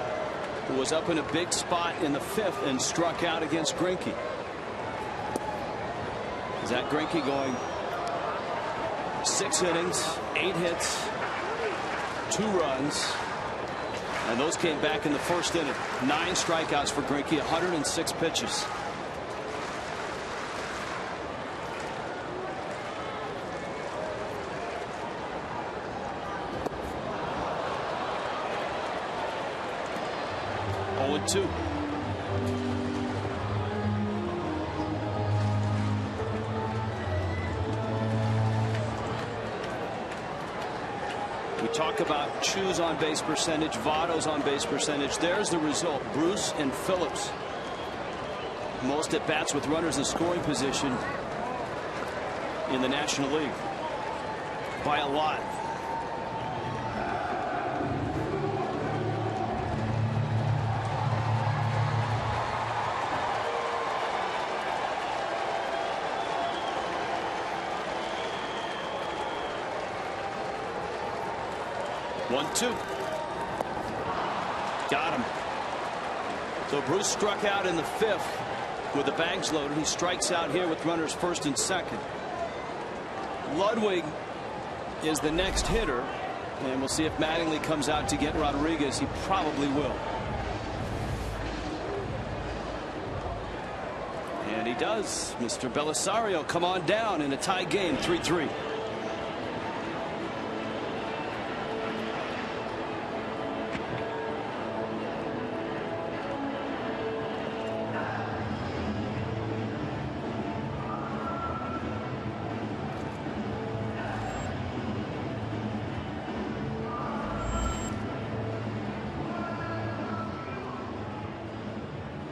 who was up in a big spot in the 5th and struck out against Greinke. Zach Greinke going 6 innings, 8 hits, 2 runs, and those came back in the 1st inning. 9 strikeouts for Greinke, 106 pitches. Oh, 2. We talk about Chu's on base percentage, Votto's on base percentage. There's the result. Bruce and Phillips, most at bats with runners in scoring position in the National League by a lot. One, 2. Got him. So Bruce struck out in the 5th with the bags loaded. He strikes out here with runners 1st and 2nd. Ludwick is the next hitter, and we'll see if Mattingly comes out to get Rodriguez. He probably will. And he does. Mr. Belisario come on down in a tie game, 3-3.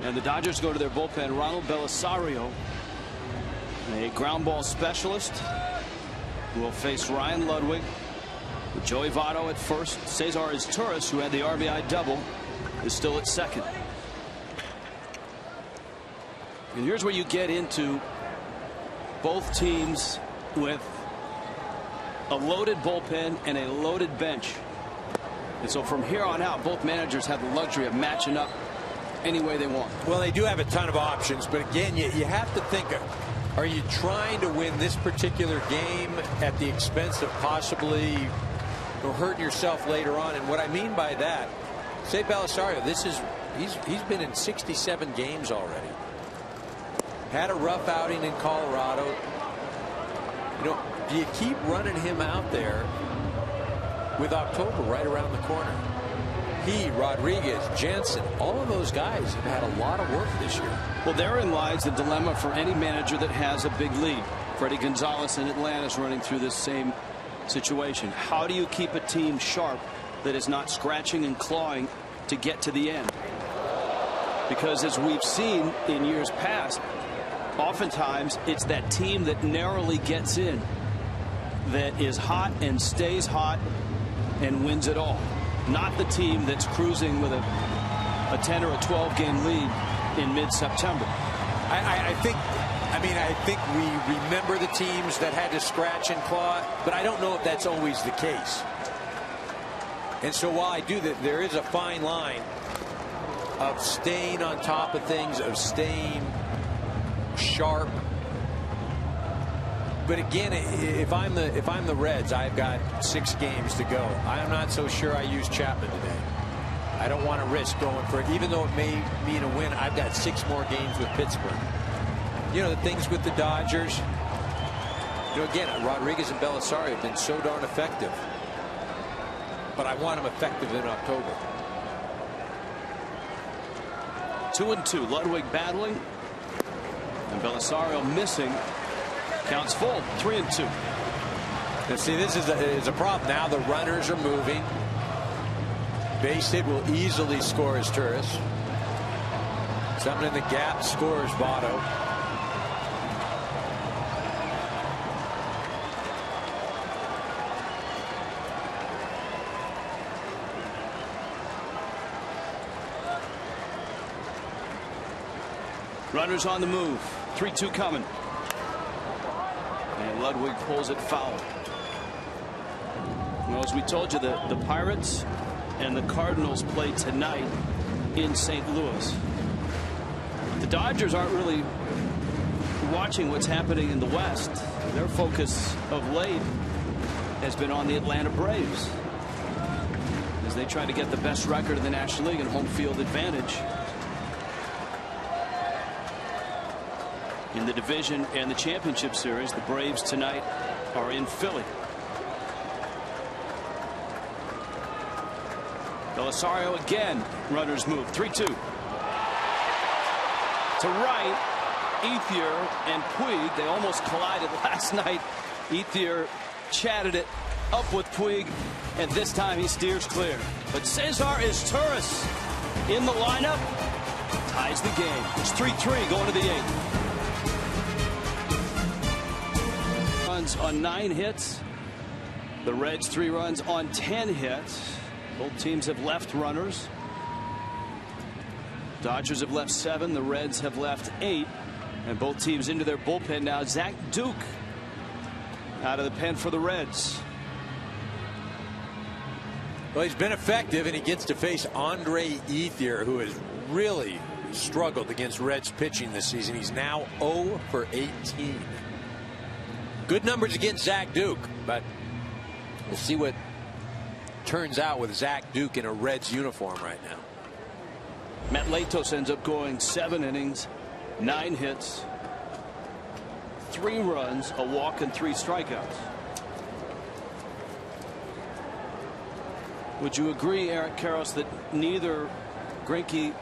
And the Dodgers go to their bullpen. Ronald Belisario, a ground ball specialist, who will face Ryan Ludwick with Joey Votto at 1st. Cesar Izturis, who had the RBI double, is still at 2nd. And here's where you get into both teams with a loaded bullpen and a loaded bench. And so from here on out, both managers have the luxury of matching up any way they want.
Well, they do have a ton of options, but again, you have to think, are you trying to win this particular game at the expense of possibly hurting yourself later on? And what I mean by that, say Belisario, he's been in 67 games already. Had a rough outing in Colorado. Do you keep running him out there with October right around the corner? He, Rodriguez, Jensen, all of those guys have had a lot of work this year.
Well, therein lies the dilemma for any manager that has a big lead. Freddie Gonzalez in Atlanta is running through this same situation. How do you keep a team sharp that is not scratching and clawing to get to the end? Because as we've seen in years past, oftentimes it's that team that narrowly gets in that is hot and stays hot and wins it all. Not the team that's cruising with a 10 or a 12 game lead in mid-September.
I think we remember the teams that had to scratch and claw, but I don't know if that's always the case. And so while I do that, there is a fine line of staying on top of things, of staying sharp. But again, if I'm the Reds, I've got 6 games to go. I'm not so sure I use Chapman today. I don't want to risk going for it, even though it may mean a win. I've got 6 more games with Pittsburgh. You know, the things with the Dodgers. You know, again, Rodriguez and Belisario have been so darn effective, but I want them effective in October.
2-2. Ludwick battling, and Belisario missing. Counts full. 3-2.
Now see, this is a problem. Now the runners are moving. Base hit will easily score Izturis. Something in the gap scores Votto.
Runners on the move. 3-2 coming. And Ludwick pulls it foul. Well, as we told you, the Pirates and the Cardinals play tonight in St. Louis. The Dodgers aren't really watching what's happening in the West. Their focus of late has been on the Atlanta Braves as they try to get the best record in the National League and home field advantage in the division and the championship series. The Braves tonight are in Philly. Belisario again. Runners move. 3-2. To right, Ethier and Puig. They almost collided last night. Ethier chatted it up with Puig, and this time he steers clear. But Cesar Izturis in the lineup ties the game. It's 3-3 going to the 8th. Runs on 9 hits. The Reds 3 runs on 10 hits. Both teams have left runners. Dodgers have left 7. The Reds have left 8. And both teams into their bullpen now. Zach Duke out of the pen for the Reds.
Well, he's been effective, and he gets to face Andre Ethier, who has really struggled against Reds pitching this season. He's now 0 for 18. Good numbers against Zach Duke, but we'll see what turns out with Zach Duke in a Reds uniform right now.
Matt Latos ends up going 7 innings, 9 hits, 3 runs, a walk, and 3 strikeouts. Would you agree, Eric Karros, that neither Greinke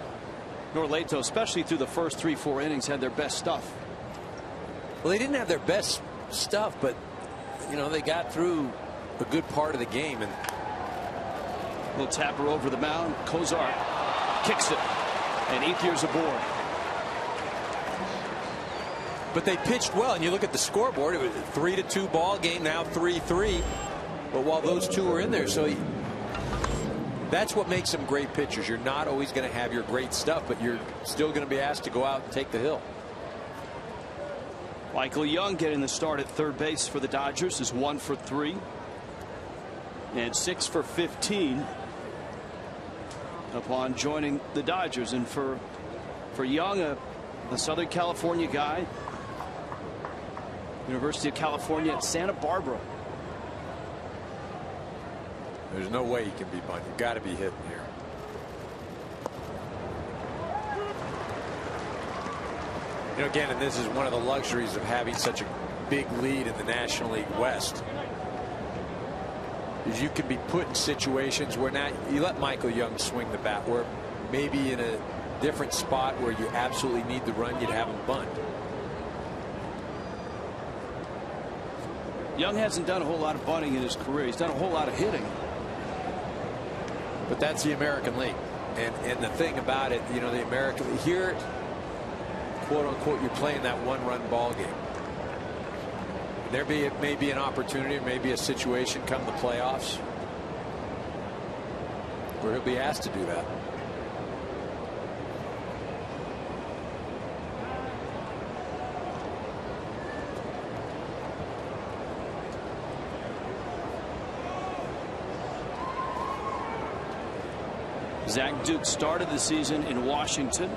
nor Latos, especially through the first 3-4 innings, had their best stuff?
Well, they didn't have their best stuff, but you know, they got through a good part of the game. And
little tapper over the mound. Cesar kicks it, and Ethier's aboard.
But they pitched well, and you look at the scoreboard, it was a 3-2 ball game, now 3-3. But while those 2 were in there, so that's what makes them great pitchers. You're not always going to have your great stuff, but you're still going to be asked to go out and take the hill.
Michael Young getting the start at third base for the Dodgers is 1 for 3 and 6 for 15 upon joining the Dodgers. And for Young, a Southern California guy, University of California at Santa Barbara.
There's no way he can be bunt. You've got to be hitting here. You know, again, and this is one of the luxuries of having such a big lead in the National League West, is you can be put in situations where now you let Michael Young swing the bat, where maybe in a different spot where you absolutely need the run, you'd have him bunt.
Young hasn't done a whole lot of bunting in his career. He's done a whole lot of hitting.
But that's the American League. And the thing about it, you know, the American League, here, quote unquote, you're playing that 1-run ball game. There may be an opportunity, maybe a situation come the playoffs where he'll be asked to do that.
Zach Duke started the season in Washington.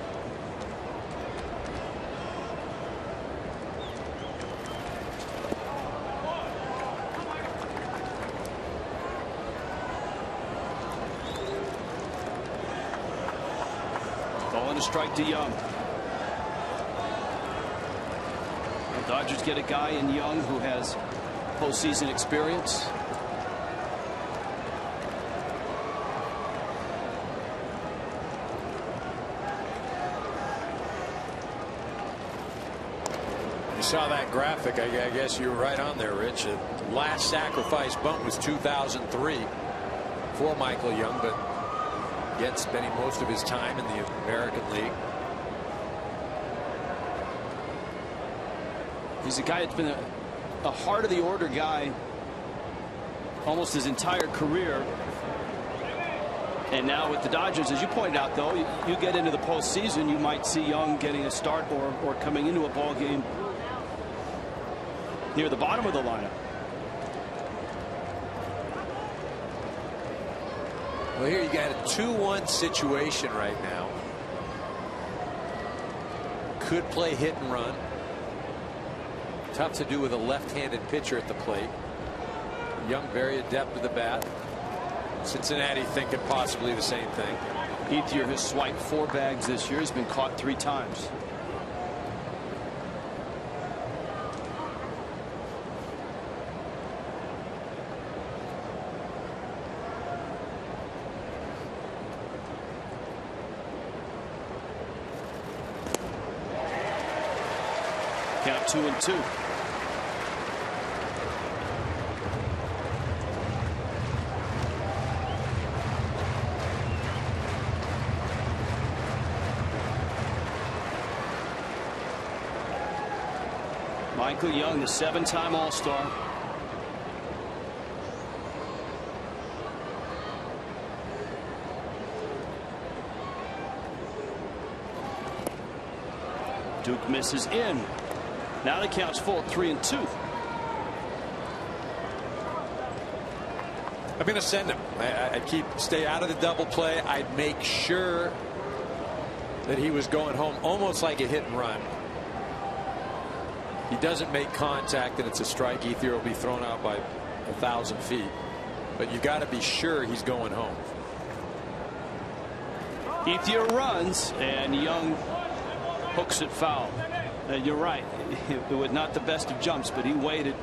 Ball and a strike to Young. The Dodgers get a guy in Young who has postseason experience.
Saw that graphic. I guess you were right on there, Rich. The last sacrifice bunt was 2003 for Michael Young, but yet spending most of his time in the American League.
He's a guy that's been a heart of the order guy almost his entire career. And now with the Dodgers, as you pointed out, though, you get into the postseason, you might see Young getting a start or coming into a ball game near the bottom of the lineup.
Well, here you got a 2-1 situation right now. Could play hit and run. Tough to do with a left-handed pitcher at the plate. Young very adept with the bat. Cincinnati thinking possibly the same thing.
Ethier has swiped 4 bags this year. He's been caught 3 times. Count 2-2. Michael Young, the 7-time All-Star. Duke misses in. Now the count's full at 3-2.
I'm going to send him. I'd stay out of the double play. I'd make sure that he was going home almost like a hit and run. He doesn't make contact and it's a strike. Ethier will be thrown out by 1,000 feet. But you got to be sure he's going home.
Ethier runs and Young hooks it foul. You're right. It was not the best of jumps, but he waited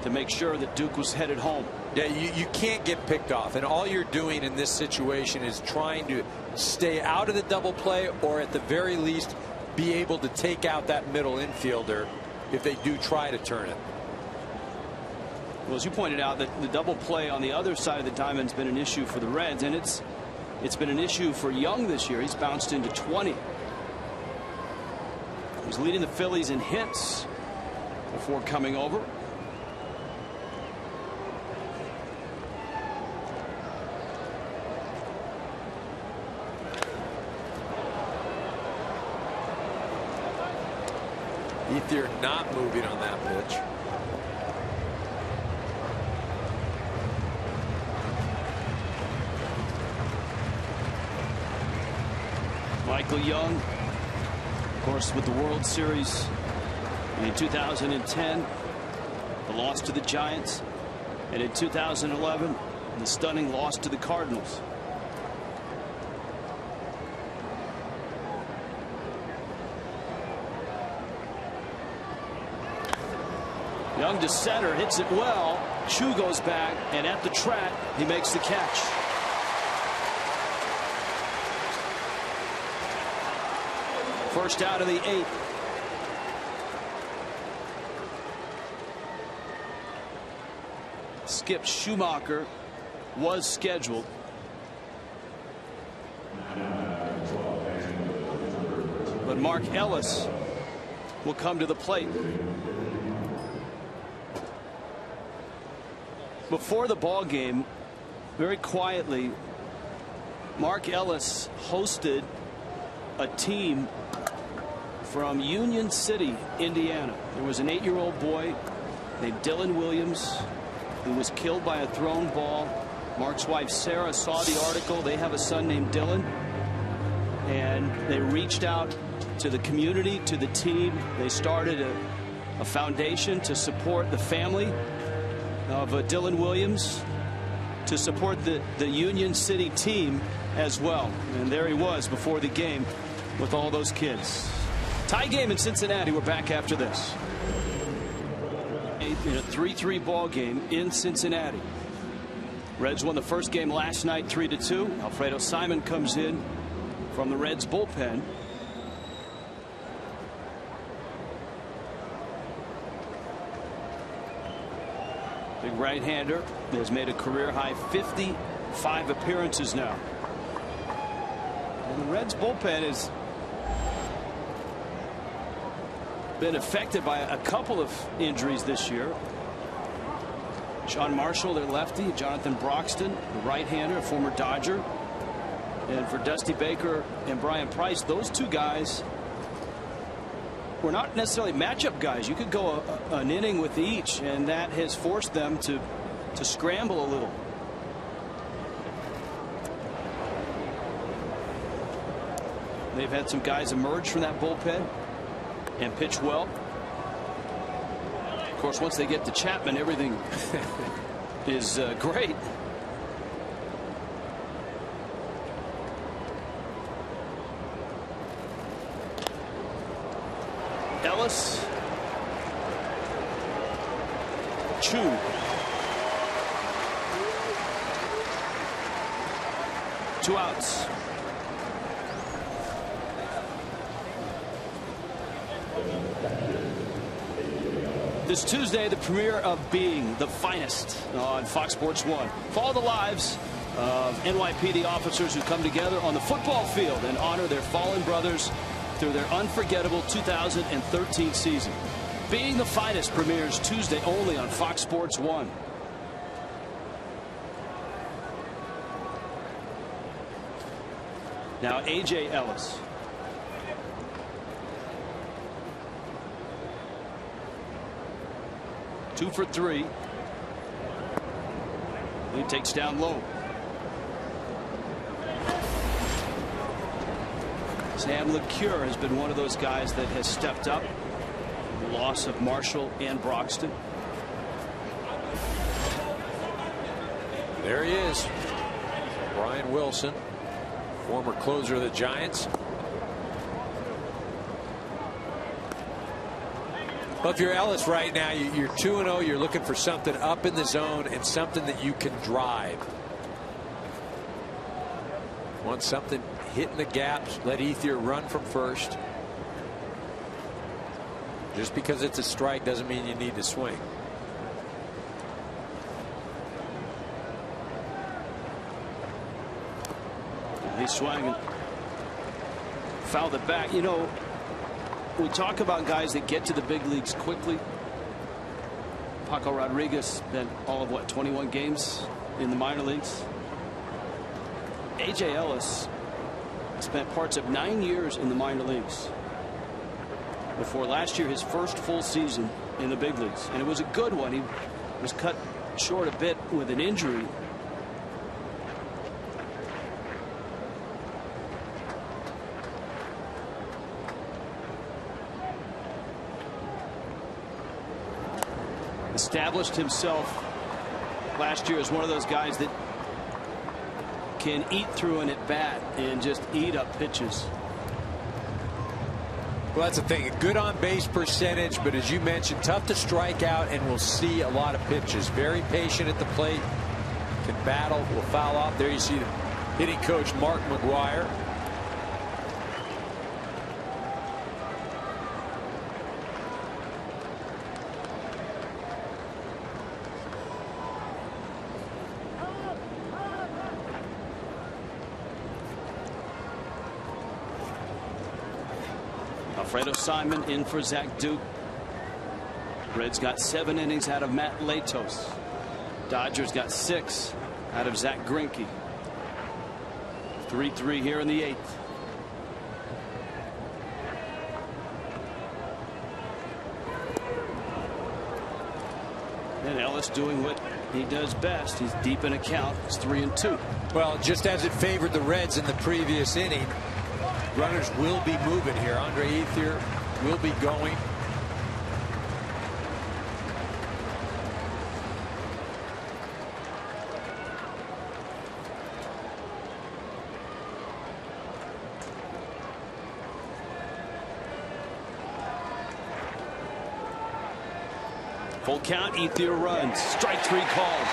to make sure that Duke was headed home.
Yeah, you can't get picked off, and all you're doing in this situation is trying to stay out of the double play, or at the very least be able to take out that middle infielder if they do try to turn it.
Well, as you pointed out, that the double play on the other side of the diamond has been an issue for the Reds, and it's been an issue for Young this year. He's bounced into 20. He's leading the Phillies in hits before coming over.
Ethier not moving on that pitch.
Michael Young, of course, with the World Series in 2010, the loss to the Giants, and in 2011, the stunning loss to the Cardinals. Young to center, hits it well. Chu goes back, and at the track, he makes the catch. First out of the 8th. Skip Schumacher was scheduled. But Mark Ellis will come to the plate. before the ball game, very quietly, Mark Ellis hosted a team from Union City, Indiana. There was an 8-year-old boy named Dylan Williams who was killed by a thrown ball. Mark's wife Sarah saw the article. They have a son named Dylan, and they reached out to the community, to the team. They started a foundation to support the family of Dylan Williams, to support the Union City team as well. And there he was before the game with all those kids. Tie game in Cincinnati. We're back after this. In a 3-3 ball game in Cincinnati. Reds won the first game last night 3-2. Alfredo Simon comes in from the Reds bullpen. Big right-hander has made a career-high 55 appearances now. And the Reds bullpen has been affected by a couple of injuries this year. Sean Marshall, their lefty, Jonathan Broxton, the right-hander, a former Dodger. And for Dusty Baker and Brian Price, those two guys were not necessarily matchup guys. You could go an inning with each, and that has forced them to scramble a little. They've had some guys emerge from that bullpen and pitch well. Of course, once they get to Chapman, everything is great. Ellis. Chu. Two outs. This Tuesday, the premiere of Being the Finest on Fox Sports 1. Follow the lives of NYPD officers who come together on the football field and honor their fallen brothers through their unforgettable 2013 season. Being the Finest premieres Tuesday only on Fox Sports 1. Now A.J. Ellis. Two for three. He takes down low. Sam LeCure has been one of those guys that has stepped up. The loss of Marshall and Broxton.
There he is. Brian Wilson, former closer of the Giants. Well, if you're Ellis right now, you're 2-0. You're looking for something up in the zone and something that you can drive. Want something hitting the gaps. Let Ethier run from first. Just because it's a strike doesn't mean you need to swing.
He swung and fouled it back. You know, we talk about guys that get to the big leagues quickly. Paco Rodriguez spent all of what, 21 games in the minor leagues. A.J. Ellis spent parts of 9 years in the minor leagues before last year his first full season in the big leagues, and it was a good one. He was cut short a bit with an injury. Established himself last year as one of those guys that can eat through an at bat and just eat up pitches.
Well, that's the thing. A good on base percentage, but as you mentioned, tough to strike out, and we'll see a lot of pitches. Very patient at the plate, can battle, will foul off. There you see the hitting coach Mark McGuire.
Alfredo Simon in for Zach Duke. Reds got 7 innings out of Matt Latos. Dodgers got 6 out of Zach Greinke. 3-3 here in the 8th. And Ellis doing what he does best. He's deep in a count. It's 3-2.
Well, just as it favored the Reds in the previous inning, runners will be moving here. Andre Ethier will be going.
Full count. Ethier runs. Strike 3 called.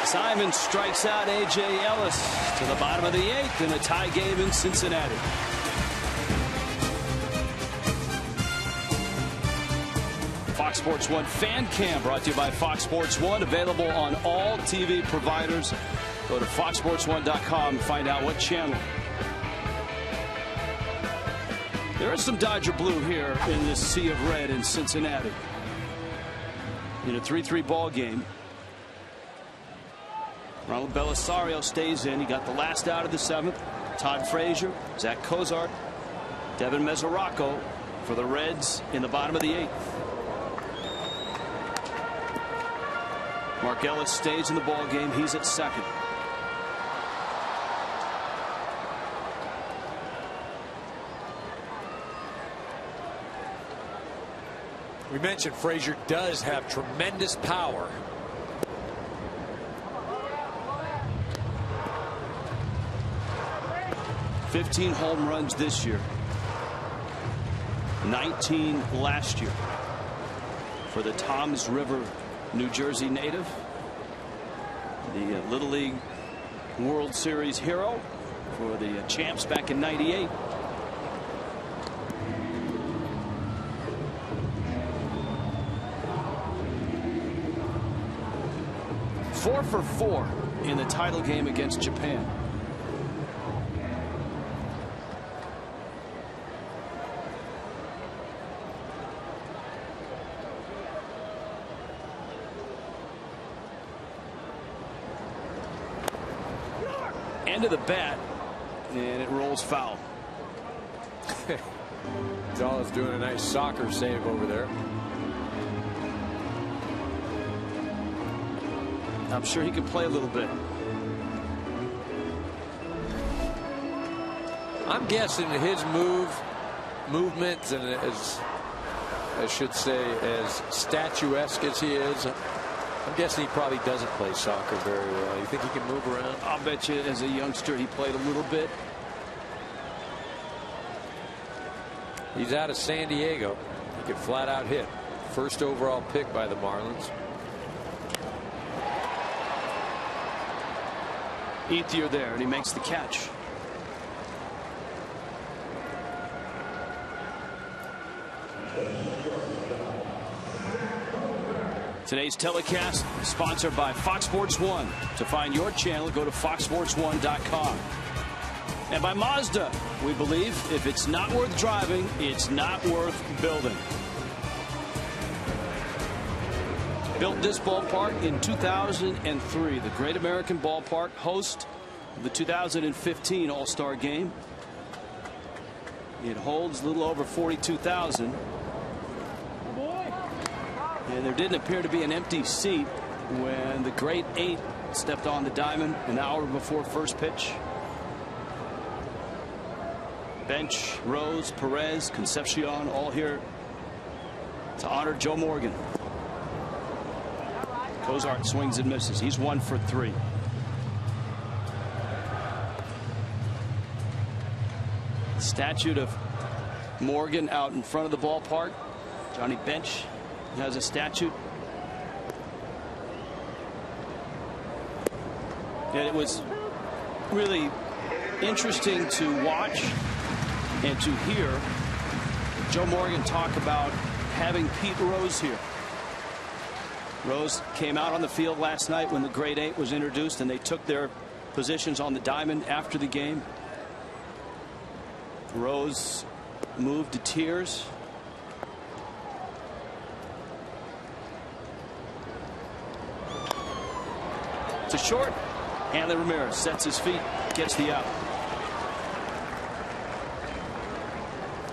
Simon strikes out A.J. Ellis to the bottom of the 8th in a tie game in Cincinnati. Fox Sports 1 Fan Cam brought to you by Fox Sports 1. Available on all TV providers. Go to foxsports1.com and find out what channel. There is some Dodger blue here in this sea of red in Cincinnati. In a 3-3 ball game. Ronald Belisario stays in. He got the last out of the 7th. Todd Frazier, Zach Cozart, Devin Mesoraco for the Reds in the bottom of the 8th. Mark Ellis stays in the ball game. He's at 2nd.
We mentioned Frazier does have tremendous power.
$15 home runs this year. 19 last year. For the Toms River, New Jersey native. The Little League World Series hero for the champs back in '98. Four for 4 in the title game against Japan. End of the bat, and it rolls foul.
Gonzalez doing a nice soccer save over there.
I'm sure he can play a little bit.
I'm guessing his movement, and as I should say, as statuesque as he is, I'm guessing he probably doesn't play soccer very well. You think he can move around?
I'll bet you as a youngster he played a little bit.
He's out of San Diego. He could flat out hit. First overall pick by the Marlins.
Ethier there, and he makes the catch. Today's telecast sponsored by Fox Sports 1. To find your channel, go to foxsports1.com. And by Mazda. We believe if it's not worth driving, it's not worth building. Built this ballpark in 2003. The Great American Ballpark, host of the 2015 All-Star Game. It holds a little over 42,000. And there didn't appear to be an empty seat when the Great 8 stepped on the diamond an hour before first pitch. Bench, Rose, Perez, Concepcion, all here to honor Joe Morgan. Cozart swings and misses. He's 1 for 3. Statue of Morgan out in front of the ballpark. Johnny Bench has a statue. And it was really interesting to watch and to hear Joe Morgan talk about having Pete Rose here. Rose came out on the field last night when the Great 8 was introduced, and they took their positions on the diamond after the game. Rose moved to tears. to short. Hanley Ramirez sets his feet, gets the out.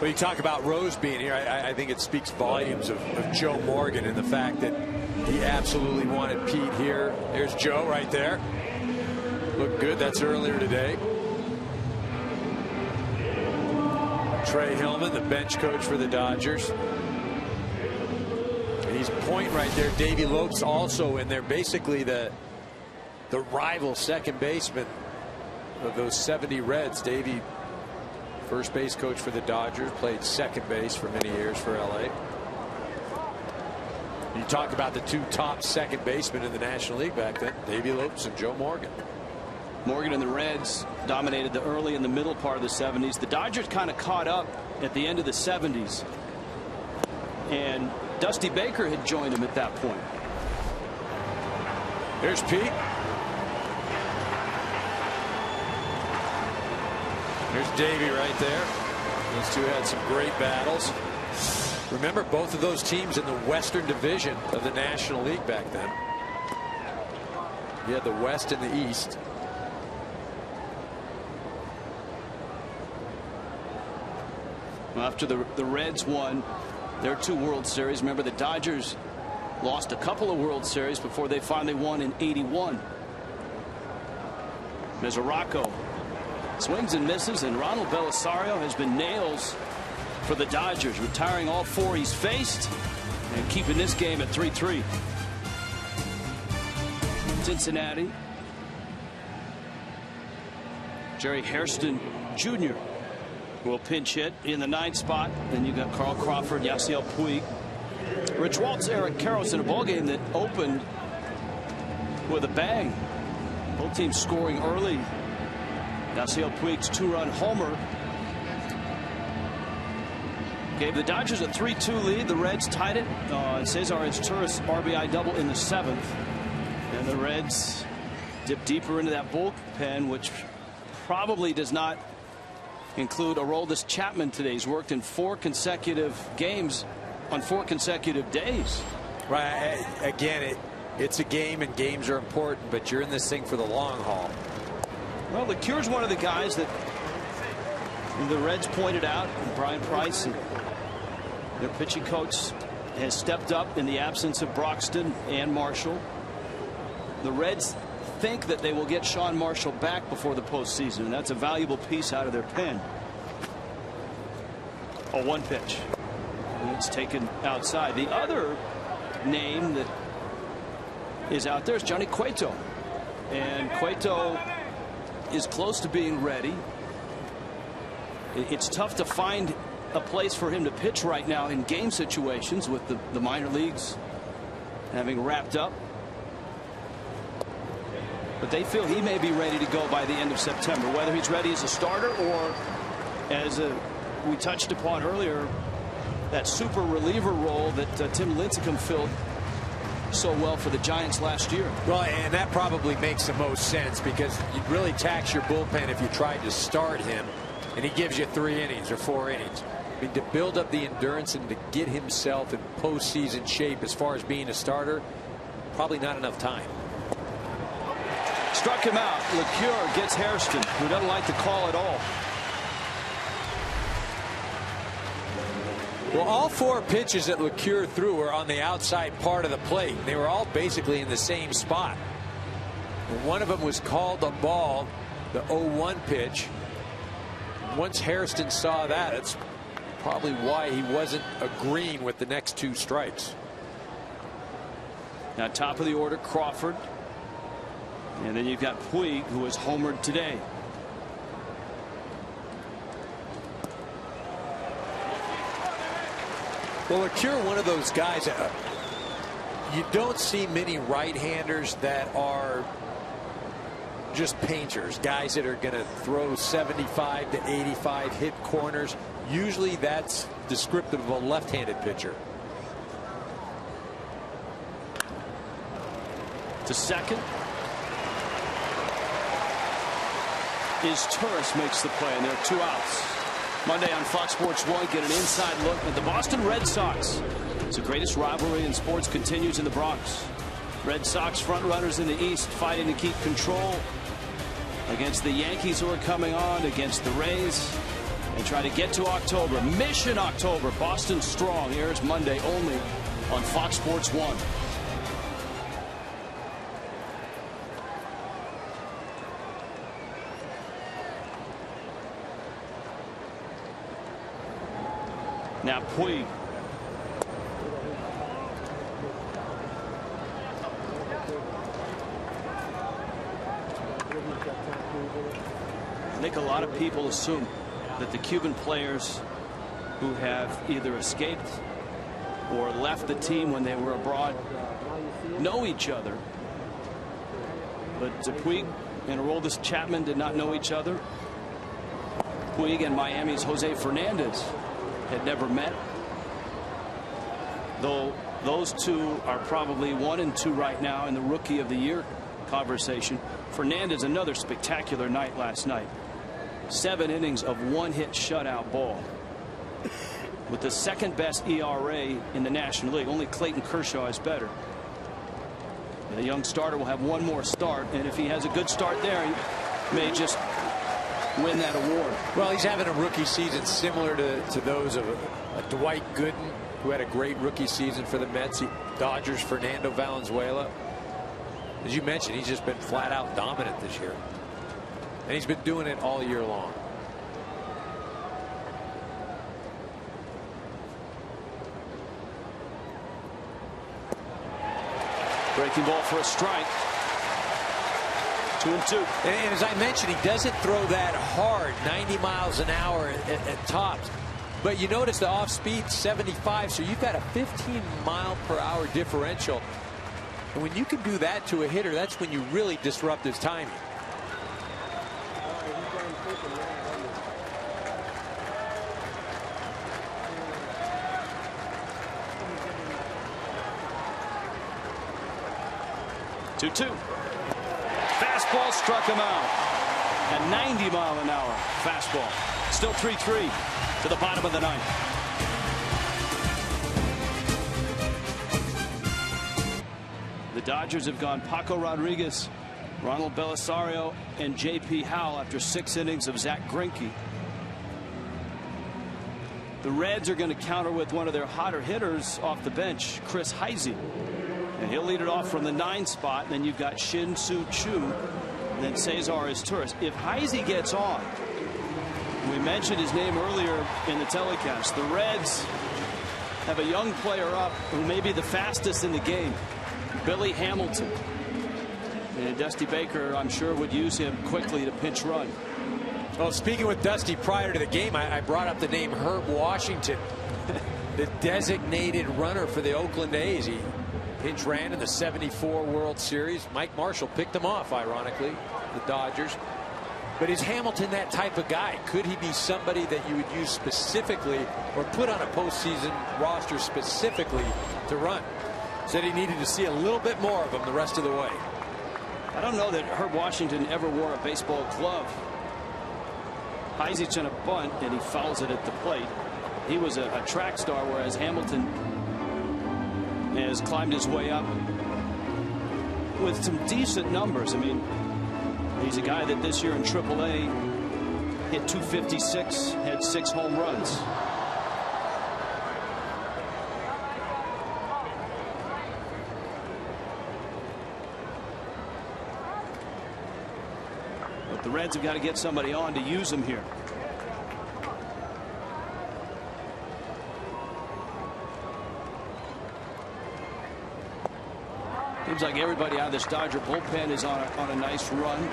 Well, you talk about Rose being here. I think it speaks volumes of Joe Morgan and the fact that he absolutely wanted Pete here. There's Joe right there. Looked good. That's earlier today. Trey Hillman, the bench coach for the Dodgers. And he's point right there. Davey Lopes also in there. Basically the rival second baseman of those 70 Reds. Davey, first base coach for the Dodgers, played second base for many years for LA. You talk about the two top second basemen in the National League back then, Davey Lopes and Joe Morgan.
Morgan and the Reds dominated the early and the middle part of the 70s. The Dodgers kind of caught up at the end of the 70s. And Dusty Baker had joined him at that point.
There's Pete. There's Davey right there. Those two had some great battles. Remember, both of those teams in the Western Division of the National League back then. You had the West and the East.
After the Reds won their 2 World Series, remember the Dodgers lost a couple of World Series before they finally won in '81. Mesoraco swings and misses, and Ronald Belisario has been nails for the Dodgers, retiring all 4 he's faced and keeping this game at 3-3. Cincinnati. Jerry Hairston Jr. will pinch hit in the 9th spot. Then you got Carl Crawford, Yasiel Puig, Rich Waltz, Eric Karros in a ballgame that opened with a bang. Both teams scoring early. Yasiel Puig's 2-run homer gave the Dodgers a 3-2 lead. The Reds tied it. Cesar Izturis RBI double in the 7th. And the Reds dip deeper into that bullpen, which probably does not include Aroldis Chapman today. He's worked in 4 consecutive games on 4 consecutive days.
Right. Again, it's a game, and games are important, but you're in this thing for the long haul.
Well, LeCure's one of the guys that the Reds pointed out, and Brian Price and their pitching coach has stepped up in the absence of Broxton and Marshall. The Reds think that they will get Sean Marshall back before the postseason, and that's a valuable piece out of their pen. A 1 pitch. And it's taken outside. The other name that is out there is Johnny Cueto. And Cueto is close to being ready. It's tough to find a place for him to pitch right now in game situations with the minor leagues having wrapped up. But they feel he may be ready to go by the end of September, whether he's ready as a starter or, as we touched upon earlier, that super reliever role that Tim Lincecum filled so well for the Giants last year.
Well, and that probably makes the most sense, because you'd really tax your bullpen if you tried to start him and he gives you 3 innings or 4 innings. I mean, to build up the endurance and to get himself in postseason shape as far as being a starter, probably not enough time.
Struck him out. LeCure gets Hairston, who doesn't like the call at all.
Well, all 4 pitches that LeCure threw were on the outside part of the plate. They were all basically in the same spot. One of them was called a ball, the 0-1 pitch. Once Hairston saw that, it's probably why he wasn't agreeing with the next 2 strikes.
Now, top of the order, Crawford. And then you've got Puig, who was homered today.
Well, LeCure, one of those guys, you don't see many right-handers that are just painters, guys that are going to throw 75 to 85, hit corners. Usually that's descriptive of a left-handed pitcher.
To second. Izturis makes the play, and there are 2 outs. Monday on Fox Sports 1, get an inside look at the Boston Red Sox. It's the greatest rivalry in sports continues in the Bronx. Red Sox front runners in the East fighting to keep control against the Yankees, who are coming on, against the Rays, and try to get to October. Mission October. Boston Strong airs Monday only on Fox Sports 1. Now Puig. I think a lot of people assume that the Cuban players who have either escaped or left the team when they were abroad know each other. But Puig and Aroldis Chapman did not know each other. Puig and Miami's Jose Fernandez had never met, though those two are probably 1 and 2 right now in the Rookie of the Year conversation. Fernandez, another spectacular night last night. 7 innings of 1-hit shutout ball with the second best ERA in the National League. Only Clayton Kershaw is better. The young starter will have one more start, and if he has a good start there, he may just win that award.
Well, he's having a rookie season similar to those of a Dwight Gooden, who had a great rookie season for the Mets. Dodgers Fernando Valenzuela. As you mentioned, he's just been flat out dominant this year, and he's been doing it all year long.
Breaking ball for a strike. 2-2.
And as I mentioned, he doesn't throw that hard, 90 miles an hour at tops. But you notice the off speed 75, so you've got a 15-mile-per-hour differential. And when you can do that to a hitter, that's when you really disrupt his timing.
Two. Fastball struck him out. A 90-mile-an-hour fastball. Still 3-3 to the bottom of the ninth. The Dodgers have gone Paco Rodriguez, Ronald Belisario, and J.P. Howell after 6 innings of Zach Greinke. The Reds are going to counter with one of their hotter hitters off the bench, Chris Heisey. And he'll lead it off from the 9 spot. And then you've got Shin-Soo Choo, and then Cesar Izturis. If Heisey gets on, we mentioned his name earlier in the telecast. The Reds have a young player up who may be the fastest in the game, Billy Hamilton. And Dusty Baker, I'm sure, would use him quickly to pinch run.
Well, speaking with Dusty prior to the game, I brought up the name Herb Washington, the designated runner for the Oakland A's. He pinch ran in the '74 World Series. Mike Marshall picked him off, ironically, the Dodgers. But is Hamilton that type of guy? Could he be somebody that you would use specifically or put on a postseason roster specifically to run? Said he needed to see a little bit more of him the rest of the way.
I don't know that Herb Washington ever wore a baseball glove. Heisey's on a bunt, and he fouls it at the plate. He was a track star, whereas Hamilton has climbed his way up with some decent numbers. I mean, he's a guy that this year in AAA hit .256, had 6 home runs. But the Reds have got to get somebody on to use him here. Seems like everybody out of this Dodger bullpen is on a nice run.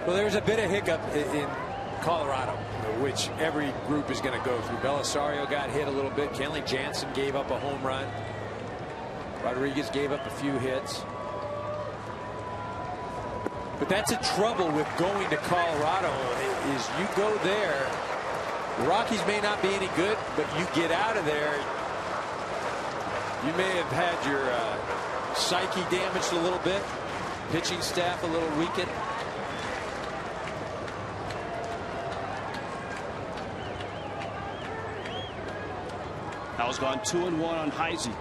Well, there's a bit of hiccup in Colorado, which every group is going to go through. Belisario got hit a little bit. Kenley Jansen gave up a home run. Rodriguez gave up a few hits. But that's the trouble with going to Colorado, is you go there. The Rockies may not be any good, but you get out of there, you may have had your psyche damaged a little bit, pitching staff a little weakened.
Ball's gone 2-1 on Heisey.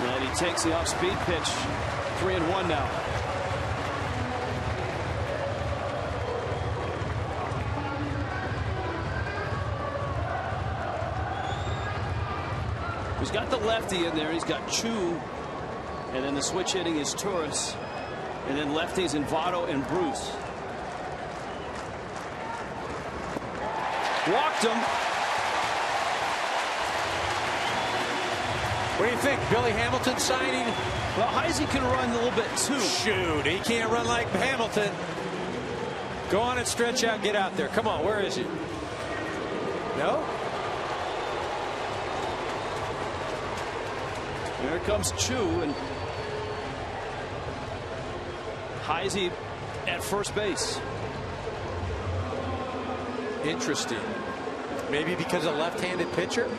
And he takes the off-speed pitch. 3-1 now. He's got the lefty in there. He's got Chu. And then the switch hitting is Izturis. And then lefties in Votto and Bruce. Walked him.
What do you think? Billy Hamilton signing?
Well, Heisey can run a little bit too.
Shoot, he can't run like Hamilton. Go on and stretch out, get out there. Come on, where is he? No?
Here comes Chu, and Heisey at first base.
Interesting. Maybe because a left-handed pitcher?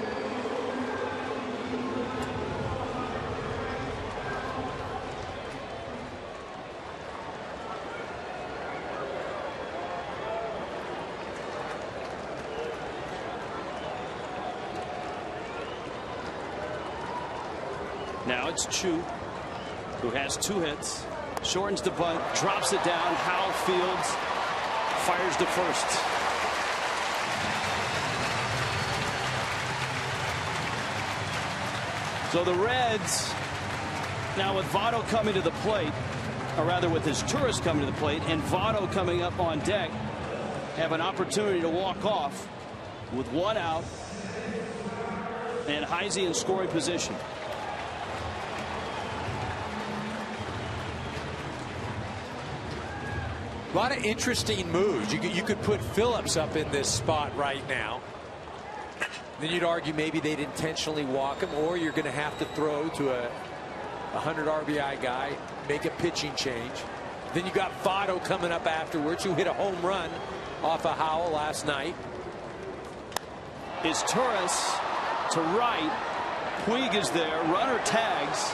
Now it's Chu, who has 2 hits, shortens the bunt, drops it down. Howell fields, fires to first. So the Reds, now with Votto coming to the plate, or rather with Izturis coming to the plate, and Votto coming up on deck, have an opportunity to walk off with 1 out, and Heisey in scoring position.
A lot of interesting moves. You could put Phillips up in this spot right now. Then you'd argue maybe they'd intentionally walk him, or you're going to have to throw to a 100 RBI guy, make a pitching change. Then you got Votto coming up afterwards, who hit a home run off of Howell last night.
Izturis to right. Puig is there. Runner tags,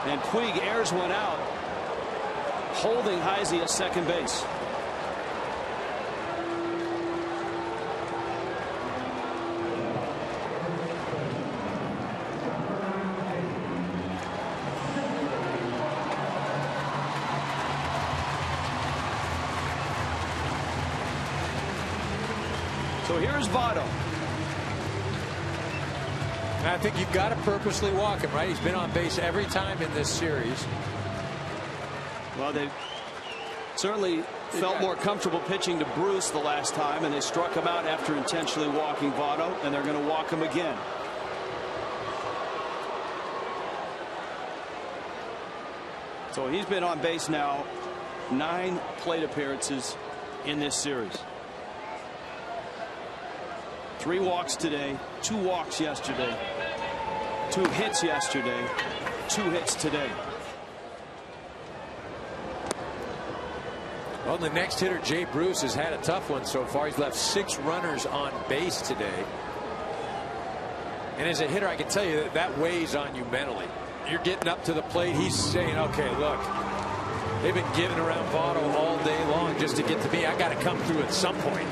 and Puig airs one out, holding Heisey at second base. So here's Votto.
I think you've got to purposely walk him, right? He's been on base every time in this series.
Well, they certainly felt more comfortable pitching to Bruce the last time, and they struck him out after intentionally walking Votto, and they're going to walk him again. So he's been on base now 9 plate appearances in this series. 3 walks today, 2 walks yesterday, 2 hits yesterday, 2 hits today.
Well, the next hitter, Jay Bruce, has had a tough one so far. He's left 6 runners on base today. And as a hitter, I can tell you that weighs on you mentally. You're getting up to the plate. He's saying, okay, look, they've been giving around Votto all day long just to get to me. I got to come through at some point.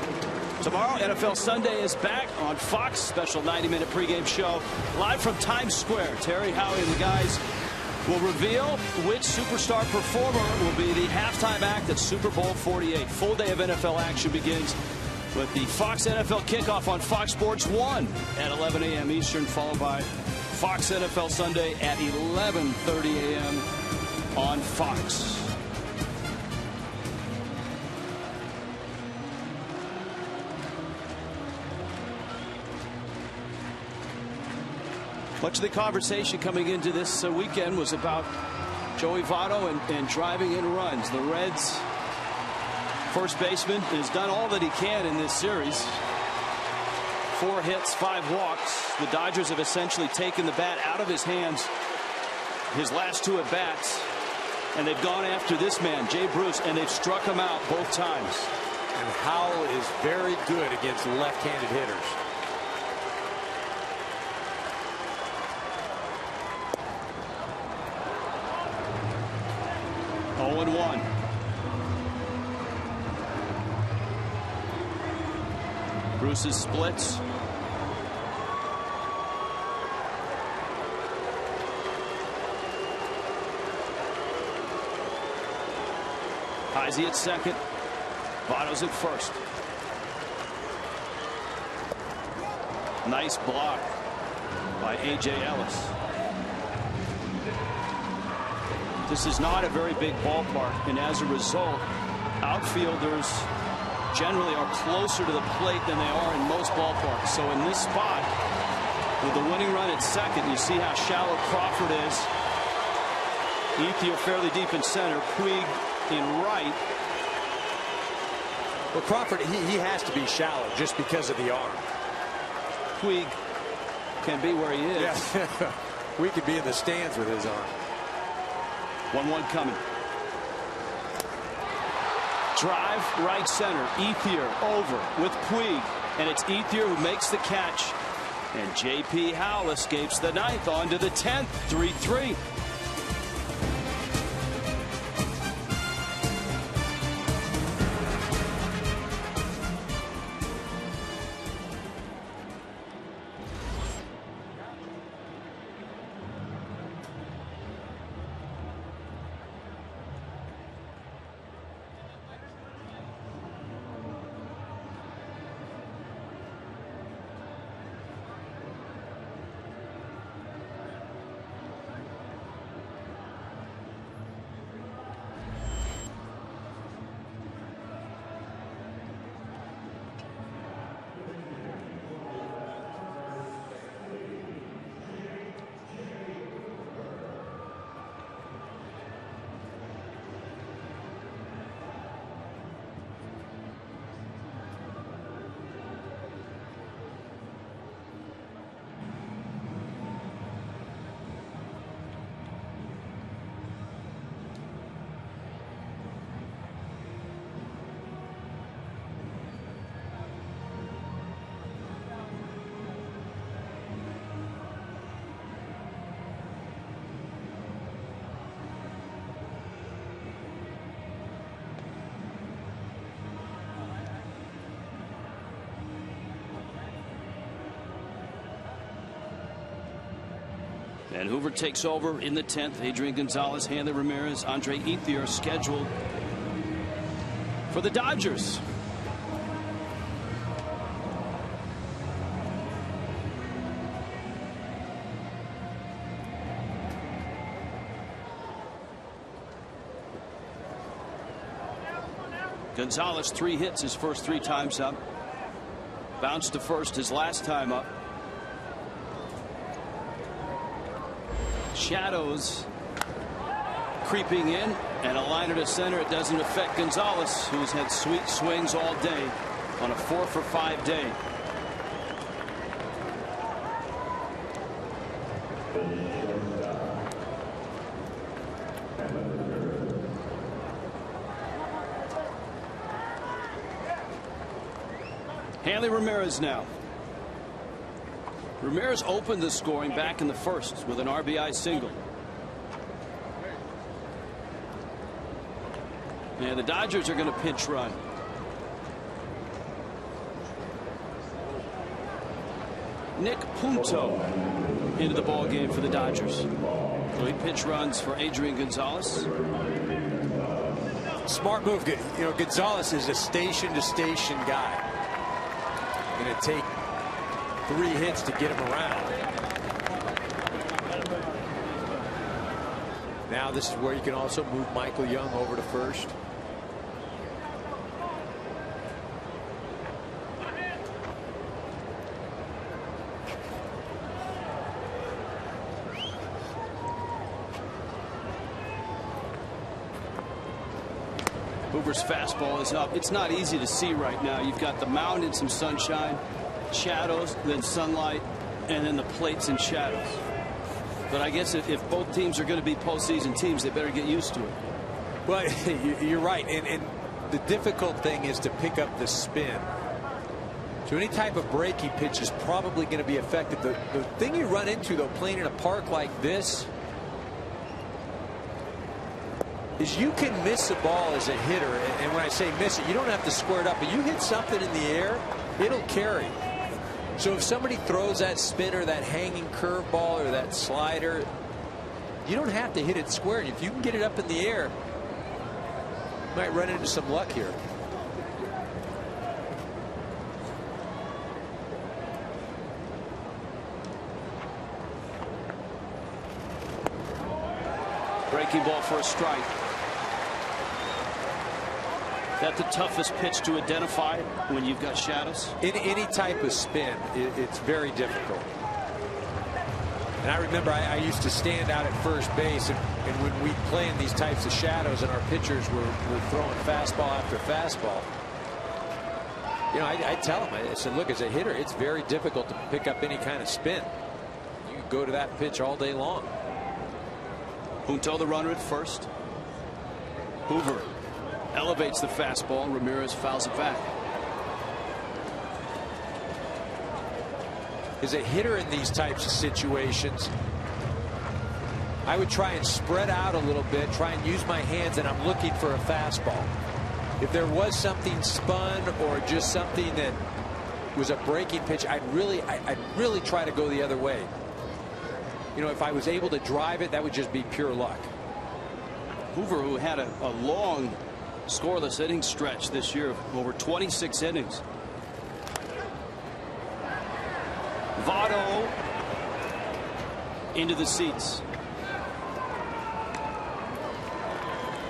Tomorrow, NFL Sunday is back on Fox. Special 90-minute pregame show live from Times Square. Terry, Howie, and the guys will reveal which superstar performer will be the halftime act at Super Bowl 48. Full day of NFL action begins with the Fox NFL kickoff on Fox Sports 1 at 11 a.m. Eastern, followed by Fox NFL Sunday at 11:30 a.m. on Fox. Much of the conversation coming into this weekend was about Joey Votto and driving in runs. The Reds first baseman has done all that he can in this series. 4 hits, 5 walks. The Dodgers have essentially taken the bat out of his hands his last 2 at bats, and they've gone after this man, Jay Bruce, and they've struck him out both times.
And Howell is very good against left-handed hitters.
And 1. Bruce's splits Heisey at second. Latos at first. Nice block by A.J. Ellis. This is not a very big ballpark, and as a result, outfielders generally are closer to the plate than they are in most ballparks. So in this spot, with the winning run at second, you see how shallow Crawford is. Ethier fairly deep in center. Puig in right.
Well, Crawford, he has to be shallow just because of the arm.
Puig can be where he is.
Yeah. We could be in the stands with his arm.
1-1 coming. Drive right center. Ethier over with Puig. And it's Ethier who makes the catch. And J.P. Howell escapes the ninth on to the 10th. 3-3. And Hoover takes over in the 10th. Adrian Gonzalez, Hanley Ramirez, Andre Ethier scheduled for the Dodgers. Gonzalez 3 hits his first 3 times up. Bounced to first his last time up. Shadows creeping in, and a liner to center. It doesn't affect Gonzalez, who's had sweet swings all day on a 4-for-5 day. Hanley Ramirez now. Ramirez opened the scoring back in the first with an RBI single. And the Dodgers are going to pinch run. Nick Punto into the ball game for the Dodgers. So he pinch runs for Adrian Gonzalez.
Smart move. You know, Gonzalez is a station-to-station guy. Going to take 3 hits to get him around. Now this is where you can also move Michael Young over to first.
Hoover's fastball is up. It's not easy to see right now. You've got the mound in some sunshine, shadows, then sunlight, and then the plates and shadows. But I guess if both teams are going to be postseason teams, they better get used to it.
Well, you're right. And the difficult thing is to pick up the spin. So any type of breaking pitch is probably going to be effective. The thing you run into, though, playing in a park like this, is you can miss a ball as a hitter. And when I say miss it, you don't have to square it up. But you hit something in the air, it'll carry. So if somebody throws that spinner, that hanging curveball, or that slider, you don't have to hit it square. If you can get it up in the air, Might run into some luck here.
Breaking ball for a strike. That the toughest pitch to identify when you've got shadows?
In any type of spin, it's very difficult. And I remember I used to stand out at first base, and when we play in these types of shadows and our pitchers were throwing fastball after fastball, you know, I tell them, I said, look, as a hitter, it's very difficult to pick up any kind of spin. You can go to that pitch all day long.
Punto the runner at first. Hoover elevates the fastball. Ramirez fouls it back.
As a hitter in these types of situations, I would try and spread out a little bit, try and use my hands, and I'm looking for a fastball. If there was something spun or just something that was a breaking pitch, I'd really try to go the other way. You know, if I was able to drive it, that would just be pure luck.
Hoover, who had a long scoreless inning stretch this year of over 26 innings. Votto into the seats.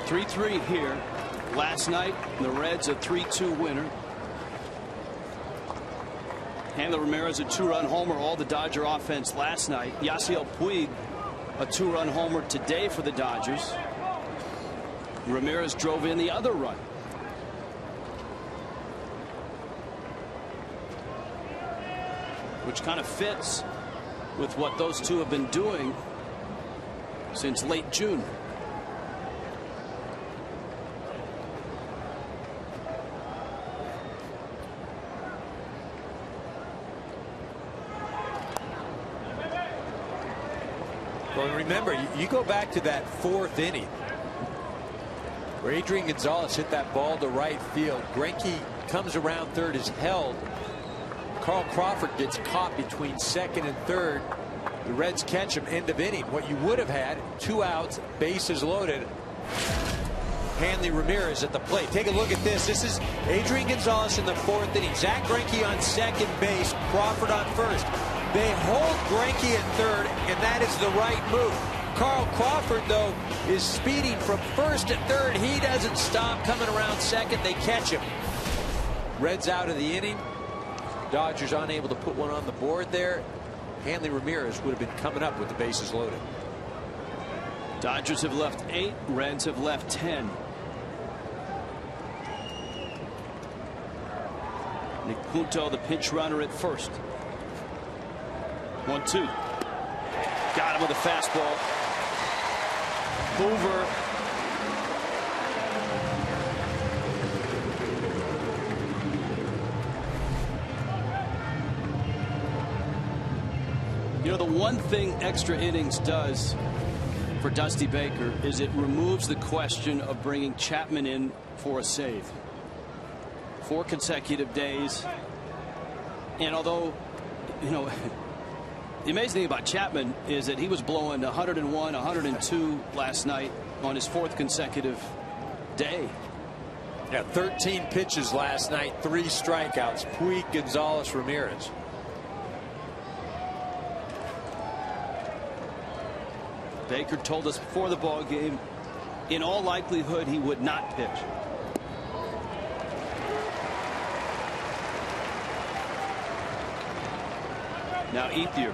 3-3 here. Last night, the Reds a 3-2 winner. Hanley Ramirez a 2-run homer, all the Dodger offense last night. Yasiel Puig a 2-run homer today for the Dodgers. Ramirez drove in the other run. Which kind of fits with what those two have been doing since late June.
Well, remember, you go back to that fourth inning where Adrian Gonzalez hit that ball to right field. Greinke comes around third, is held. Carl Crawford gets caught between second and third. The Reds catch him, end of inning. What you would have had, 2 outs, bases loaded. Hanley Ramirez at the plate. Take a look at this. This is Adrian Gonzalez in the fourth inning. Zach Greinke on second base, Crawford on first. They hold Greinke at third, and that is the right move. Carl Crawford, though, is speeding from first to third. He doesn't stop, coming around second. They catch him. Reds out of the inning. Dodgers unable to put one on the board there. Hanley Ramirez would have been coming up with the bases loaded.
Dodgers have left 8. Reds have left 10. Nick Punto, the pinch runner at first. 1-2. Got him with a fastball. Hoover. You know, the one thing extra innings does for Dusty Baker is it removes the question of bringing Chapman in for a save. 4 consecutive days. And although, you know, the amazing thing about Chapman is that he was blowing 101, 102 last night on his 4th consecutive day.
Yeah, 13 pitches last night, 3 strikeouts. Puig, Gonzalez, Ramirez.
Baker told us before the ball game, in all likelihood, he would not pitch. Now Ethier.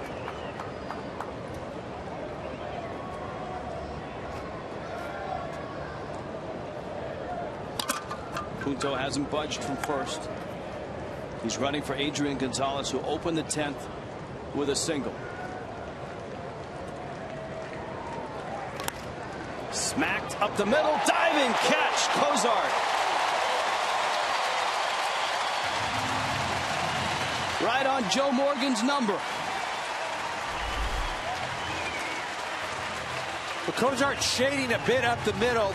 Punto hasn't budged from first. He's running for Adrian Gonzalez, who opened the 10th with a single. Smacked up the middle, diving catch, Cesar. Right on Joe Morgan's number.
Well, Cesar shading a bit up the middle.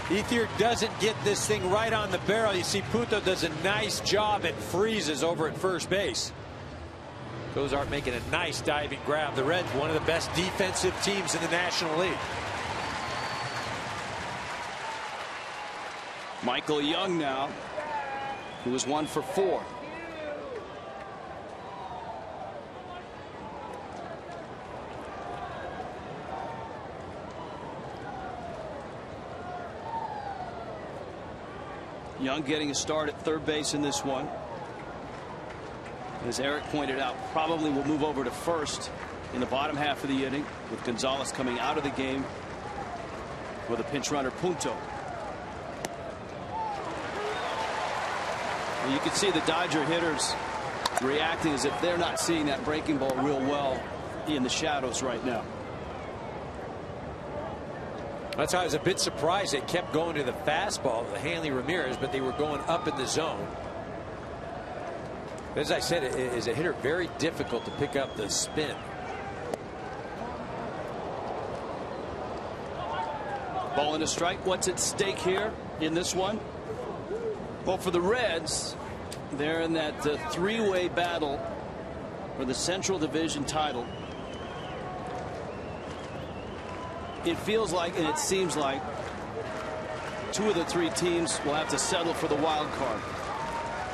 Ethier doesn't get this thing right on the barrel. You see Punto does a nice job and freezes over at first base. Cesar making a nice diving grab. The Reds, one of the best defensive teams in the National League.
Michael Young now, who was 1 for 4. Young getting a start at third base in this one. As Eric pointed out, probably will move over to first in the bottom half of the inning, with Gonzalez coming out of the game with a pinch runner, Punto. And you can see the Dodger hitters reacting as if they're not seeing that breaking ball real well in the shadows right now.
That's why I was a bit surprised they kept going to the fastball, the Hanley Ramirez, but they were going up in the zone. As I said, it is a hitter very difficult to pick up the spin.
Ball and a strike. What's at stake here in this one? Well, for the Reds, they're in that three-way battle for the Central Division title. It feels like, and it seems like, 2 of the 3 teams will have to settle for the wild card,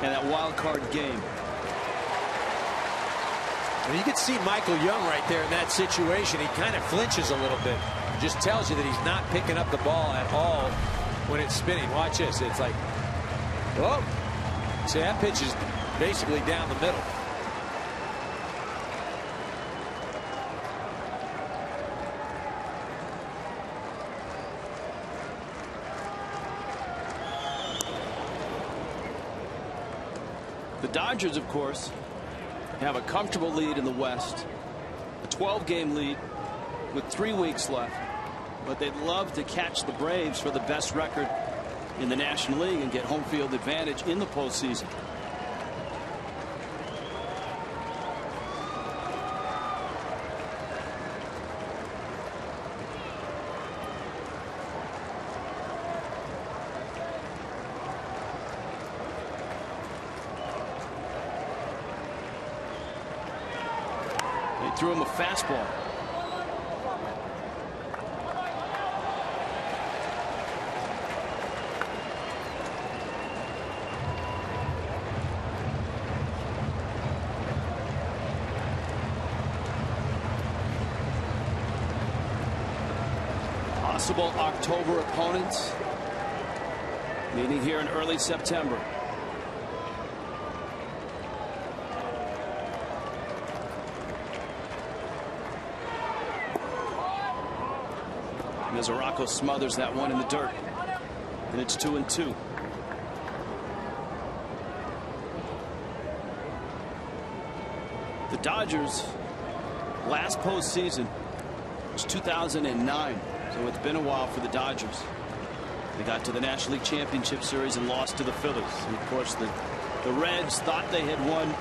and that wild card game.
And you can see Michael Young right there in that situation. He kind of flinches a little bit. Just tells you that he's not picking up the ball at all when it's spinning. Watch this. It's like, whoa. See, that pitch is basically down the middle.
The Dodgers, of course, have a comfortable lead in the West, a 12-game lead with 3 weeks left, but they'd love to catch the Braves for the best record in the National League and get home field advantage in the postseason. Threw him a fastball. Possible October opponents meeting here in early September. Mesoraco smothers that one in the dirt, and it's 2-2. The Dodgers last postseason was 2009, so it's been a while for the Dodgers. They got to the National League Championship Series and lost to the Phillies. And of course, the Reds thought they had won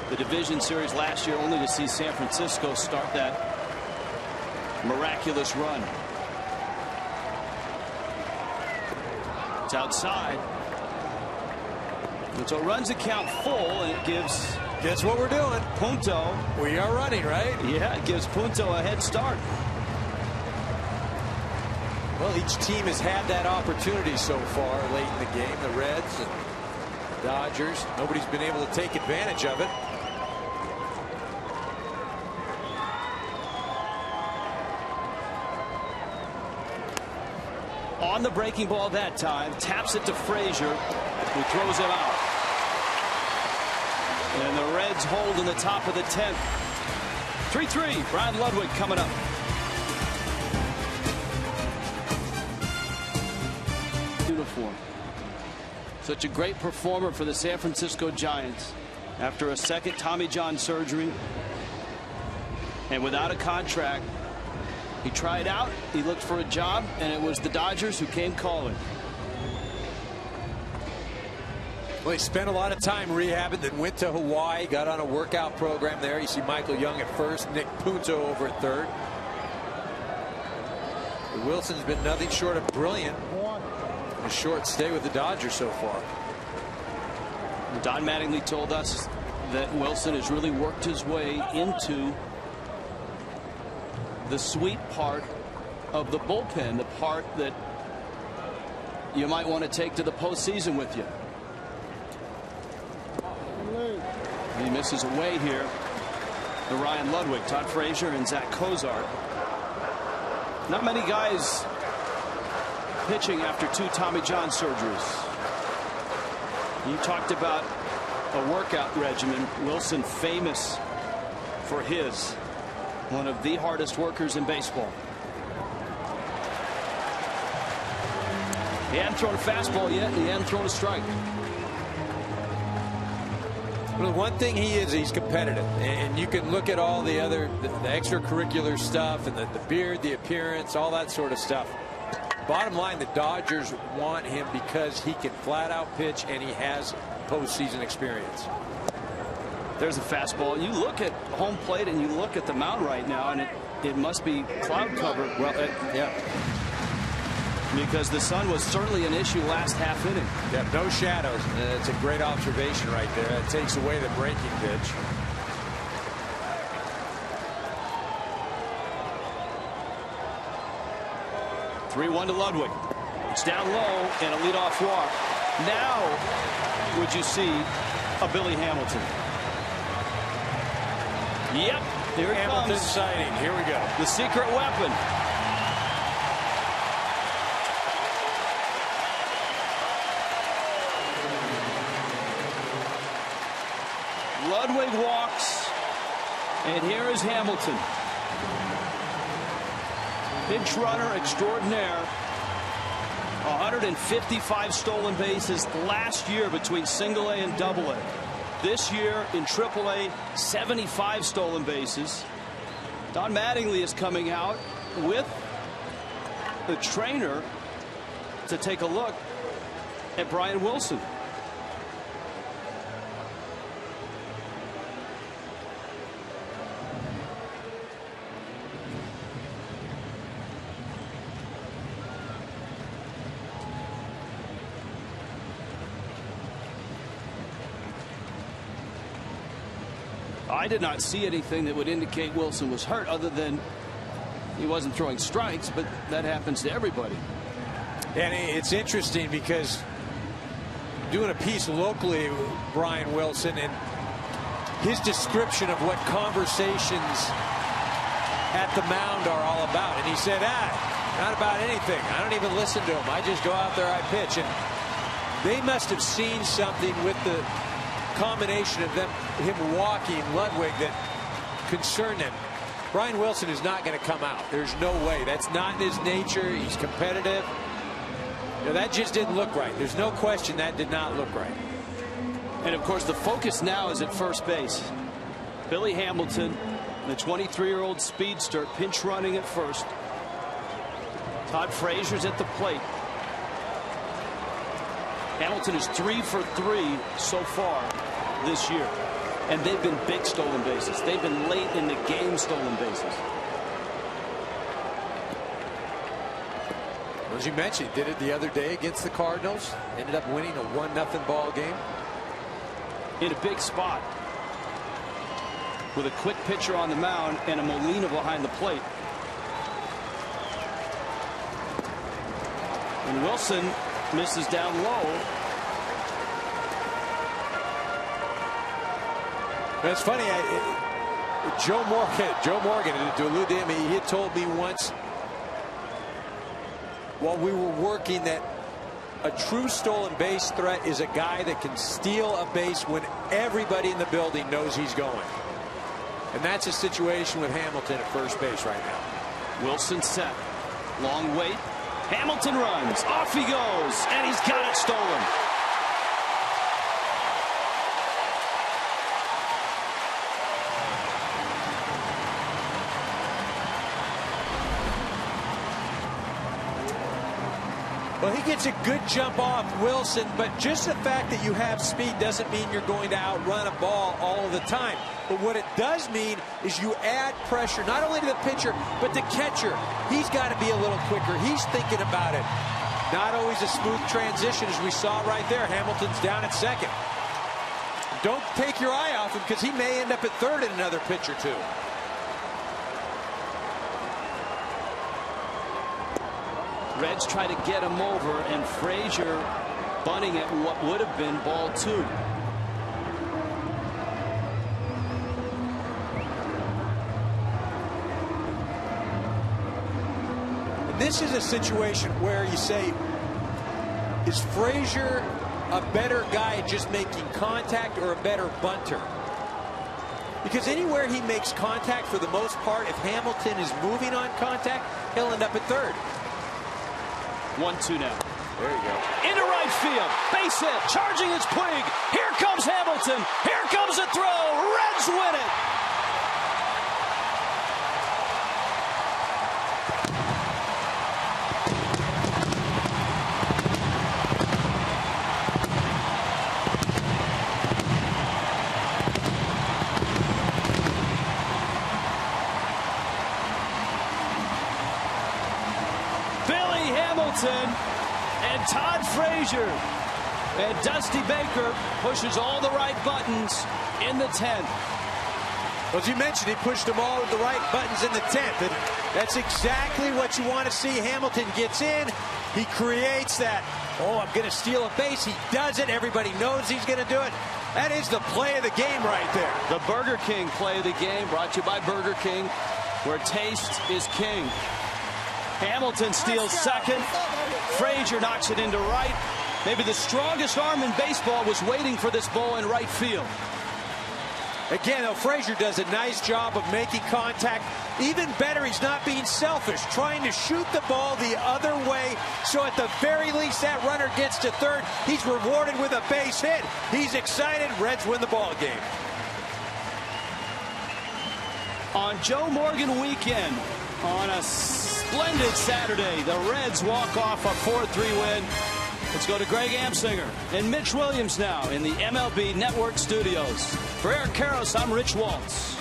the division series last year, only to see San Francisco start that miraculous run. It's outside. And so runs the count full, and it gives.
Guess what we're doing?
Punto.
We are running, right?
Yeah, it gives Punto a head start.
Well, each team has had that opportunity so far late in the game. The Reds and Dodgers. Nobody's been able to take advantage of it.
On the breaking ball that time, taps it to Frazier, who throws him out. And the Reds hold in the top of the 10th. 3-3. Brian Ludwick coming up. Uniform. Such a great performer for the San Francisco Giants after a second Tommy John surgery and without a contract. He tried out, he looked for a job, and it was the Dodgers who came calling.
Well, he spent a lot of time rehabbing, then went to Hawaii, got on a workout program there. You see Michael Young at first, Nick Punto over at third. Wilson's been nothing short of brilliant. A short stay with the Dodgers so far.
Don Mattingly told us that Wilson has really worked his way into the sweet part of the bullpen, the part that you might want to take to the postseason with you. He misses away here. The Ryan Ludwick, Todd Frazier, and Zach Cesar. Not many guys pitching after 2 Tommy John surgeries. You talked about a workout regimen. Wilson famous for his. One of the hardest workers in baseball. He hadn't thrown a fastball yet, and he hadn't thrown a strike.
Well, one thing he is, he's competitive, and you can look at all the other the extracurricular stuff and the beard, the appearance, all that sort of stuff. Bottom line, the Dodgers want him because he can flat out pitch and he has postseason experience.
There's a fastball. You look at home plate and you look at the mound right now, and it must be cloud cover. Well, yeah. Because the sun was certainly an issue last half inning.
Yeah, no shadows. It's a great observation right there. It takes away the breaking pitch.
(3-1) to Ludwick. It's down low and a leadoff walk. Now, would you see a Billy Hamilton? Yep, here it
Hamilton
comes.
sighting. Here we go.
The secret weapon. Ludwig walks, and here is Hamilton. Pinch runner extraordinaire. 155 stolen bases last year between single A and double A. This year in triple A, 75 stolen bases. Don Mattingly is coming out with the trainer to take a look at Brian Wilson. I did not see anything that would indicate Wilson was hurt other than he wasn't throwing strikes, but that happens to everybody.
And it's interesting because doing a piece locally with Brian Wilson and his description of what conversations at the mound are all about. And he said, not about anything. I don't even listen to him. I just go out there, I pitch. And they must have seen something with the combination of him walking Ludwig that concerned him. Brian Wilson is not going to come out. There's no way. That's not in his nature. He's competitive. You know, that just didn't look right. There's no question that did not look right.
And of course the focus now is at first base. Billy Hamilton, the 23-year-old speedster, pinch running at first. Todd Frazier's at the plate. Hamilton is 3 for 3 so far this year. And they've been big stolen bases. They've been late in the game stolen bases.
As you mentioned, he did it the other day against the Cardinals. Ended up winning a 1-0 ball game.
In a big spot. With a quick pitcher on the mound and a Molina behind the plate. And Wilson misses down low.
That's funny. Joe Morgan, to allude to him, he had told me once while we were working that a true stolen base threat is a guy that can steal a base when everybody in the building knows he's going. And that's a situation with Hamilton at first base right now.
Wilson set. Long wait. Hamilton runs. Off he goes. And he's got it stolen.
Well, he gets a good jump off Wilson, but just the fact that you have speed doesn't mean you're going to outrun a ball all of the time. But what it does mean is you add pressure not only to the pitcher, but the catcher. He's got to be a little quicker. He's thinking about it. Not always a smooth transition, as we saw right there. Hamilton's down at second. Don't take your eye off him, because he may end up at third in another pitch or two.
Reds try to get him over, and Frazier bunting at what would have been ball 2.
This is a situation where you say, is Frazier a better guy at just making contact or a better bunter? Because anywhere he makes contact, for the most part, if Hamilton is moving on contact, he'll end up at third.
1-2 now.
There you go.
Into right field. Base hit. Charging is Puig. Here comes Hamilton. Here comes a throw. Reds win it. Hamilton and Todd Frazier, and Dusty Baker pushes all the right buttons in the 10th.
Well, as you mentioned, he pushed them all with the right buttons in the 10th, and that's exactly what you want to see. Hamilton gets in, he creates that, oh, I'm going to steal a base. He does it. Everybody knows he's going to do it. That is the play of the game right there.
The Burger King play of the game, brought to you by Burger King, where taste is king. Hamilton steals second. Frazier knocks it into right. Maybe the strongest arm in baseball was waiting for this ball in right field.
Again, though, Frazier does a nice job of making contact. Even better, he's not being selfish, trying to shoot the ball the other way, so at the very least that runner gets to third. He's rewarded with a base hit. He's excited. Reds win the ball game.
On Joe Morgan weekend, on a splendid Saturday, the Reds walk off a 4-3 win. Let's go to Greg Amsinger and Mitch Williams now in the MLB Network studios. For Eric Karros, I'm Rich Waltz.